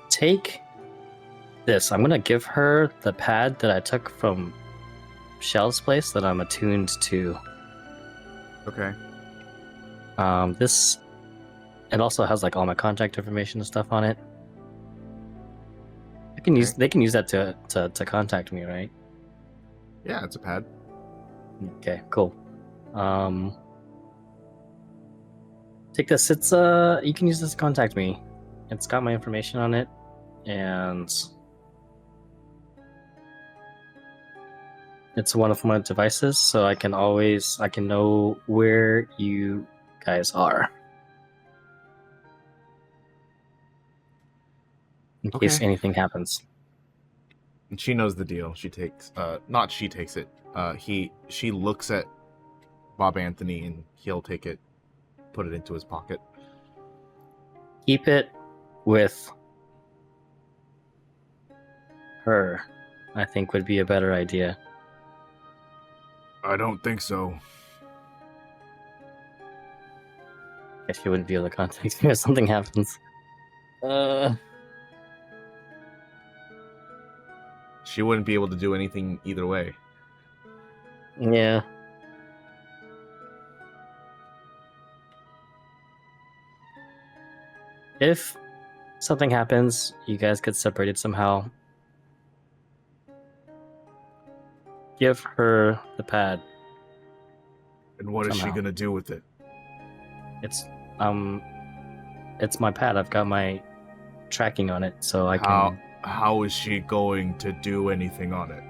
take this. I'm gonna give her the pad that I took from Shell's place that I'm attuned to. Okay. This, it also has all my contact information and stuff on it. They can use that to contact me, right? Yeah, it's a pad. Okay, cool. Take this. It's you can use this to contact me. It's got my information on it, and it's one of my devices, so I can know where you guys are. In case Okay. anything happens. And she knows the deal. She takes not she takes it. She looks at Bob Anthony and he'll take it, put it into his pocket. Keep it with her, I think would be a better idea. I don't think so. If you wouldn't be able to contact me if something happens. She wouldn't be able to do anything either way. Yeah. If something happens, you guys get separated somehow, give her the pad. And what is she Somehow. gonna do with it? It's my pad. I've got my tracking on it, so I can. How is she going to do anything on it?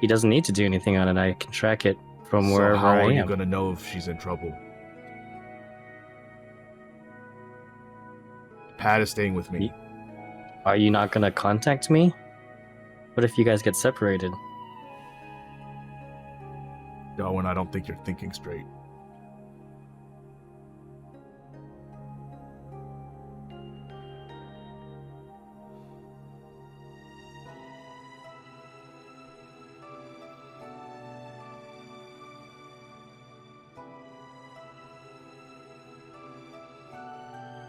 He doesn't need to do anything on it. I can track it from So wherever how I are you am. gonna know if she's in trouble? Pat is staying with me. Are you not gonna contact me? What if you guys get separated? Darwin, I don't think you're thinking straight.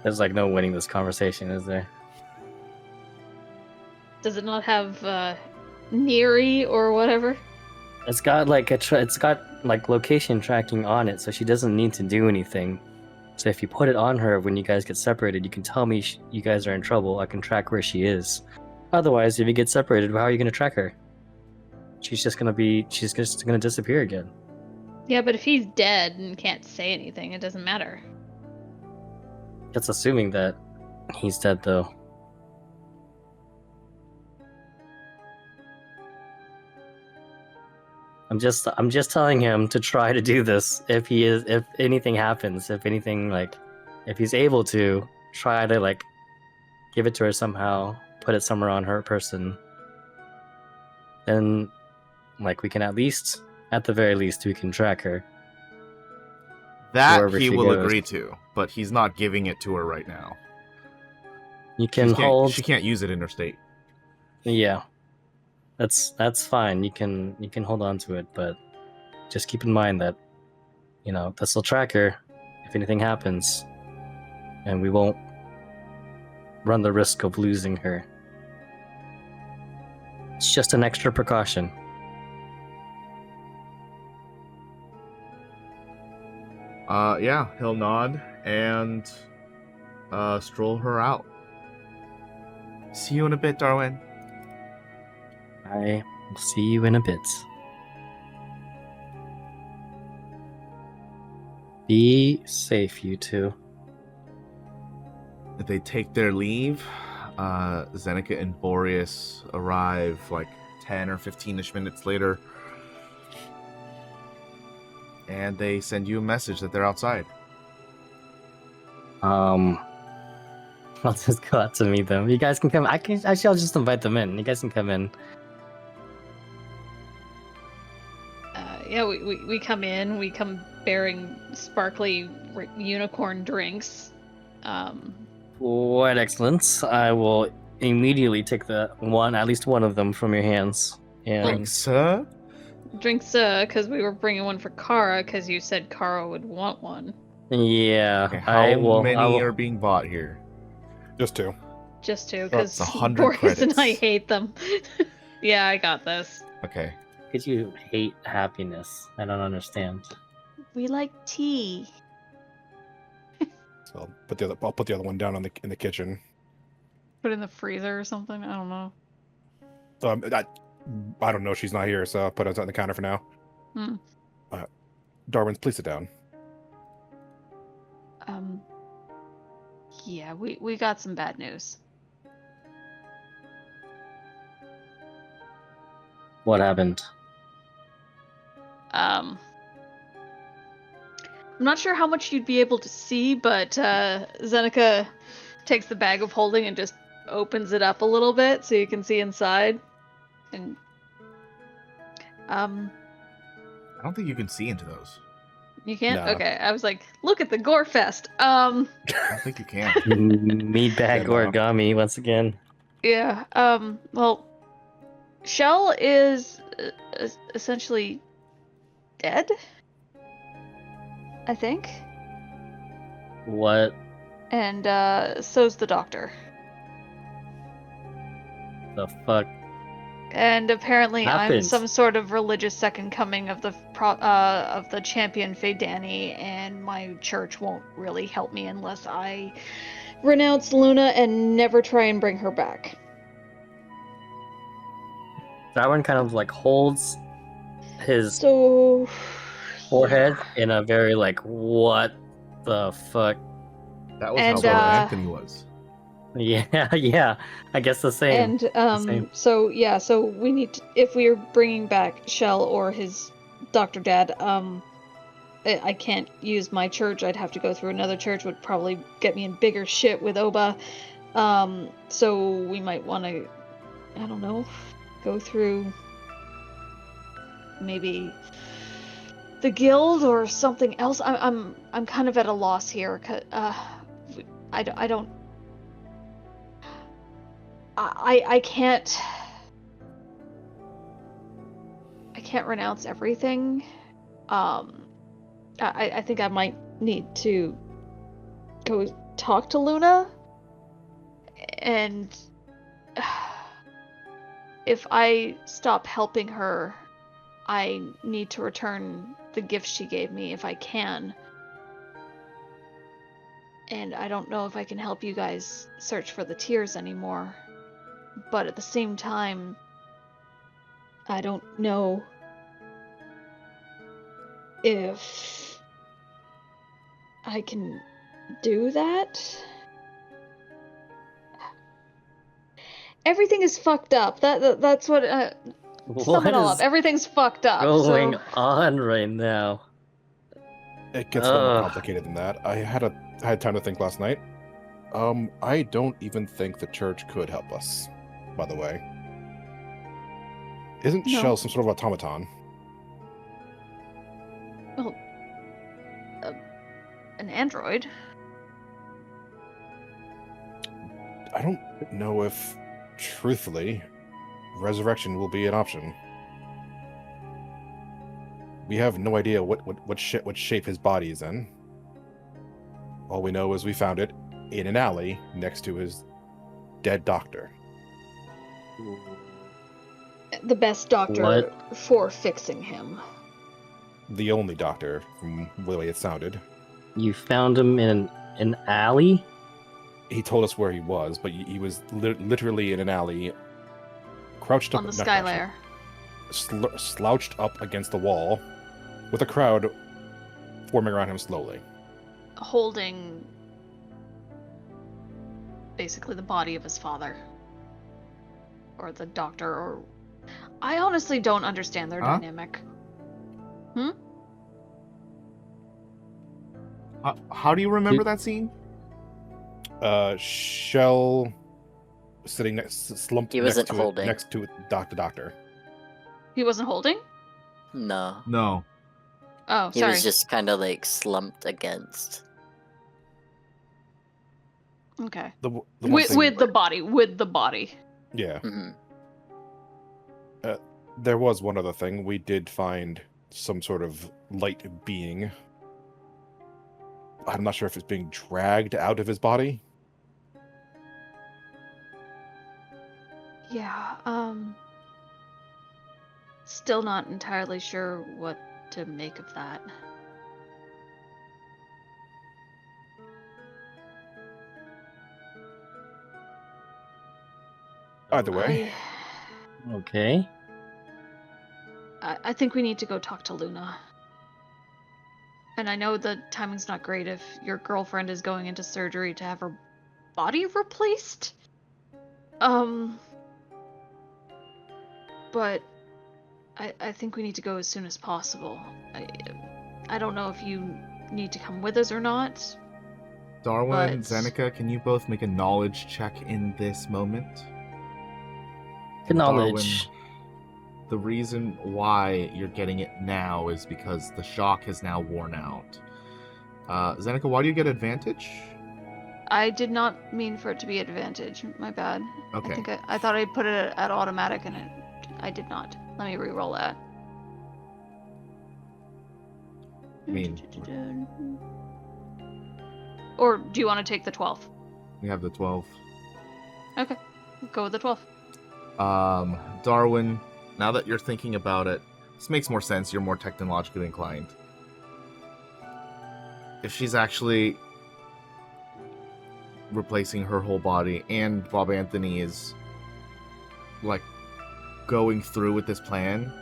There's like no winning this conversation, is there? Does it not have Neri or whatever? It's got like it's got like location tracking on it, so she doesn't need to do anything. So if you put it on her when you guys get separated, you can tell me you guys are in trouble. I can track where she is. Otherwise, if you get separated, how are you going to track her? She's just gonna disappear again. Yeah, but if he's dead and can't say anything, it doesn't matter. That's assuming that he's dead, though. I'm just telling him to try to do this. If anything happens, if he's able to try to like give it to her somehow, put it somewhere on her person, then like we can at the very least, we can track her. That Wherever he she will goes. agree to, but he's not giving it to her right now. You can hold. She can't use it interstate. Yeah, that's fine. You can hold on to it, but just keep in mind that this will track her if anything happens, and we won't run the risk of losing her. It's just an extra precaution. Yeah, he'll nod and stroll her out. See you in a bit, Darwin. I will see you in a bit. Be safe, you two. They take their leave. Zeneca and Boreas arrive like 10 or 15-ish minutes later. And they send you a message that they're outside. I'll just go out to meet them. You guys can come. I'll just invite them in. You guys can come in. Yeah, we come in. We come bearing sparkly unicorn drinks. Quite excellent. I will immediately take at least one of them from your hands. And Thanks, sir. Drinks, because we were bringing one for Kara, because you said Kara would want one. yeah, Okay, how many I will, are being bought here? Just two. Just to, That's because 100 Boreas and I credits. hate them. Yeah, I got this. Okay. Because you hate happiness. I don't understand. We like tea. So I'll put the other one down in the kitchen. Put it in the freezer or something. I don't know. I don't know. She's not here, so I'll put it on the counter for now. Hmm. Darwin, please sit down. Yeah, we got some bad news. What happened? I'm not sure how much you'd be able to see, but Zeneca takes the bag of holding and just opens it up a little bit so you can see inside. And I don't think you can see into those. you can't? No. Okay, I was like, look at the gore fest. I don't think you can. Meat bag Yeah, no. origami once again. Yeah, well, Shell is essentially dead, I think. What And so's the doctor. the fuck? And apparently I'm Happened. some sort of religious second coming of the champion Fadani, and my church won't really help me unless I renounce Luna and never try and bring her back. Darwin kind of like holds his So forehead in a very like, what the fuck? That was And, how bad uh, Anthony was. Yeah, yeah. I guess the same. And same. so yeah, so we need to, if we are bringing back Shell or his Dr. Dad, I can't use my church. I'd have to go through another church, would probably get me in bigger shit with Oba. So we might want to, I don't know, go through maybe the guild or something else. I'm kind of at a loss here. 'Cause, I don't. I can't renounce everything. I think I might need to go talk to Luna, and if I stop helping her, I need to return the gifts she gave me if I can. And I don't know if I can help you guys search for the tears anymore. But at the same time, I don't know if I can do that. Everything is fucked up. That's what. Sum it all up. Everything's fucked up. going So on right now? It gets a little more Ugh. complicated than that. I had time to think last night. I don't even think the church could help us, by the way. Isn't No. Shell some sort of automaton? well, an android. I don't know if, truthfully, resurrection will be an option. We have no idea what shape his body is in. All we know is we found it in an alley next to his dead doctor. The best doctor What? for fixing him. The only doctor, from the way it sounded. You found him in an alley? He told us where he was, but he was literally in an alley, crouched up On the not sky crouched, layer. slouched up against the wall, with a crowd forming around him slowly. Holding basically the body of his father. Or the doctor, or... I honestly don't understand their Huh? dynamic. How do you remember that scene? Shell sitting slumped He next wasn't to holding. next to doctor. He wasn't holding? No. No. Oh, He sorry. was just kind of like slumped against. Okay. The one With, thing- with the body. yeah. Mhm. There was one other thing. We did find some sort of light being. I'm not sure if it's being dragged out of his body. Yeah, still not entirely sure what to make of that. Either way, Okay. I think we need to go talk to Luna. And I know the timing's not great if your girlfriend is going into surgery to have her body replaced. But I think we need to go as soon as possible. I don't know if you need to come with us or not. Darwin, But- Zeneca, can you both make a knowledge check in this moment? Good knowledge. Darwin, the reason why you're getting it now is because the shock has now worn out. Zeneca, why do you get advantage? I did not mean for it to be advantage. My bad. Okay. I think I thought I put it at automatic and I did not. Let me re-roll that. I mean, Or do you want to take the 12? we have the 12. Okay. Go with the 12. Darwin, now that you're thinking about it, this makes more sense. You're more technologically inclined. If she's actually replacing her whole body and Bob Anthony is like going through with this plan,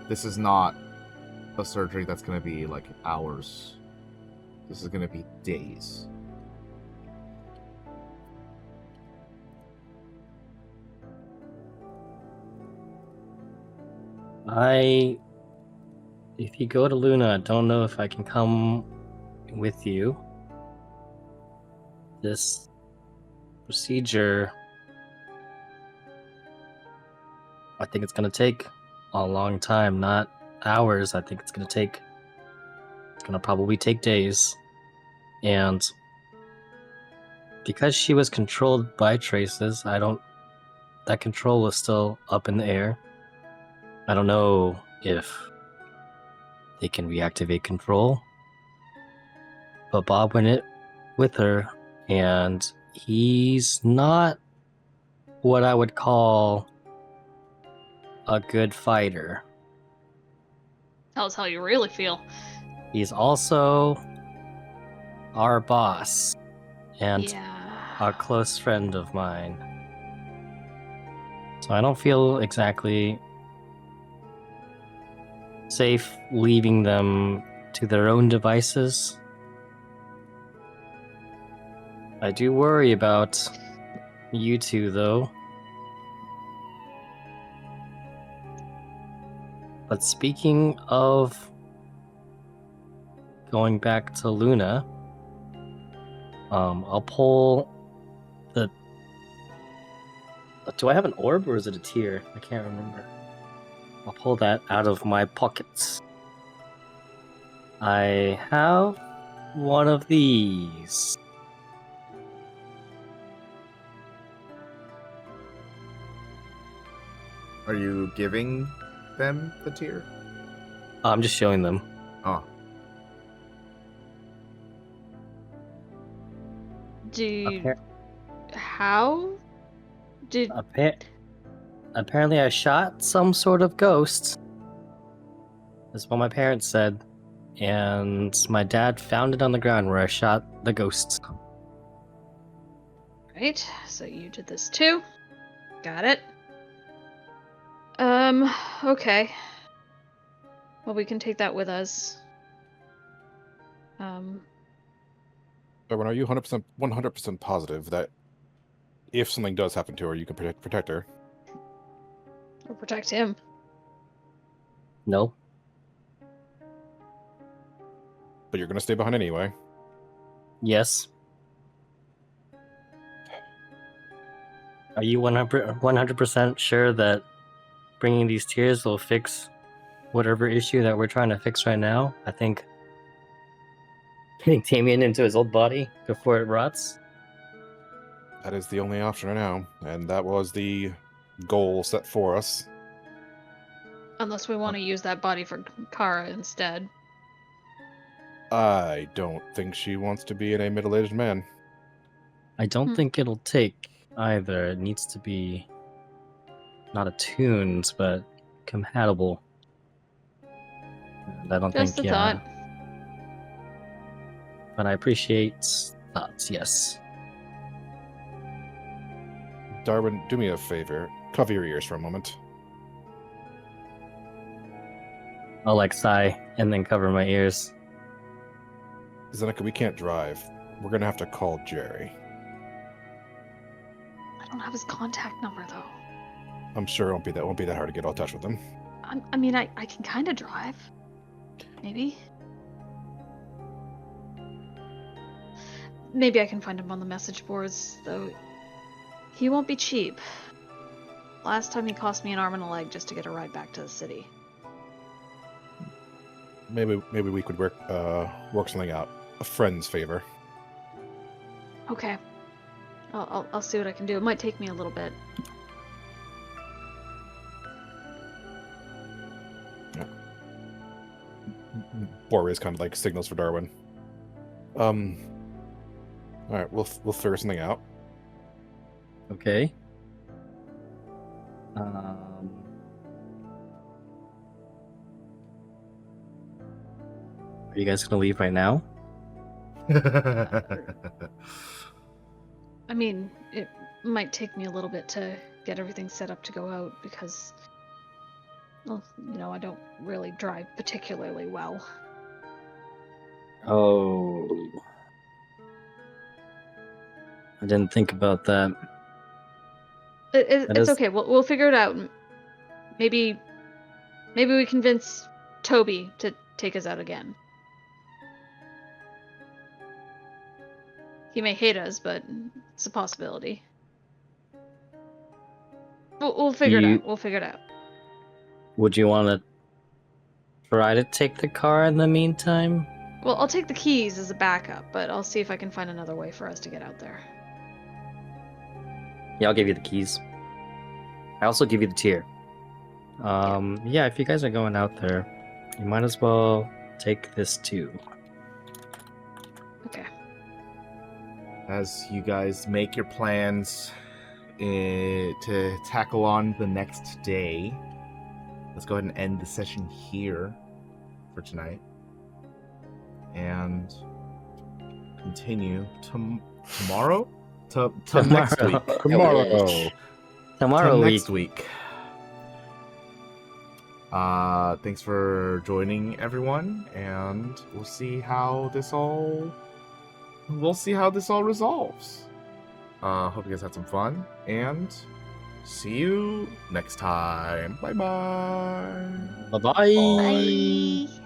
this is not a surgery that's going to be like hours. This is going to be days. If you go to Luna, I don't know if I can come with you. This procedure, I think it's going to take a long time, not hours. I think it's going to probably take days. And because she was controlled by traces, that control was still up in the air. I don't know if they can reactivate control. But Bob went with her, and he's not what I would call a good fighter. Tell us how you really feel. He's also our boss and Yeah. a close friend of mine. So I don't feel exactly safe leaving them to their own devices. I do worry about you two, though. But speaking of going back to Luna, I'll pull the... Do I have an orb or is it a tear? I can't remember. I'll pull that out of my pockets. I have one of these. Are you giving them the tear? I'm just showing them. Oh, How? Did Apparently I shot some sort of ghost. That's what my parents said. And my dad found it on the ground where I shot the ghost. Right, so you did this too. Got it. Okay. Well, we can take that with us. Darwin, are you 100% positive that if something does happen to her, you can protect her? Or protect him. No. But you're going to stay behind anyway. Yes. Are you 100% sure that bringing these tears will fix whatever issue that we're trying to fix right now? I think getting Damien into his old body before it rots. That is the only option right now, and that was the goal set for us. Unless we want to use that body for Kara instead. I don't think she wants to be in a middle-aged man. I don't think it'll take either. It needs to be not attuned, but compatible. And I don't Just think, a thought. But I appreciate thoughts, yes. Darwin, do me a favor. Cover your ears for a moment. I'll like sigh and then cover my ears. Zeneca, we can't drive. We're gonna have to call Jerry. I don't have his contact number though. I'm sure it won't be that hard to get in touch with him. I mean, I can kind of drive. Maybe. Maybe I can find him on the message boards, though. He won't be cheap. Last time he cost me an arm and a leg just to get a ride back to the city. Maybe we could work something out. A friend's favor. Okay. I'll see what I can do. It might take me a little bit. Boreas kind of like signals for Darwin. All right, we'll figure something out. Okay. Are you guys gonna leave right now? I mean, it might take me a little bit to get everything set up to go out because, well, you know, I don't really drive particularly well. Oh. I didn't think about that. It's okay. We'll figure it out. Maybe we convince Toby to take us out again. He may hate us, but it's a possibility. We'll figure it out. We'll figure it out. Would you want to try to take the car in the meantime? Well, I'll take the keys as a backup, but I'll see if I can find another way for us to get out there. Yeah, I'll give you the keys. I also give you the tier. Yeah, if you guys are going out there, you might as well take this too. Okay. As you guys make your plans to tackle on the next day, let's go ahead and end the session here for tonight. And continue tomorrow? To next week. Tomorrow next week. Thanks for joining, everyone, and we'll see how this all resolves. Hope you guys had some fun, and see you next time. Bye-bye. Bye-bye. Bye.